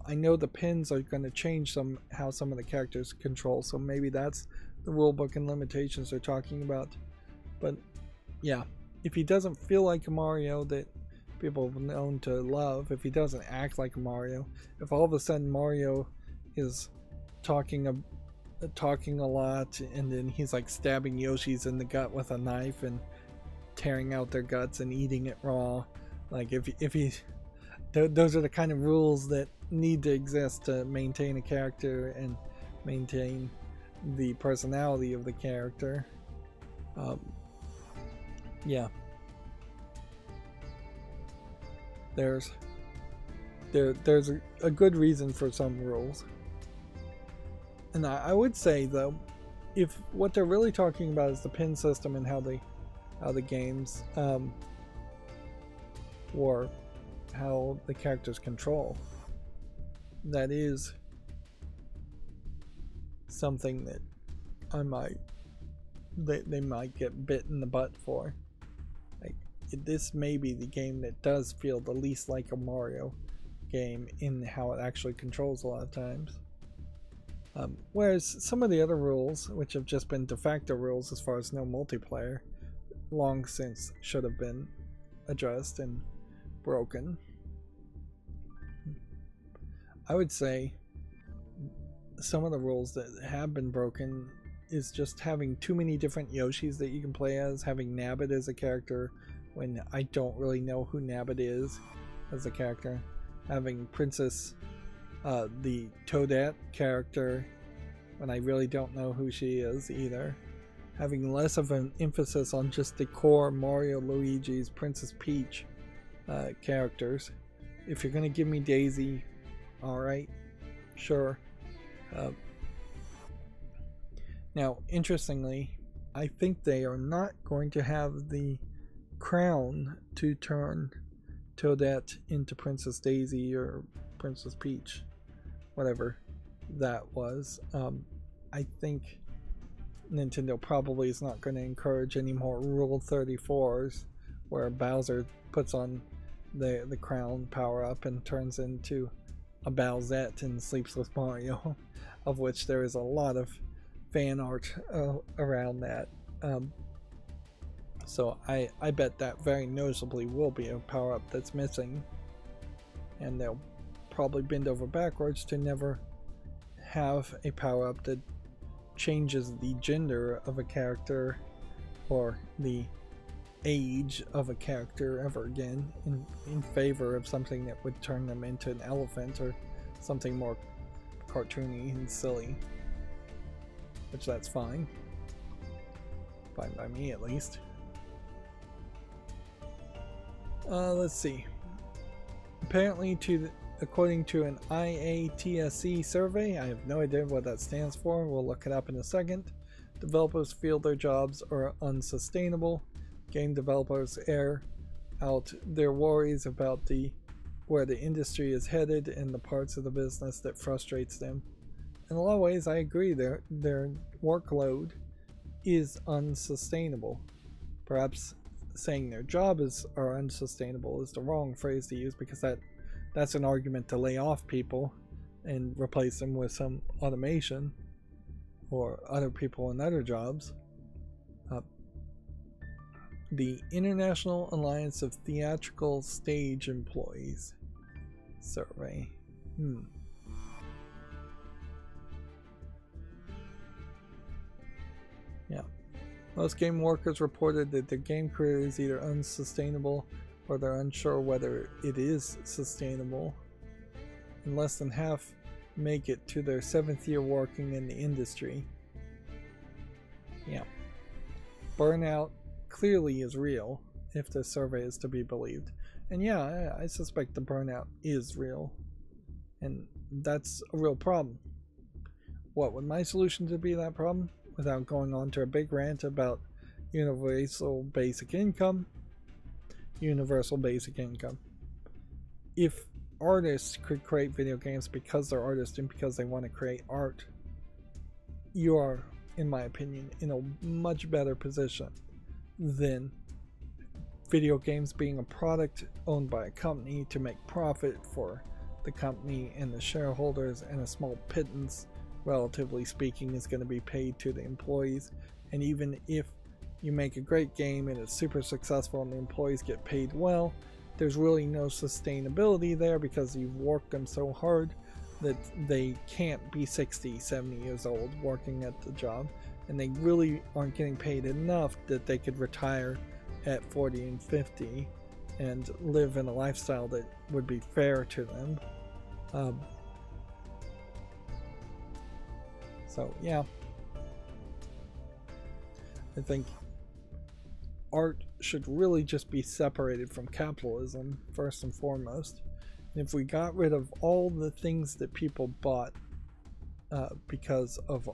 I know the pins are going to change how some of the characters control, so maybe that's the rulebook and limitations they're talking about. But yeah, if he doesn't feel like a Mario that people have known to love, if he doesn't act like a Mario, if all of a sudden Mario is talking a lot and then he's like stabbing Yoshi's in the gut with a knife and tearing out their guts and eating it raw, like if he those are the kind of rules that need to exist to maintain a character and maintain the personality of the character. Yeah, there's a good reason for some rules. And I would say though, if what they're really talking about is the pin system and how the games or how the characters control, that is something that they might get bit in the butt for. Like, this may be the game that does feel the least like a Mario game in how it actually controls a lot of times. Whereas some of the other rules, which have just been de facto rules as far as no multiplayer, long since should have been addressed and broken. I would say some of the rules that have been broken is just having too many different Yoshis that you can play as, having Nabbit as a character when I don't really know who Nabbit is as a character, having Princess the Toadette character when I really don't know who she is either, having less of an emphasis on just the core Mario, Luigi's, Princess Peach characters. If you're gonna give me Daisy, alright, sure. Now, interestingly, I think they are not going to have the crown to turn Toadette into Princess Daisy or Princess Peach, whatever that was. I think Nintendo probably is not going to encourage any more Rule 34s where Bowser puts on the crown power up and turns into a Bowsette and sleeps with Mario, of which there is a lot of fan art around that. So I bet that very noticeably will be a power up that's missing, and they'll probably bend over backwards to never have a power up that changes the gender of a character or the age of a character ever again in favor of something that would turn them into an elephant or something more cartoony and silly, which that's fine by me at least. Let's see, apparently according to an IATSE survey, I have no idea what that stands for, we'll look it up in a second, developers feel their jobs are unsustainable. Game developers air out their worries about where the industry is headed and the parts of the business that frustrates them. In a lot of ways, I agree, their workload is unsustainable. Perhaps saying their jobs are unsustainable is the wrong phrase to use, because that's an argument to lay off people and replace them with some automation or other people in other jobs. The International Alliance of Theatrical Stage Employees survey. Yeah. Most game workers reported that their game career is either unsustainable or they're unsure whether it is sustainable. And less than half make it to their 7th year working in the industry. Yeah. Burnout clearly is real, if the survey is to be believed. And yeah, I suspect the burnout is real. And that's a real problem. What would my solution to be that problem? Without going on to a big rant about universal basic income. Universal basic income. If artists could create video games because they're artists and because they want to create art, you are, in my opinion, in a much better position than video games being a product owned by a company to make profit for the company and the shareholders, and a small pittance, relatively speaking, is going to be paid to the employees. And even if you make a great game and it's super successful and the employees get paid well, there's really no sustainability there because you've worked them so hard that they can't be 60, 70 years old working at the job, and they really aren't getting paid enough that they could retire at 40 and 50 and live in a lifestyle that would be fair to them. So yeah, I think art should really just be separated from capitalism first and foremost. And if we got rid of all the things that people bought because of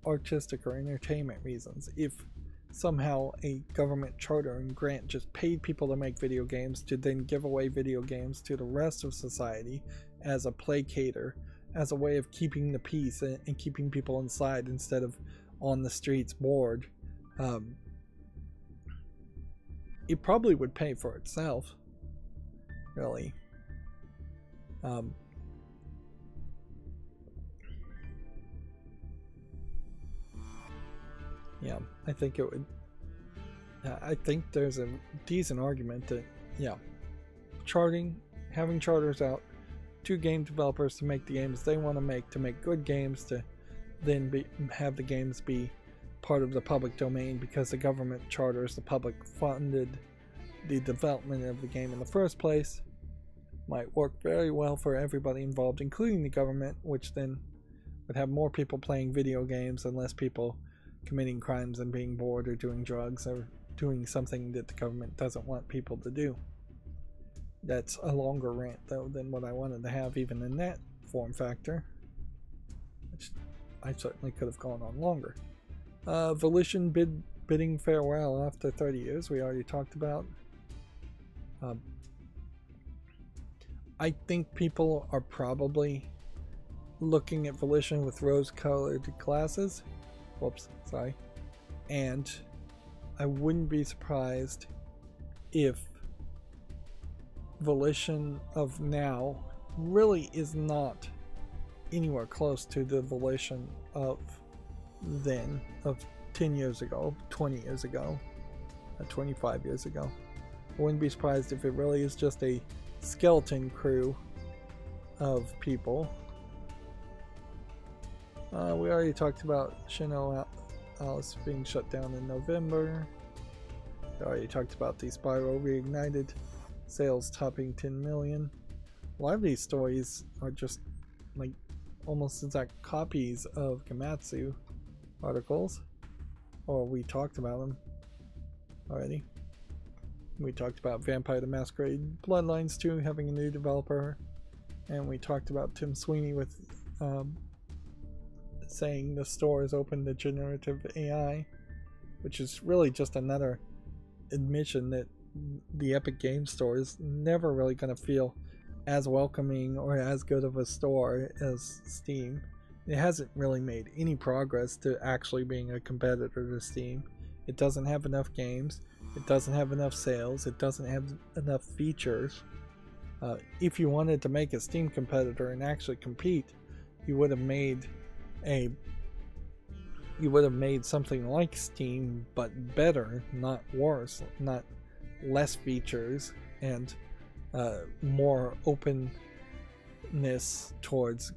artistic or entertainment reasons, if somehow a government charter and grant just paid people to make video games to then give away video games to the rest of society as a placator, as a way of keeping the peace and keeping people inside instead of on the streets bored, it probably would pay for itself, really. Yeah, I think it would. I think there's a decent argument that, yeah, having charters out to game developers to make the games they want to make good games, to then have the games be part of the public domain because the government charters, the public funded the development of the game in the first place, might work very well for everybody involved, including the government, which then would have more people playing video games and less people committing crimes and being bored or doing drugs or doing something that the government doesn't want people to do. That's a longer rant though than what I wanted to have even in that form factor, which I certainly could have gone on longer. Volition bidding farewell after 30 years, we already talked about. I think people are probably looking at Volition with rose-colored glasses. Whoops, sorry. And I wouldn't be surprised if Volition of now really is not anywhere close to the Volition of then, of 10 years ago, 20 years ago, 25 years ago. I wouldn't be surprised if it really is just a skeleton crew of people. We already talked about Shino Alice being shut down in November. We already talked about the Spyro Reignited sales topping 10 million. A lot of these stories are just like almost exact copies of Gamatsu articles, or we talked about them already. We talked about Vampire the Masquerade Bloodlines 2 having a new developer, and we talked about Tim Sweeney with saying the store is open to generative AI, which is really just another admission that the Epic Games Store is never really going to feel as welcoming or as good of a store as Steam. It hasn't really made any progress to actually being a competitor to Steam. It doesn't have enough games. It doesn't have enough sales. It doesn't have enough features. If you wanted to make a Steam competitor and actually compete, you would have made something like Steam, but better, not worse, not less features and more openness towards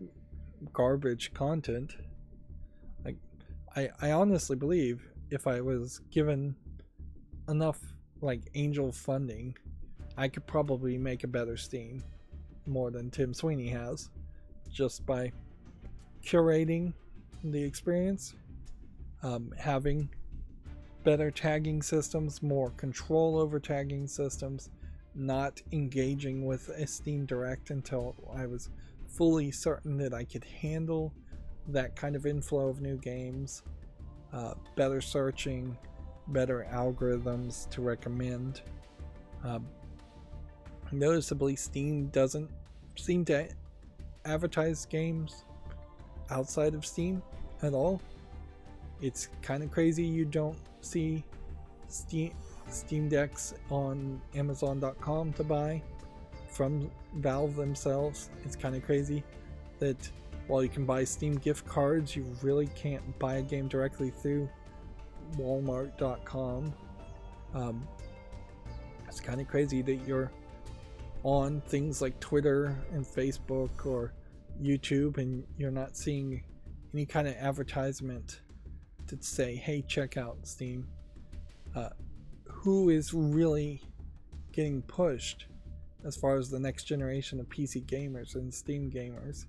garbage content. Like, I honestly believe if I was given enough like angel funding, I could probably make a better Steam, more than Tim Sweeney has, just by curating the experience, having better tagging systems, more control over tagging systems, not engaging with a Steam Direct until I was fully certain that I could handle that kind of inflow of new games, better searching, better algorithms to recommend. Noticeably, Steam doesn't seem to advertise games outside of Steam at all. It's kind of crazy you don't see Steam Decks on Amazon.com to buy from Valve themselves. It's kind of crazy that while you can buy Steam gift cards, you really can't buy a game directly through Walmart.com. It's kind of crazy that you're on things like Twitter and Facebook or YouTube and you're not seeing any kind of advertisement to say, hey, check out Steam. Who is really getting pushed as far as the next generation of PC gamers and Steam gamers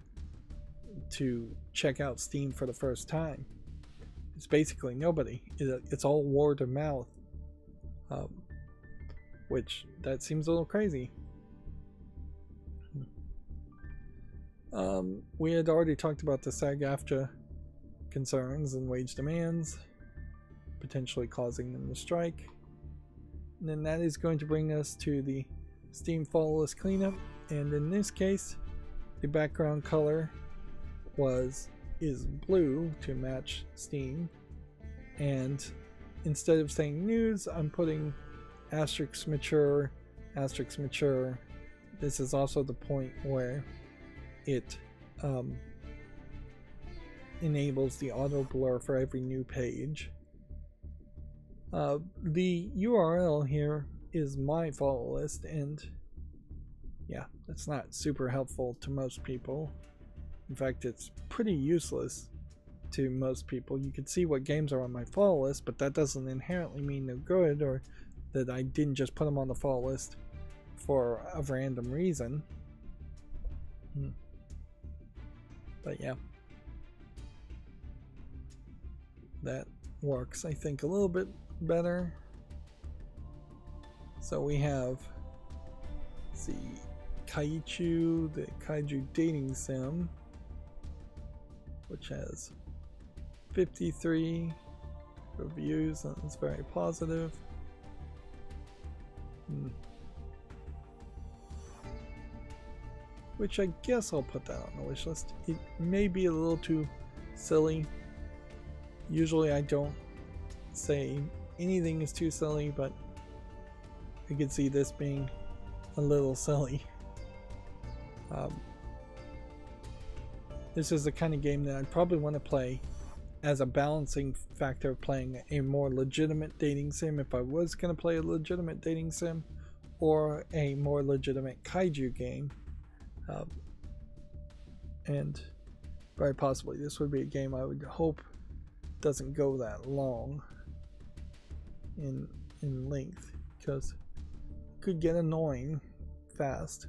to check out Steam for the first time? It's basically nobody. It's all word of mouth, which that seems a little crazy. We had already talked about the SAG-AFTRA concerns and wage demands potentially causing them to strike, and then that is going to bring us to the Steam follow list cleanup. And in this case, the background color is blue to match Steam, and instead of saying news, I'm putting asterisk mature, asterisk mature. This is also the point where it enables the auto blur for every new page. The URL here is my follow list, and yeah, it's not super helpful to most people. In fact, it's pretty useless to most people. You can see what games are on my follow list, but that doesn't inherently mean they're good or that I didn't just put them on the follow list for a random reason. But yeah, that works, I think, a little bit better. So we have the Kaiju, the Kaiju dating sim, which has 53 reviews and it's very positive. Which I guess I'll put that on the wish list. It may be a little too silly. Usually I don't say anything is too silly, but I could see this being a little silly. This is the kind of game that I'd probably want to play as a balancing factor of playing a more legitimate dating sim if I was going to play a legitimate dating sim, or a more legitimate kaiju game. And very possibly this would be a game I would hope doesn't go that long in length, because it could get annoying fast.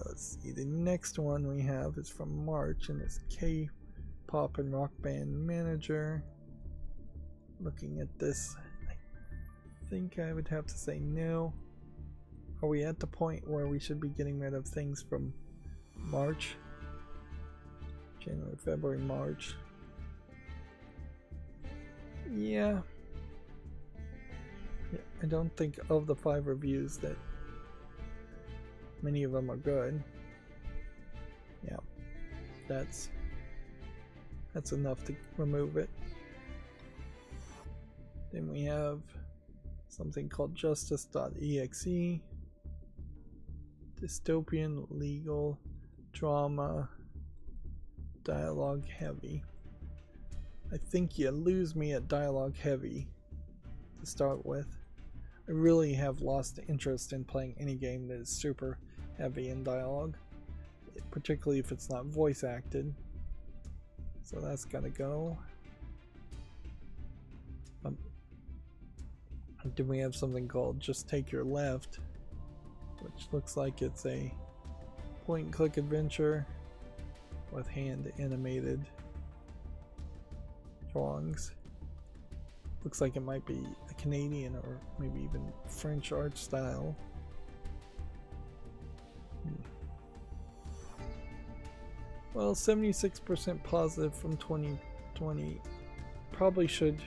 Let's see, the next one we have is from March, and it's K-pop and rock band manager. Looking at this, I think I would have to say no. Are we at the point where we should be getting rid of things from March? January, February, March. Yeah. I don't think of the 5 reviews that many of them are good. Yeah, that's enough to remove it. Then we have something called justice.exe, dystopian legal drama, dialogue heavy. I think you lose me at dialogue heavy to start with. I really have lost interest in playing any game that is super heavy in dialogue, particularly if it's not voice acted. So that's gotta go. Then we have something called Just Take Your Left, which looks like it's a point and click adventure with hand animated drawings. Looks like it might be a Canadian or maybe even French art style. Well, 76% positive from 2020. Probably should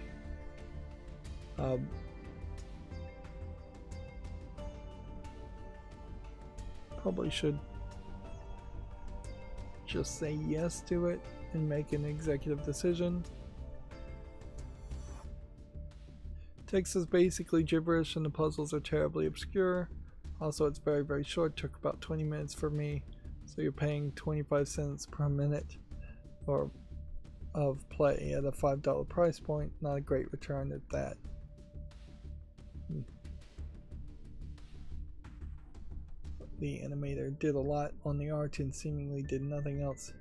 just say yes to it and make an executive decision. Text is basically gibberish and the puzzles are terribly obscure. Also, it's very short, took about 20 minutes for me, so you're paying 25 cents per minute or of play at a $5 price point. Not a great return at that. The animator did a lot on the art and seemingly did nothing else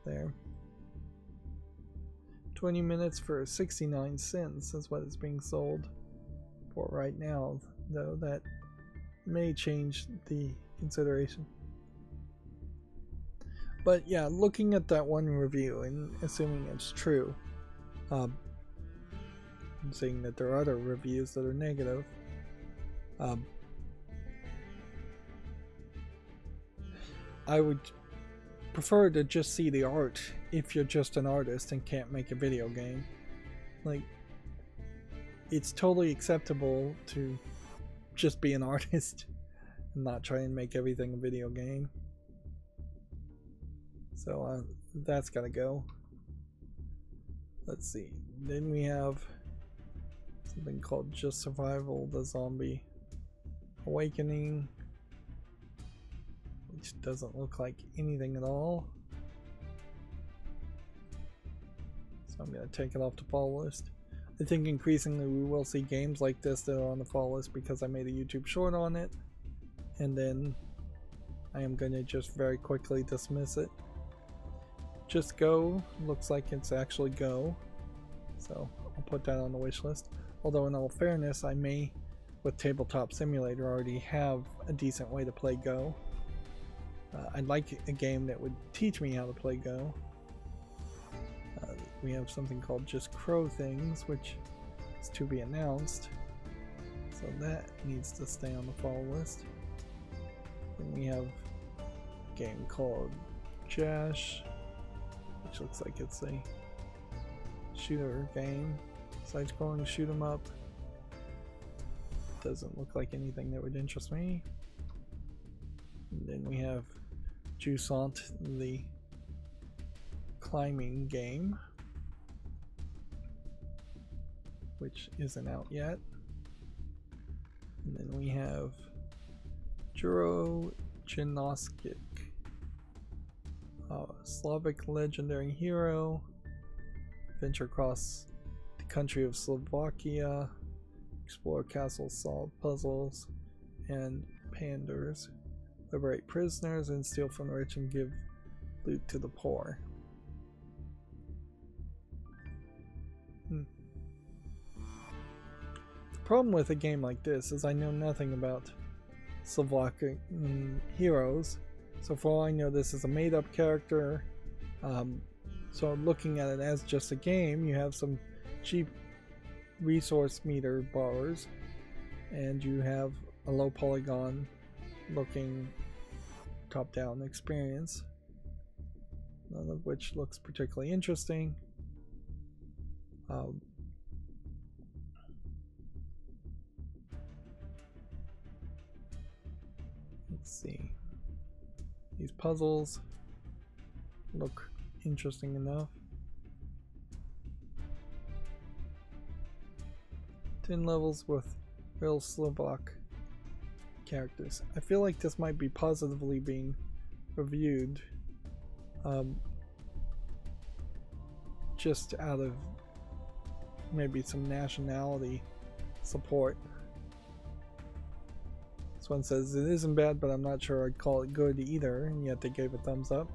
there. 20 minutes for 69 cents is what it's being sold for right now, though that may change the consideration. But yeah, looking at that one review and assuming it's true, I'm seeing that there are other reviews that are negative. I would prefer to just see the art if you're just an artist and can't make a video game. Like, it's totally acceptable to just be an artist and not try and make everything a video game. So that's gotta go. Let's see. Then we have something called Just Survival, the Zombie Awakening, which doesn't look like anything at all. So I'm going to take it off the follow list. I think increasingly we will see games like this that are on the follow list because I made a YouTube short on it, and then I am going to just very quickly dismiss it. Just Go looks like it's actually Go, so I'll put that on the wish list. Although in all fairness, I may, with Tabletop Simulator, already have a decent way to play Go. I'd like a game that would teach me how to play Go. We have something called Just Crow Things, which is to be announced, so that needs to stay on the follow list. Then we have a game called Jash, which looks like it's a shooter game, side-scrolling shoot 'em up. Doesn't look like anything that would interest me. And then we have Jusant, the climbing game, which isn't out yet. And then we have Juro Janoskic, Slavic legendary hero, venture across the country of Slovakia, explore castles, solve puzzles and panders, liberate prisoners and steal from the rich and give loot to the poor. The problem with a game like this is I know nothing about Slovakian heroes, so for all I know this is a made-up character. So looking at it as just a game, you have some cheap resource meter bars and you have a low polygon looking top-down experience, none of which looks particularly interesting. Let's see. These puzzles look interesting enough. 10 levels with real Slovak characters. I feel like this might be positively being reviewed just out of maybe some nationality support. This one says it isn't bad, but I'm not sure I'd call it good either, and yet they gave a thumbs up.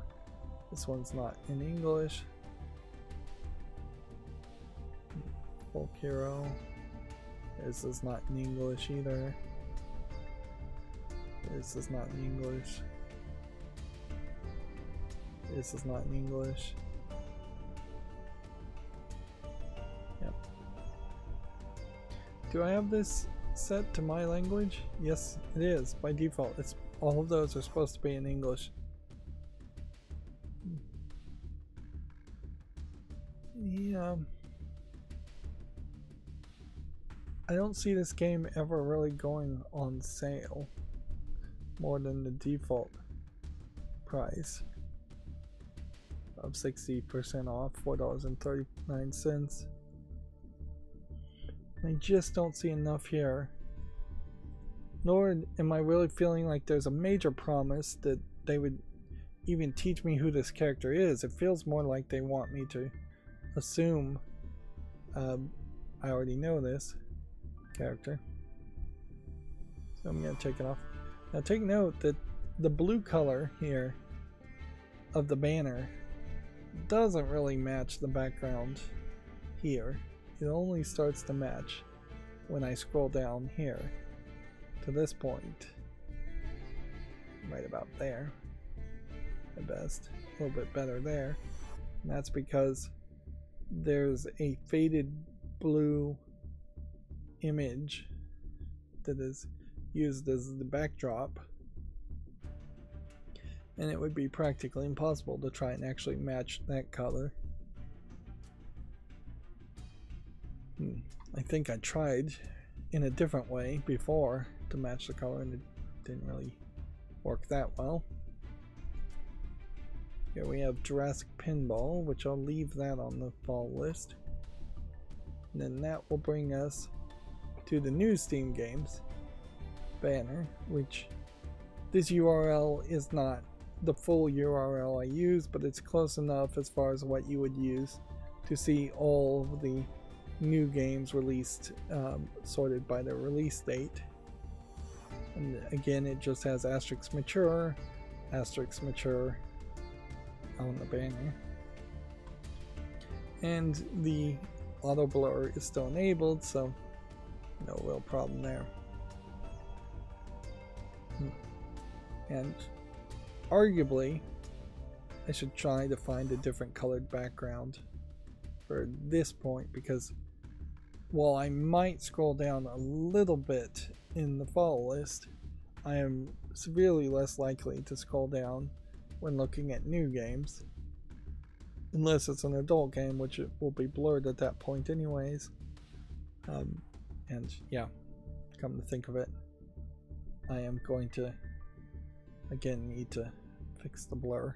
This one's not in English. Folk Hero. This is not in English either. This is not in English. This is not in English. Yep. Do I have this set to my language? Yes, it is. By default, it's all of those are supposed to be in English. Yeah. I don't see this game ever really going on sale more than the default price. of 60% off, $4.39. I just don't see enough here. Nor am I really feeling like there's a major promise that they would even teach me who this character is. It feels more like they want me to assume I already know this character. So I'm going to take it off. Now take note that the blue color here of the banner doesn't really match the background here. It only starts to match when I scroll down here to this point, right about there at best, a little bit better there, and that's because there's a faded blue image that is used as the backdrop, and it would be practically impossible to try and actually match that color. I think I tried in a different way before to match the color and it didn't really work that well. Here we have Jurassic Pinball, which I'll leave that on the fall list. And then that will bring us to the new Steam games banner, which this URL is not the full URL I use, but it's close enough as far as what you would use to see all of the new games released, sorted by their release date. And again, it just has asterisk mature on the banner, and the auto blur is still enabled, so no real problem there. And arguably I should try to find a different colored background for this point, because while I might scroll down a little bit in the follow list, I am severely less likely to scroll down when looking at new games, unless it's an adult game, which it will be blurred at that point anyways. And yeah, come to think of it, I am going to again need to fix the blur.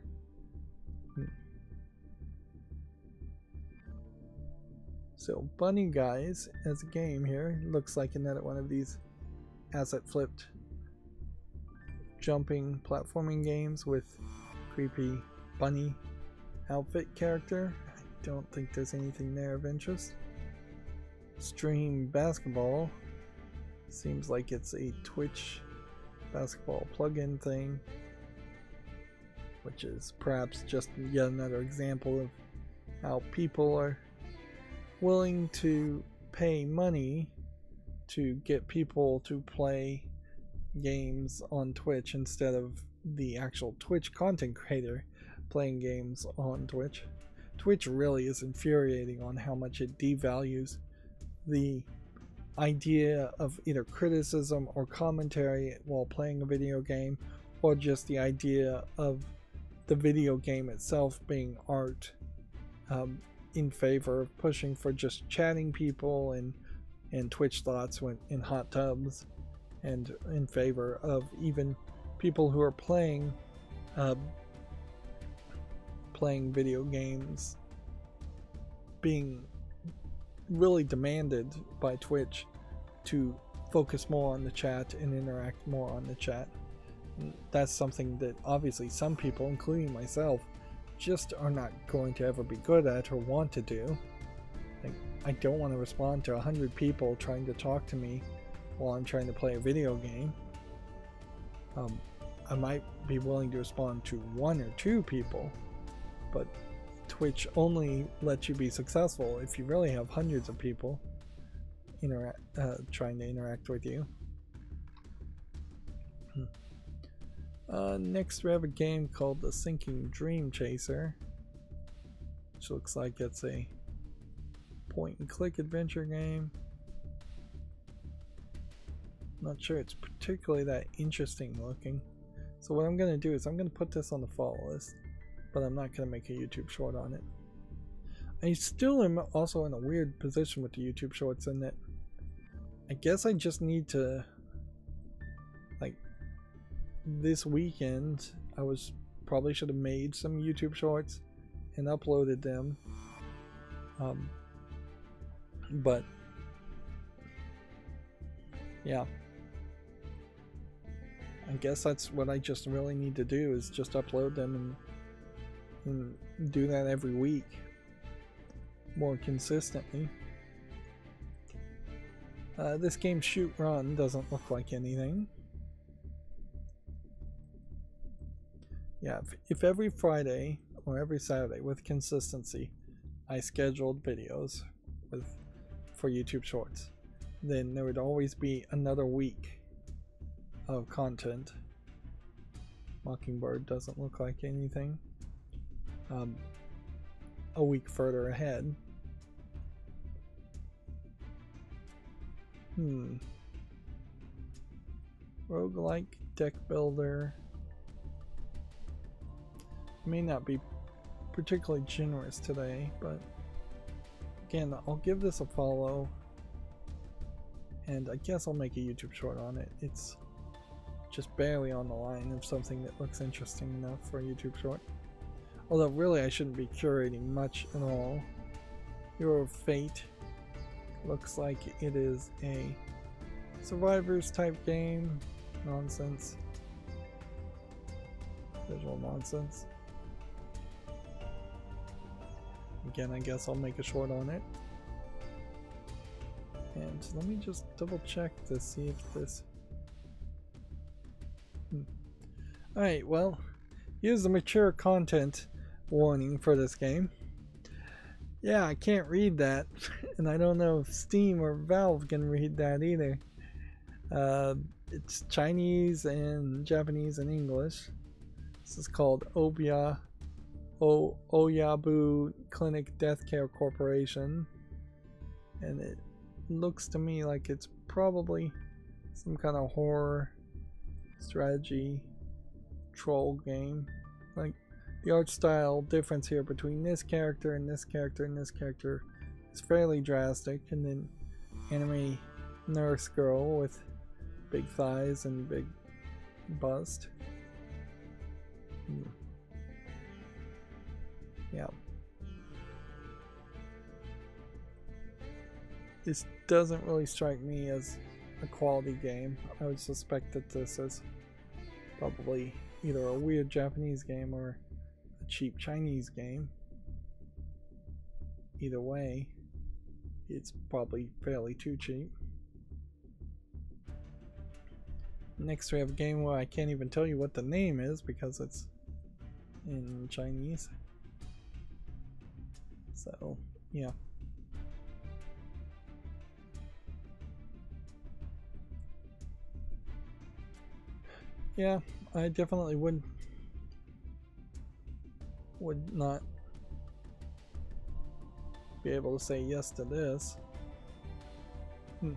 So Bunny Guys as a game here looks like another one of these asset flipped jumping platforming games with creepy bunny outfit character. I don't think there's anything there of interest. Stream Basketball seems like it's a Twitch basketball plugin thing, which is perhaps just yet another example of how people are willing to pay money to get people to play games on Twitch instead of the actual Twitch content creator playing games on Twitch. Twitch really is infuriating on how much it devalues the idea of either criticism or commentary while playing a video game, or just the idea of the video game itself being art, in favor of pushing for just chatting people and Twitch thoughts in hot tubs, and in favor of even people who are playing video games being really demanded by Twitch to focus more on the chat and interact more on the chat. And that's something that obviously some people, including myself, just are not going to ever be good at or want to do. Like, I don't want to respond to 100 people trying to talk to me while I'm trying to play a video game. I might be willing to respond to 1 or 2 people, but Twitch only lets you be successful if you really have hundreds of people trying to interact with you. Next we have a game called The Sinking Dream Chaser, which looks like it's a point and click adventure game. Not sure it's particularly that interesting looking. So what I'm going to do is I'm going to put this on the follow list, but I'm not going to make a YouTube short on it. I still am also in a weird position with the YouTube shorts in that I guess I just need to, like, this weekend I probably should have made some YouTube shorts and uploaded them. But yeah, I guess that's what I just really need to do, is just upload them and do that every week more consistently. This game Shoot Run doesn't look like anything. Yeah, if every Friday or every Saturday with consistency I scheduled videos for YouTube Shorts, then there would always be another week of content. Mockingbird doesn't look like anything. A week further ahead. Roguelike deck builder. May not be particularly generous today, but again, I'll give this a follow, and I guess I'll make a YouTube short on it. It's just barely on the line of something that looks interesting enough for a YouTube short. Although really I shouldn't be curating much at all. Hero of Fate looks like it is a Survivors type game. Nonsense. Visual nonsense. Again, I guess I'll make a short on it. And let me just double check to see if this... Alright, well, here's the mature content warning for this game. Yeah, I can't read that, and I don't know if Steam or Valve can read that either. It's Chinese and Japanese and English. This is called Oyabu Clinic Death Care Corporation, and it looks to me like it's probably some kind of horror strategy troll game. Like, the art style difference here between this character and this character and this character is fairly drastic, and then anime nurse girl with big thighs and big bust. Yeah. This doesn't really strike me as a quality game. I would suspect that this is probably either a weird Japanese game or a cheap Chinese game. Either way, it's probably fairly too cheap. Next we have a game where I can't even tell you what the name is because it's in Chinese. So, yeah. Yeah, I definitely would not be able to say yes to this. You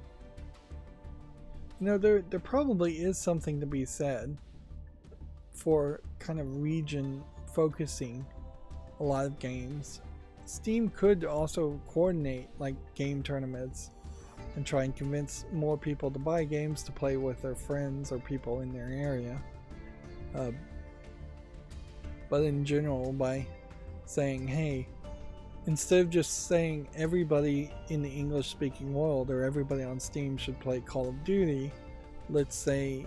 know, there probably is something to be said for kind of region focusing a lot of games. Steam could also coordinate like game tournaments and try and convince more people to buy games to play with their friends or people in their area. But in general, by saying, hey, instead of just saying everybody in the English-speaking world or everybody on Steam should play Call of Duty, let's say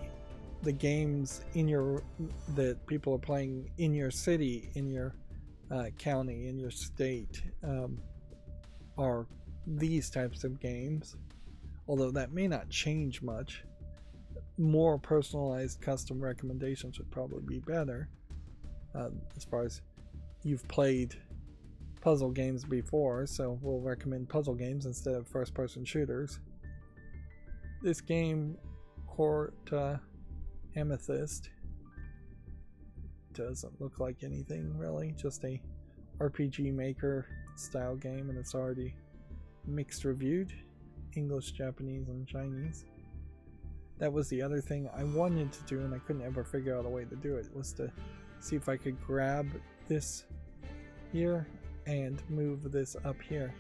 the games that people are playing in your city, in your county, in your state, are these types of games. Although that may not change much. More personalized custom recommendations would probably be better. As far as you've played puzzle games before, so we'll recommend puzzle games instead of first-person shooters. This game, Court Amethyst, doesn't look like anything really, just a RPG Maker style game, and it's already mixed reviewed, English, Japanese, and Chinese. That was the other thing I wanted to do and I couldn't ever figure out a way to do it, was to see if I could grab this here and move this up here.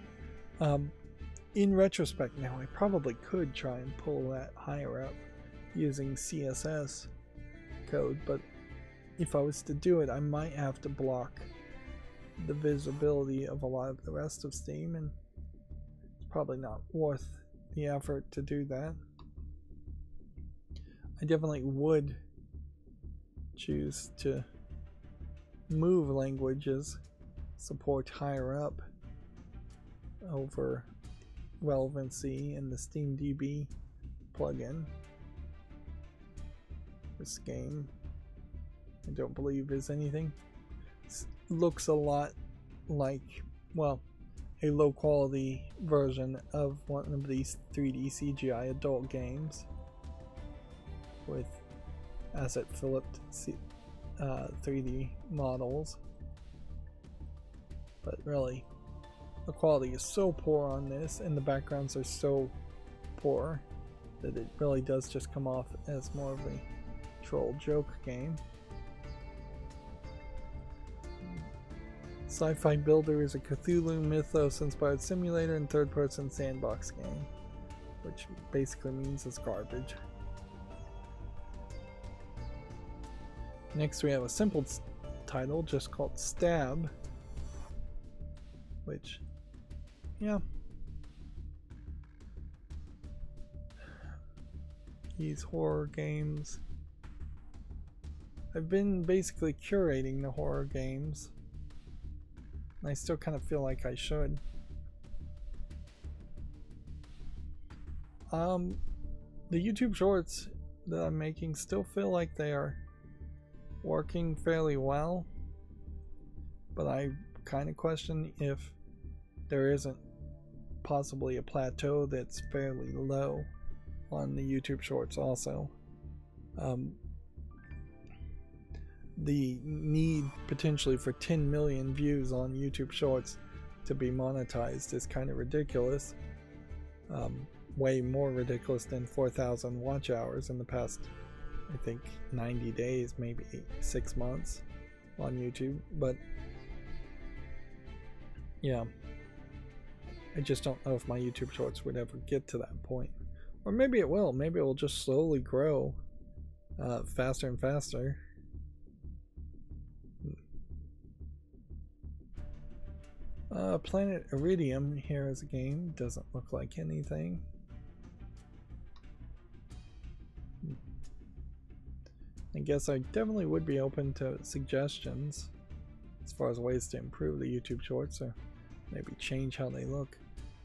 In retrospect now, I probably could try and pull that higher up using CSS code, but if I was to do it, I might have to block the visibility of a lot of the rest of Steam, and it's probably not worth the effort to do that. I definitely would choose to move languages support higher up over relevancy in the SteamDB plugin. This game, I don't believe, is anything. It looks a lot like, well, a low quality version of one of these 3D CGI adult games with asset flipped 3D models. But really, the quality is so poor on this, and the backgrounds are so poor that it really does just come off as more of a troll joke game. Sci-Fi Builder is a Cthulhu mythos-inspired simulator and third-person sandbox game, which basically means it's garbage. Next we have a simple title just called Stab, which, yeah, these horror games, I've been basically curating the horror games, and I still kind of feel like I should. The YouTube shorts that I'm making still feel like they are working fairly well, but I kind of question if there isn't possibly a plateau that's fairly low on the YouTube shorts also. The need potentially for 10 million views on YouTube shorts to be monetized is kind of ridiculous. Way more ridiculous than 4,000 watch hours in the past, I think, 90 days, maybe 6 months on YouTube. But yeah, I just don't know if my YouTube shorts would ever get to that point. Or maybe it will. Maybe it will just slowly grow faster and faster. Planet Iridium here as a game doesn't look like anything. I guess I definitely would be open to suggestions as far as ways to improve the YouTube shorts, or maybe change how they look.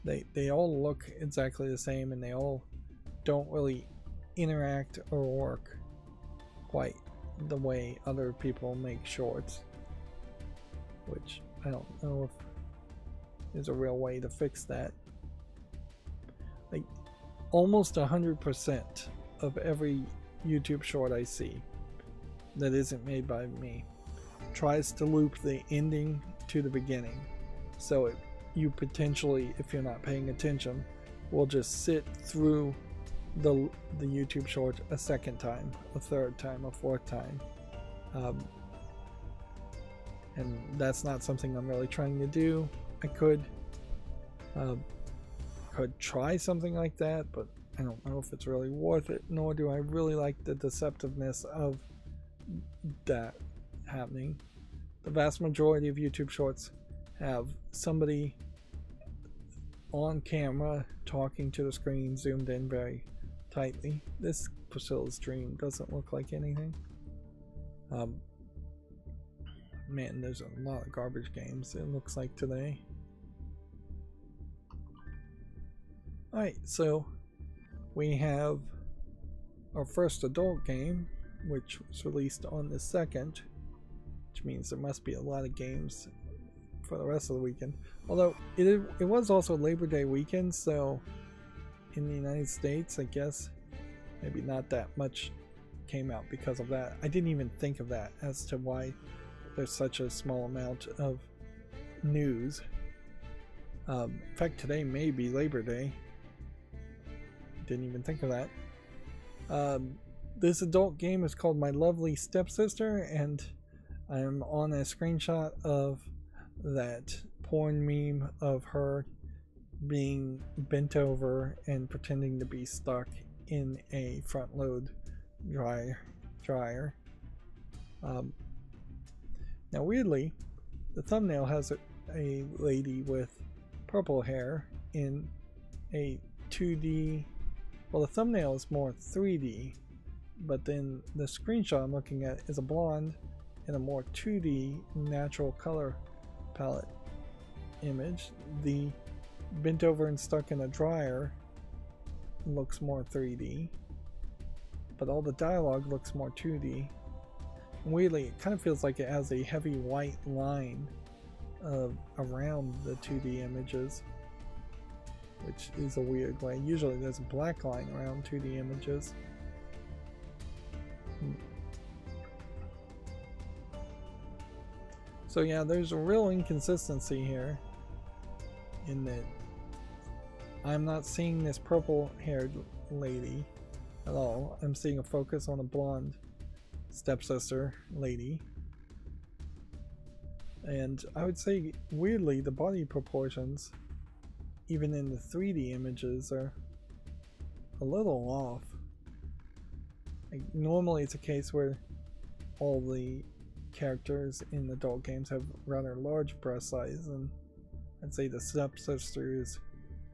They all look exactly the same, and they all don't really interact or work quite the way other people make shorts, which I don't know if there's a real way to fix that. Like, almost 100% of every YouTube short I see that isn't made by me tries to loop the ending to the beginning, so you potentially, if you're not paying attention, will just sit through the YouTube short a second time, a third time, a fourth time, and that's not something I'm really trying to do. I could try something like that, but I don't know if it's really worth it, nor do I really like the deceptiveness of that happening. The vast majority of YouTube shorts have somebody on camera talking to the screen, zoomed in very tightly. This Priscilla's Dream doesn't look like anything. Man, there's a lot of garbage games, it looks like, today. Alright, so we have our first adult game, which was released on the 2nd, which means there must be a lot of games for the rest of the weekend. Although it was also Labor Day weekend, so in the United States, I guess maybe not that much came out because of that. I didn't even think of that as to why there's such a small amount of news. In fact, today may be Labor Day. Didn't even think of that. This adult game is called My Lovely Stepsister, and I'm on a screenshot of that porn meme of her being bent over and pretending to be stuck in a front load dryer. Now weirdly, The thumbnail has a lady with purple hair in a 2D. Well, the thumbnail is more 3D, but then the screenshot I'm looking at is a blonde in a more 2D natural color palette image. The bent over and stuck in a dryer looks more 3D, but all the dialogue looks more 2D. And weirdly, it kind of feels like it has a heavy white line around the 2D images, which is a weird way. Usually there's a black line around 2D images. So yeah, there's a real inconsistency here in that I'm not seeing this purple haired lady at all. I'm seeing a focus on a blonde stepsister lady. And I would say, weirdly, the body proportions, even in the 3D images, are a little off. Like, normally it's a case where all the characters in adult games have rather large breast size, and I'd say the stepsister is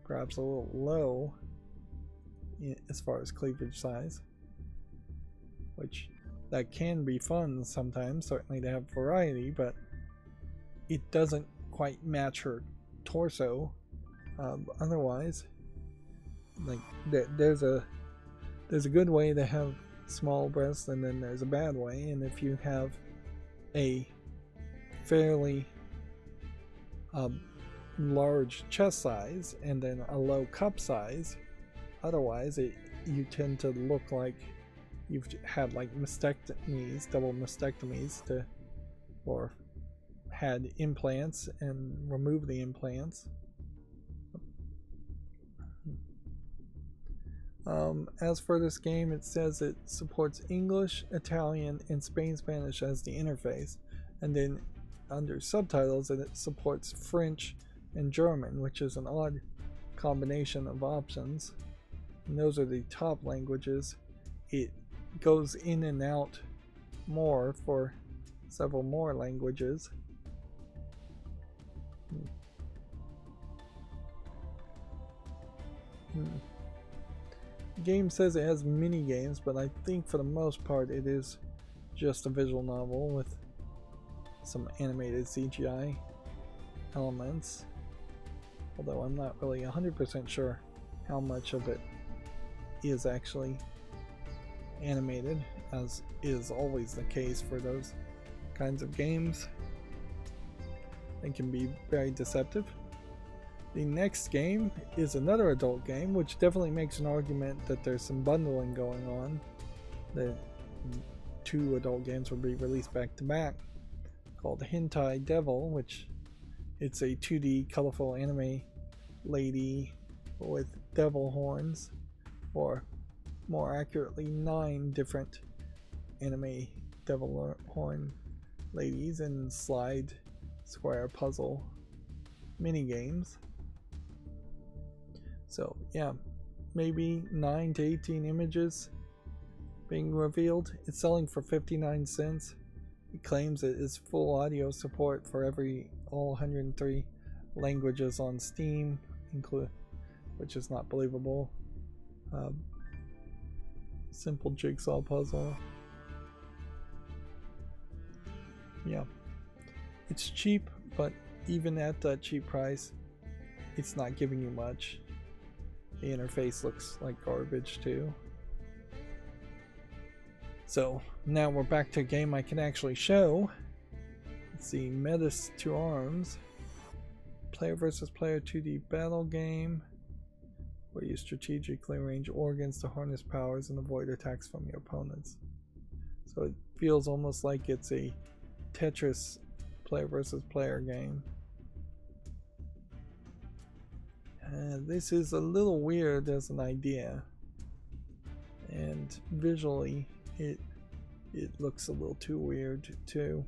perhaps a little low as far as cleavage size, which that can be fun sometimes, certainly to have variety, but it doesn't quite match her torso. Otherwise, like there's a good way to have small breasts, and then there's a bad way. And if you have a fairly large chest size and then a low cup size, otherwise you tend to look like you've had like mastectomies, double mastectomies, or had implants and removed the implants. As for this game, it says it supports English, Italian, and Spanish as the interface, and then under subtitles it supports French and German, which is an odd combination of options, and those are the top languages. It goes in and out more for several more languages. The game says it has mini games, but I think for the most part it is just a visual novel with some animated CGI elements, although I'm not really 100% sure how much of it is actually animated, as is always the case for those kinds of games. They can be very deceptive. The next game is another adult game, which definitely makes an argument that there's some bundling going on. The two adult games will be released back to back, called Hentai Devil, which it's a 2D colorful anime lady with devil horns, or more accurately 9 different anime devil horn ladies in slide square puzzle mini games. So yeah, maybe 9 to 18 images being revealed. It's selling for 59 cents. It claims it is full audio support for all 103 languages on Steam, which is not believable. Simple jigsaw puzzle. Yeah, it's cheap, but even at that cheap price, it's not giving you much. The interface looks like garbage too. So now we're back to a game I can actually show. It's the Metis 2 Arms player versus player 2D battle game, where you strategically arrange organs to harness powers and avoid attacks from your opponents. So it feels almost like it's a Tetris player versus player game. This is a little weird as an idea, and visually it looks a little too weird too.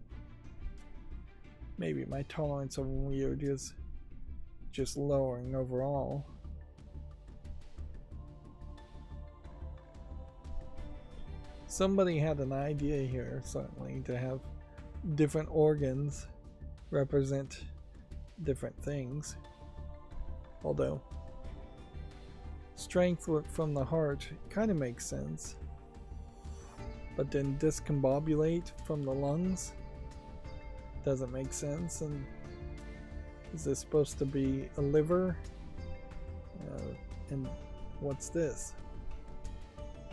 Maybe my tolerance of weird is just lowering overall. Somebody had an idea here, certainly, to have different organs represent different things. Although strength from the heart kind of makes sense. But then discombobulate from the lungs doesn't make sense. And is this supposed to be a liver? And what's this?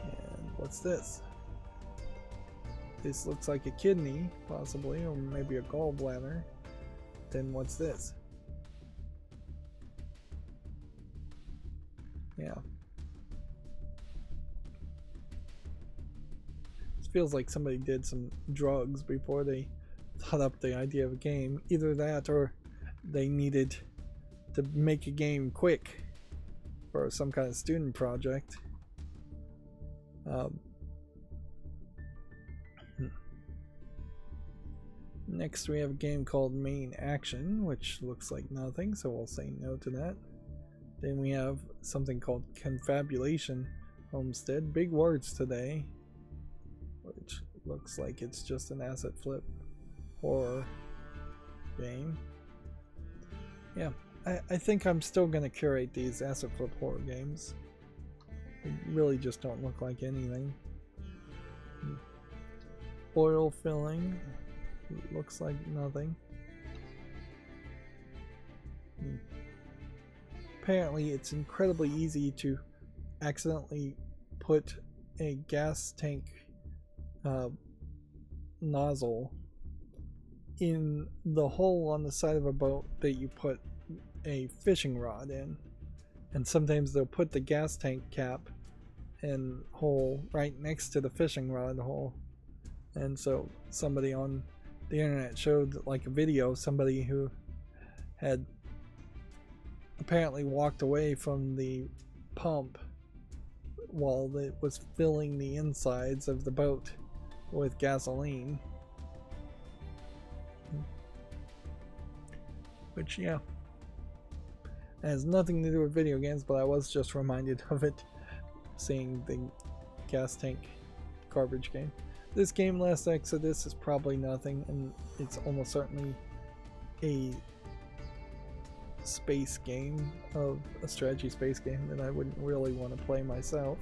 And what's this? This looks like a kidney, possibly, or maybe a gallbladder. Then what's this? Yeah. This feels like somebody did some drugs before they thought up the idea of a game. Either that or they needed to make a game quick for some kind of student project. Next we have a game called Main Action, which looks like nothing, so we'll say no to that. Then we have something called Confabulation Homestead. Big words today. Which looks like it's just an asset flip horror game. Yeah, I think I'm still going to curate these asset flip horror games. They really just don't look like anything. Oil filling. Looks like nothing. Apparently it's incredibly easy to accidentally put a gas tank nozzle in the hole on the side of a boat that you put a fishing rod in. And sometimes they'll put the gas tank cap and hole right next to the fishing rod hole. And so somebody on the internet showed like a video of somebody who had apparently walked away from the pump while it was filling the insides of the boat with gasoline. Which, yeah, has nothing to do with video games, but I was just reminded of it seeing the gas tank garbage game. This game, Last Exodus, is probably nothing, and it's almost certainly a space game, a strategy space game that I wouldn't really want to play myself,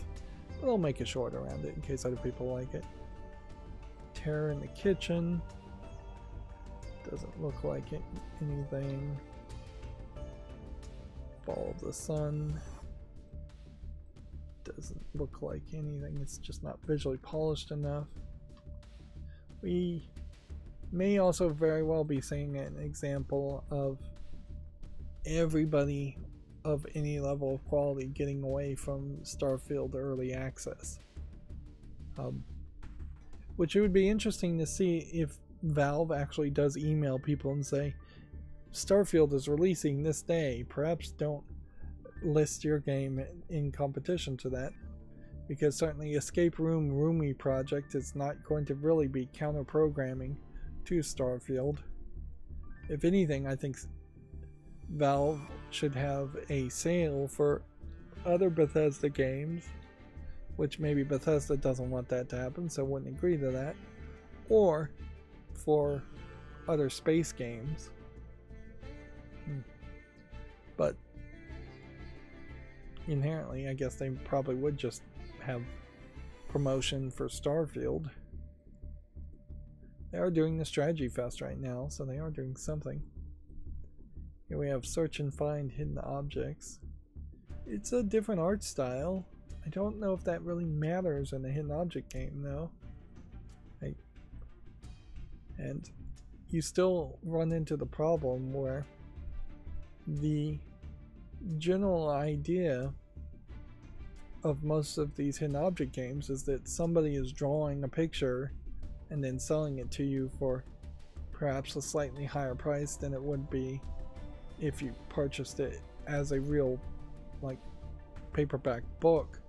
but I'll make a short around it in case other people like it. Terror in the Kitchen doesn't look like anything. Fall of the Sun doesn't look like anything, it's just not visually polished enough. We may also very well be seeing an example of everybody of any level of quality getting away from Starfield early access. Which it would be interesting to see if Valve actually does email people and say, Starfield is releasing this day, perhaps don't list your game in competition to that. Because certainly Escape Room Roomy Project is not going to really be counter-programming to Starfield. If anything, I think Valve should have a sale for other Bethesda games, which maybe Bethesda doesn't want that to happen, so wouldn't agree to that, or for other space games. But inherently, I guess they probably would just have promotion for Starfield. They are doing the Strategy Fest right now, so they are doing something. Here we have Search and Find Hidden Objects. It's a different art style. I don't know if that really matters in a hidden object game, though. And you still run into the problem where the general idea of most of these hidden object games is that somebody is drawing a picture and then selling it to you for perhaps a slightly higher price than it would be if you purchased it as a real, like, paperback book,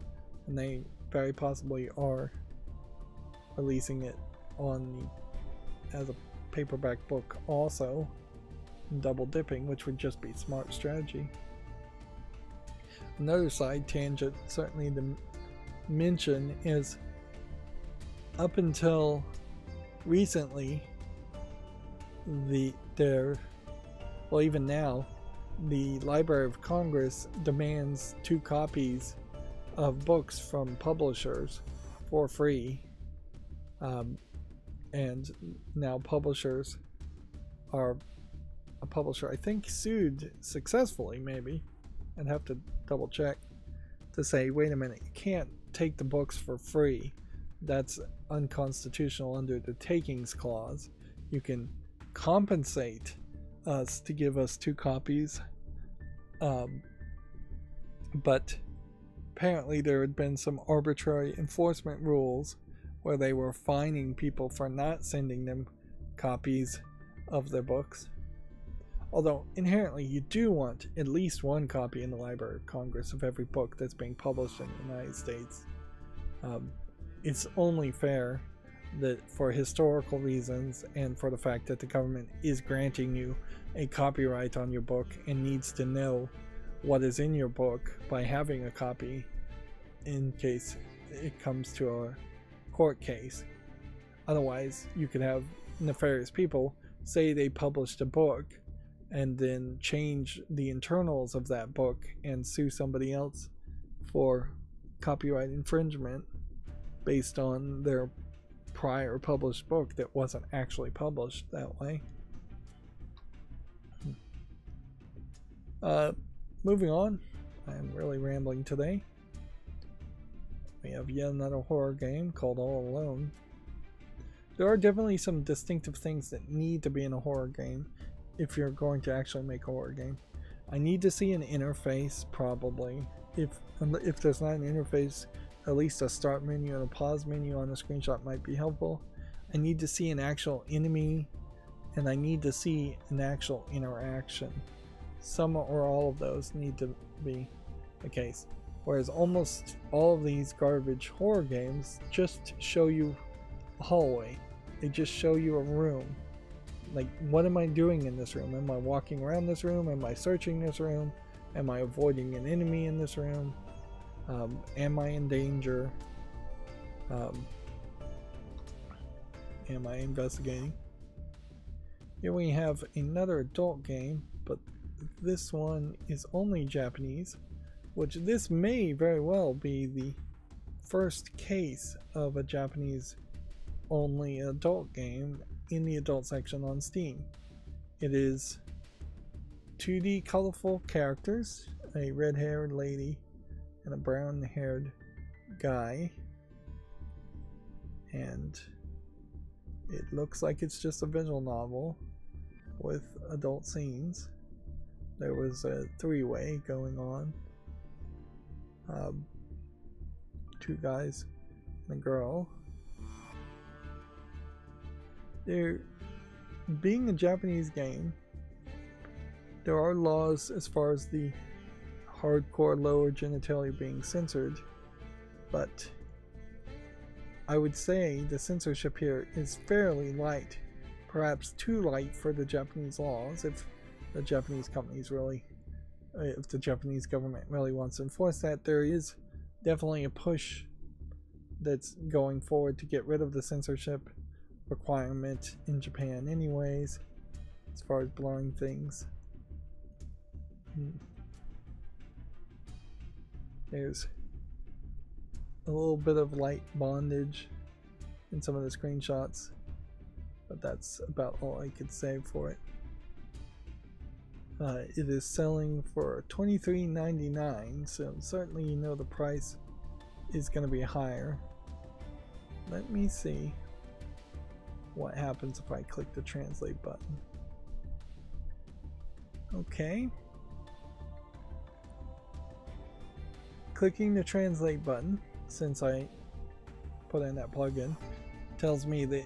and they very possibly are releasing it on as a paperback book also, double dipping, which would just be smart strategy. Another side tangent, certainly to mention, is up until recently, well, even now, the Library of Congress demands 2 copies of books from publishers for free. And now publishers are, a publisher I think sued successfully, maybe, I'd have to double check, to say, wait a minute, you can't take the books for free. That's unconstitutional under the takings clause. You can compensate us to give us 2 copies, but apparently there had been some arbitrary enforcement rules where they were fining people for not sending them copies of their books. Although inherently you do want at least 1 copy in the Library of Congress of every book that's being published in the United States. It's only fair that for historical reasons and for the fact that the government is granting you a copyright on your book and needs to know what is in your book by having a copy in case it comes to a court case. Otherwise, you could have nefarious people say they published a book and then change the internals of that book and sue somebody else for copyright infringement based on their prior published book that wasn't actually published that way. Moving on, I'm really rambling today. We have yet another horror game called All Alone. There are definitely some distinctive things that need to be in a horror game if you're going to actually make a horror game. I need to see an interface, probably. If there's not an interface, at least a start menu and a pause menu on the screenshot might be helpful. I need to see an actual enemy, and I need to see an actual interaction. Some or all of those need to be the case. Whereas almost all of these garbage horror games just show you a hallway. They just show you a room. Like, what am I doing in this room? Am I walking around this room? Am I searching this room? Am I avoiding an enemy in this room? Am I in danger? Am I investigating? Here we have another adult game, but this one is only Japanese, which this may very well be the first case of a Japanese only adult game in the adult section on Steam. It is 2D colorful characters, a red-haired lady and a brown-haired guy, and it looks like it's just a visual novel with adult scenes. There was a 3-way going on. 2 guys and a girl. There, being a Japanese game, there are laws as far as the hardcore lower genitalia being censored, but I would say the censorship here is fairly light, perhaps too light for the Japanese laws. If the Japanese companies really, if the Japanese government really wants to enforce that, there is definitely a push that's going forward to get rid of the censorship requirement in Japan anyways, as far as blurring things. There's a little bit of light bondage in some of the screenshots, but that's about all I could say for it. It is selling for $23.99, so certainly you know the price is going to be higher. Let me see what happens if I click the translate button. Okay. Clicking the translate button, since I put in that plugin, tells me that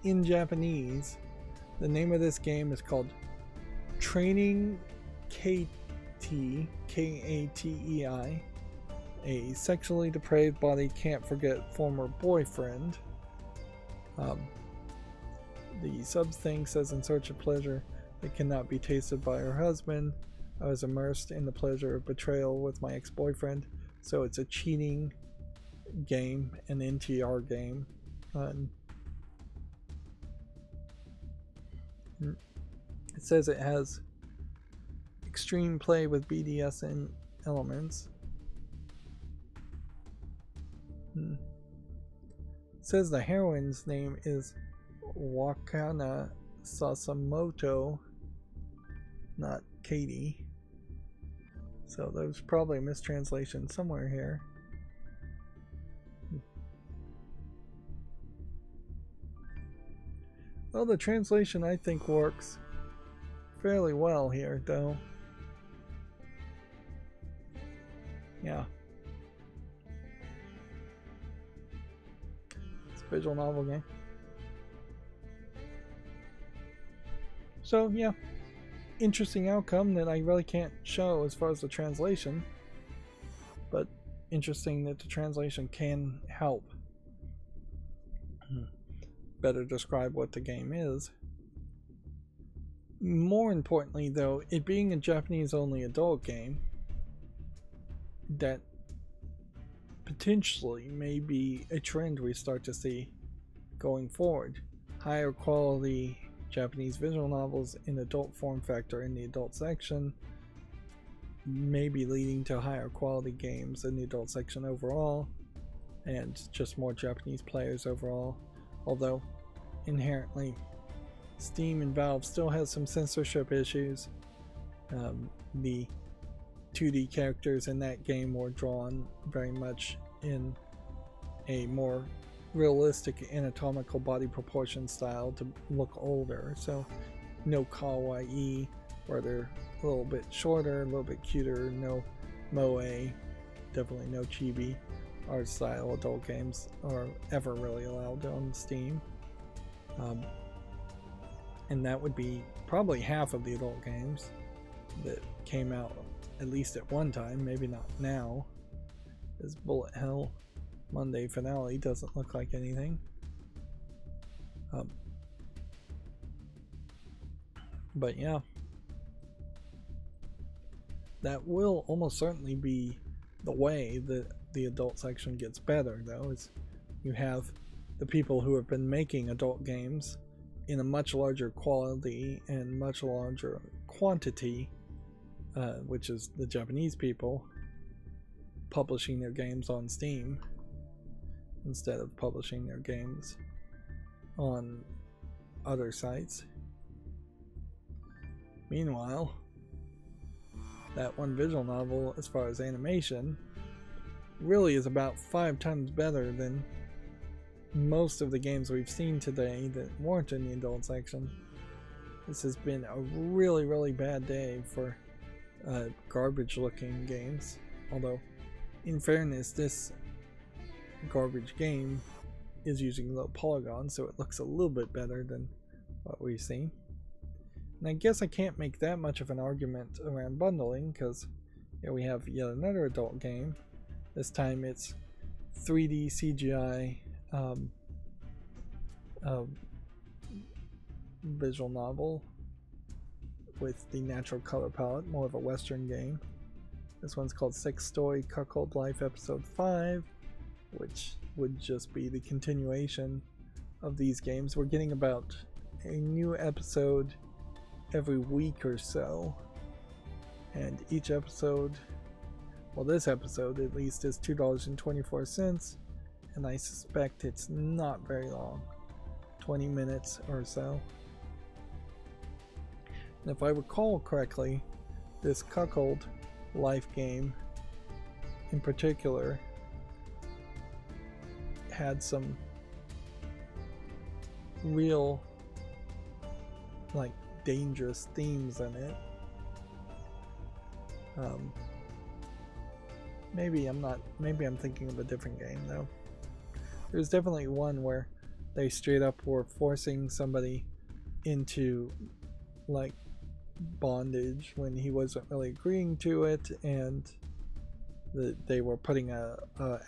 in Japanese, the name of this game is called Training KT, K-A-T-E-I. A sexually depraved body can't forget former boyfriend. The sub thing says, in search of pleasure that cannot be tasted by her husband. I was immersed in the pleasure of betrayal with my ex-boyfriend. So it's a cheating game, an NTR game. It says it has extreme play with BDSM elements. It says the heroine's name is Wakana Sasamoto, not Katie. So there's probably a mistranslation somewhere here. Well, the translation I think works fairly well here, though. Yeah. It's a visual novel game. So, yeah. Interesting outcome that I really can't show as far as the translation. But interesting that the translation can help better describe what the game is. More importantly, though, it being a Japanese-only adult game, that potentially may be a trend we start to see going forward. Higher quality Japanese visual novels in adult form factor in the adult section, maybe leading to higher quality games in the adult section overall, and just more Japanese players overall. Although inherently Steam and Valve still has some censorship issues. The 2D characters in that game were drawn very much in a more realistic anatomical body proportion style to look older, so no kawaii, where they're a little bit shorter, a little bit cuter, no moe, definitely no chibi art style adult games are ever really allowed on Steam. And that would be probably half of the adult games that came out at least at one time, maybe not now. This Bullet Hell Monday finale doesn't look like anything. But yeah, that will almost certainly be the way that the adult section gets better, though, is you have the people who have been making adult games in a much larger quality and much larger quantity, which is the Japanese people publishing their games on Steam instead of publishing their games on other sites. Meanwhile, that one visual novel, as far as animation, really is about 5 times better than most of the games we've seen today that weren't in the adult section. This has been a really, really bad day for garbage looking games. Although, in fairness, this garbage game is using low polygons, so it looks a little bit better than what we've seen. And I guess I can't make that much of an argument around bundling, because here we have yet another adult game. This time it's 3D CGI visual novel with the natural color palette, more of a Western game. This one's called Sex Story Cuckold Life Episode 5, which would just be the continuation of these games. We're getting about a new episode every week or so, and each episode, well, this episode at least, is $2.24, and I suspect it's not very long, 20 minutes or so. And if I recall correctly, this Cuckold Life game in particular had some real, like, dangerous themes in it. Maybe I'm thinking of a different game though. There's definitely one where they straight up were forcing somebody into like bondage when he wasn't really agreeing to it, and they were putting a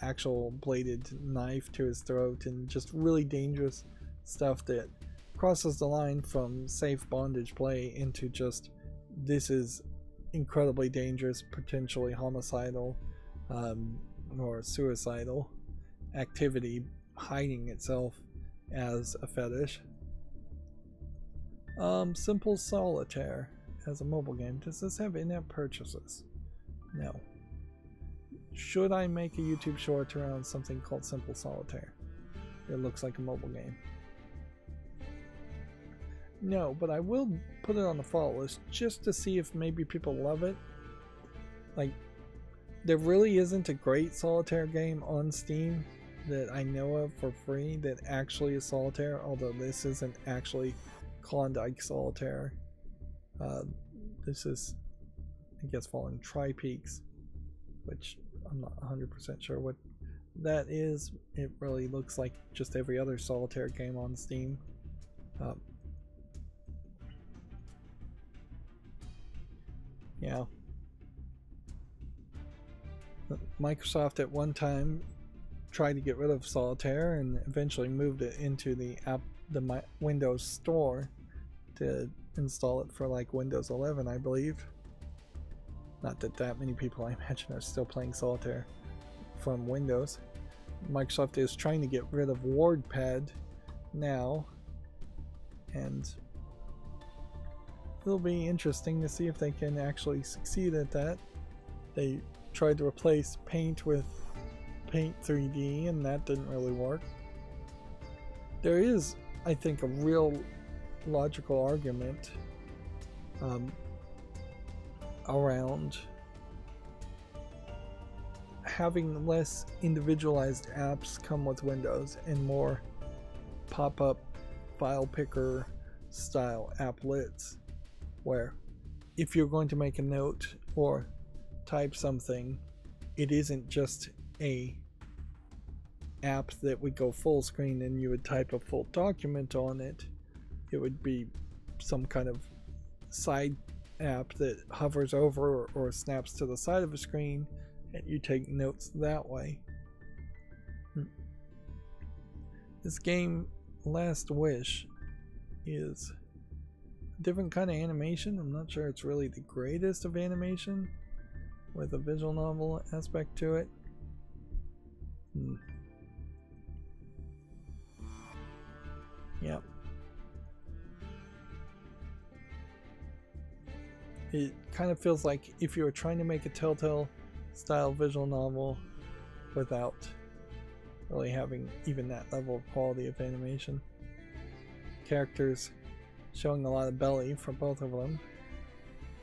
actual bladed knife to his throat, and just really dangerous stuff that crosses the line from safe bondage play into just, this is incredibly dangerous, potentially homicidal or suicidal activity hiding itself as a fetish. Simple Solitaire as a mobile game. Does this have in-app purchases? No. Should I make a YouTube short around something called Simple Solitaire? It looks like a mobile game. No, but I will put it on the follow list just to see if maybe people love it. Like, there really isn't a great solitaire game on Steam that I know of for free that actually is solitaire, although this isn't actually Klondike Solitaire. This is, I guess, following Tri-Peaks, which I'm not 100% sure what that is. It really looks like just every other solitaire game on Steam. Yeah. Microsoft at one time tried to get rid of solitaire and eventually moved it into the Windows Store to install it for like Windows 11, I believe. Not that many people, I imagine, are still playing solitaire from Windows. Microsoft is trying to get rid of WordPad now, and it'll be interesting to see if they can actually succeed at that. They tried to replace Paint with Paint 3D, and that didn't really work. There is, I think, a real logical argument around having less individualized apps come with Windows and more pop-up file picker style applets, where if you're going to make a note or type something, it isn't just a app that would go full screen and you would type a full document on it. It would be some kind of side app that hovers over or snaps to the side of a screen and you take notes that way. This game, Last Wish, is a different kind of animation. I'm not sure it's really the greatest of animation, with a visual novel aspect to it. Yep. It kind of feels like if you were trying to make a Telltale style visual novel without really having even that level of quality of animation. Characters showing a lot of belly for both of them.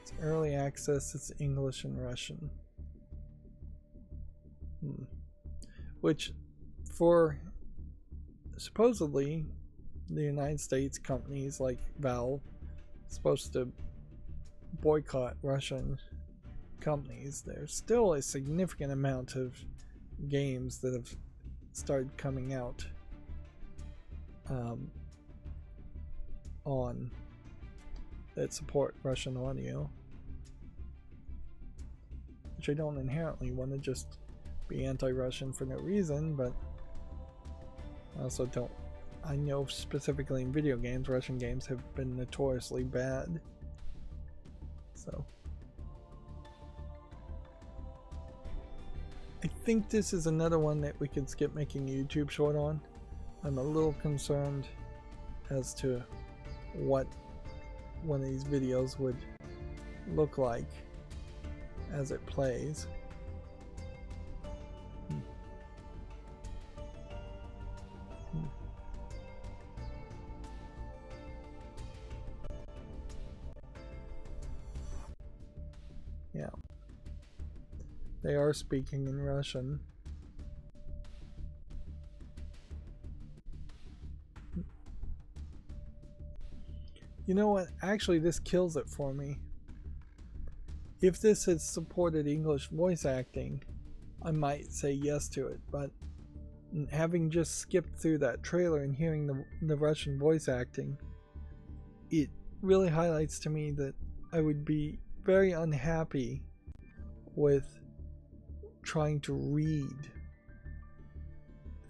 It's early access, it's English and Russian. Which, for supposedly the United States companies like Valve supposed to boycott Russian companies, there's still a significant amount of games that have started coming out on that support Russian audio, which I don't inherently want to just be anti-Russian for no reason, but I also don't. I know specifically in video games, Russian games have been notoriously bad. So I think this is another one that we could skip making a YouTube short on. I'm a little concerned as to what one of these videos would look like as it plays. Yeah. They are speaking in Russian. You know what? Actually, this kills it for me. If this had supported English voice acting, I might say yes to it, but having just skipped through that trailer and hearing the Russian voice acting, it really highlights to me that I would be very unhappy with trying to read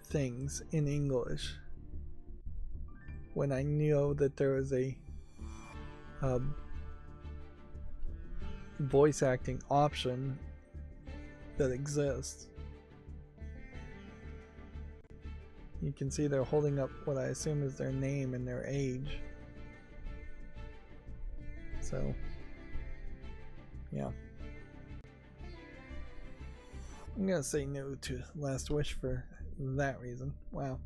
things in English when I know that there is a voice acting option that exists. You can see they're holding up what I assume is their name and their age. So, yeah. I'm gonna say no to Last Wish for that reason. Wow.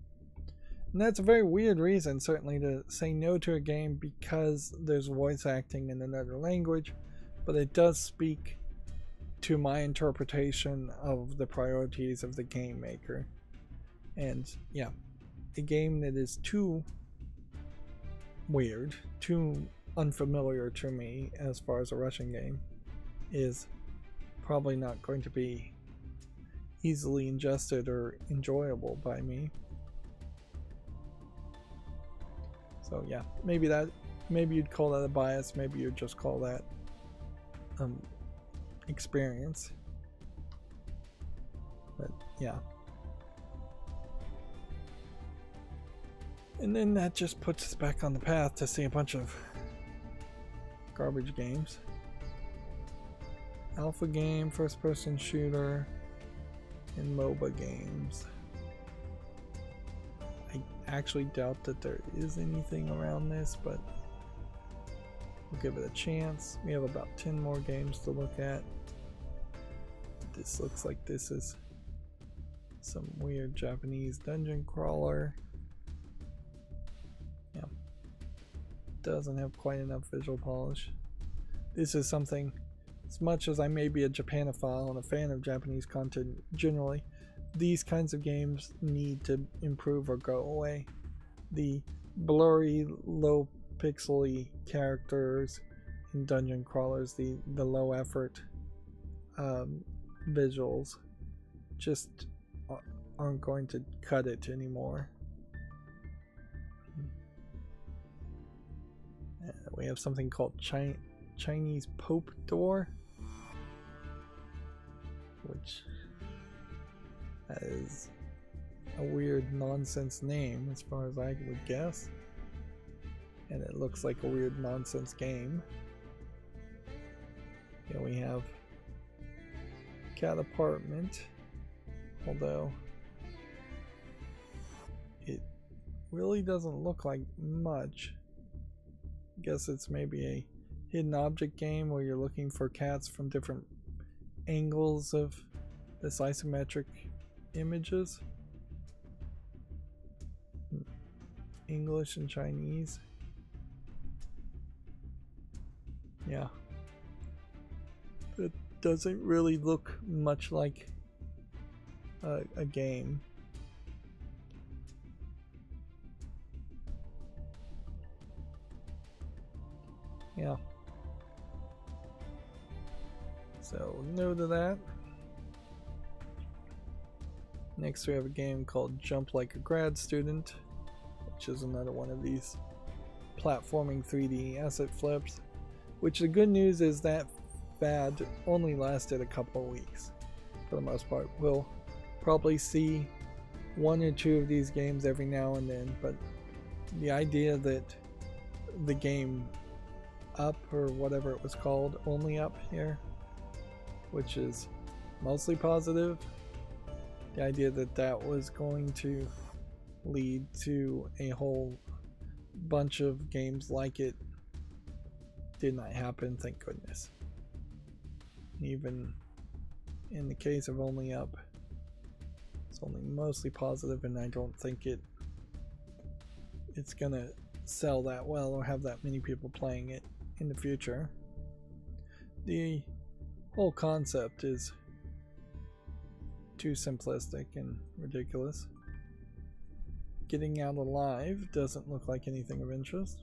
And that's a very weird reason, certainly, to say no to a game because there's voice acting in another language, but it does speak to my interpretation of the priorities of the game maker. And yeah, a game that is too weird, too unfamiliar to me as far as a Russian game is probably not going to be easily ingested or enjoyable by me. So yeah, maybe you'd call that a bias, maybe you'd just call that experience. But yeah. And then that just puts us back on the path to see a bunch of garbage games. Alpha game, first person shooter, and MOBA games. I actually doubt that there is anything around this, but we'll give it a chance. We have about 10 more games to look at. This looks like this is some weird Japanese dungeon crawler. Yeah. Doesn't have quite enough visual polish. This is something, as much as I may be a Japanophile and a fan of Japanese content generally, these kinds of games need to improve or go away. The blurry, low pixely characters in dungeon crawlers, the low effort visuals just aren't going to cut it anymore. We have something called Chinese Pope Door, which is a weird nonsense name as far as I would guess, and it looks like a weird nonsense game. Here we have Cat Apartment, although it really doesn't look like much. I guess it's maybe a hidden object game where you're looking for cats from different angles of this isometric images. English and Chinese. Yeah. It doesn't really look much like a game. Yeah. So, no to that. Next we have a game called Jump Like a Grad Student, which is another one of these platforming 3D asset flips, which the good news is that fad only lasted a couple of weeks. For the most part, we'll probably see one or two of these games every now and then, but the idea that the game Up, or whatever it was called, Only Up here, which is mostly positive, the idea that that was going to lead to a whole bunch of games like it did not happen, thank goodness. Even in the case of Only Up, it's only mostly positive, and I don't think it's gonna sell that well or have that many people playing it in the future. The whole concept is too simplistic and ridiculous. Getting Out Alive doesn't look like anything of interest.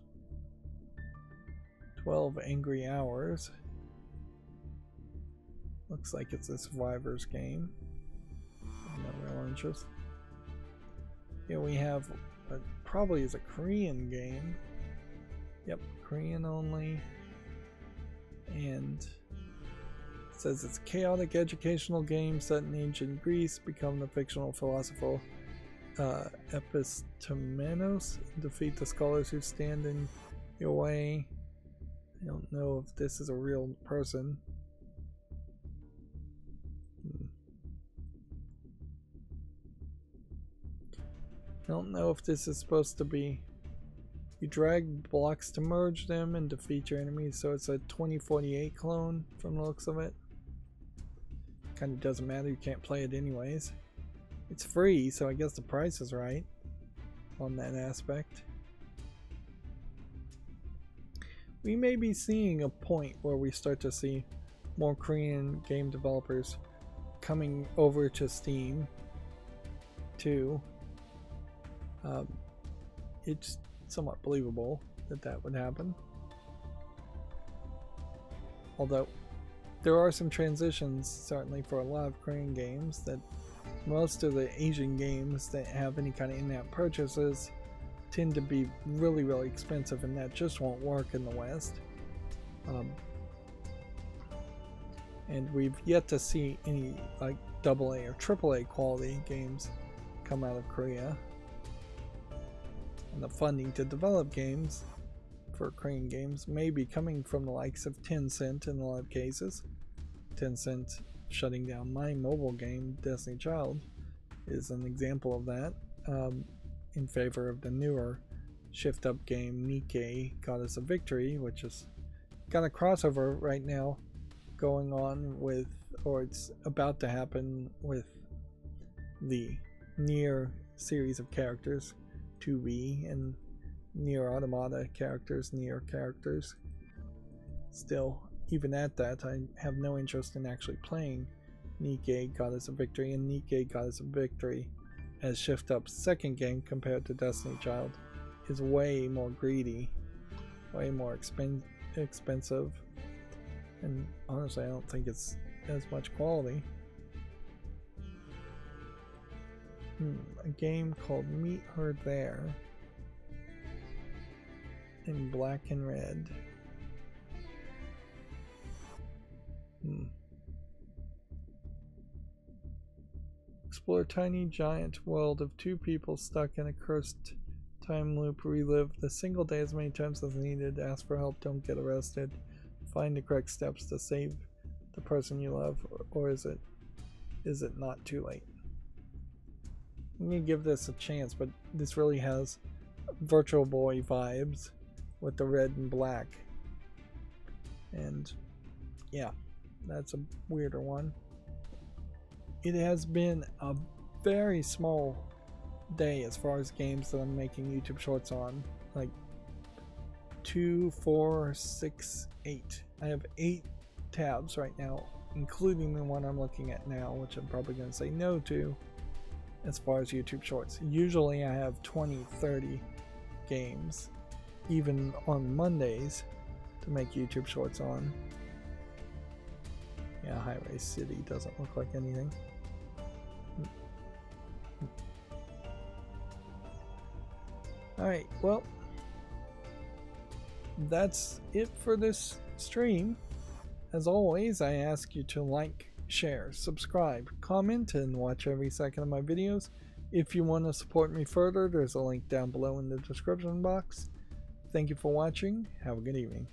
12 Angry Hours looks like it's a survivor's game. No real interest. Here we have what probably is a Korean game. Yep, Korean only. And it says it's a chaotic educational game set in ancient Greece. Become the fictional philosopher Epistemenos. Defeat the scholars who stand in your way. I don't know if this is a real person. I don't know if this is supposed to be You drag blocks to merge them and defeat your enemies, so it's a 2048 clone from the looks of it. Kind of doesn't matter, you can't play it anyways. It's free, so I guess the price is right on that aspect. We may be seeing a point where we start to see more Korean game developers coming over to Steam too. It's somewhat believable that that would happen. Although there are some transitions certainly for a lot of Korean games, that most of the Asian games that have any kind of in-app purchases tend to be really, really expensive, and that just won't work in the West. And we've yet to see any like AA or AAA quality games come out of Korea. And the funding to develop games for Korean games may be coming from the likes of Tencent in a lot of cases. Tencent shutting down my mobile game, Destiny Child, is an example of that, in favor of the newer shift up game Nikkei Goddess of Victory, which has got a crossover right now going on with, or it's about to happen with, the Nier series of characters, 2B, and Nier Automata characters, Nier characters. Still, even at that, I have no interest in actually playing Nikkei Goddess of Victory, and Nikkei Goddess of Victory as Shift Up's second game compared to Destiny Child is way more greedy, way more expensive, and honestly I don't think it's as much quality. A game called Meet Her There in black and red. Explore a tiny giant world of two people stuck in a cursed time loop. Relive the single day as many times as needed. Ask for help, don't get arrested. Find the correct steps to save the person you love, or is it not too late? I'm gonna give this a chance, but this really has Virtual Boy vibes with the red and black. And yeah, that's a weirder one. It has been a very small day as far as games that I'm making YouTube shorts on. Like 2, 4, 6, 8. I have 8 tabs right now, including the one I'm looking at now, which I'm probably going to say no to as far as YouTube shorts. Usually I have 20, 30 games, even on Mondays, to make YouTube shorts on. Yeah, Highway City doesn't look like anything. Alright, well, that's it for this stream. As always, I ask you to like, share, subscribe, comment, and watch every second of my videos. If you want to support me further, there's a link down below in the description box. Thank you for watching. Have a good evening.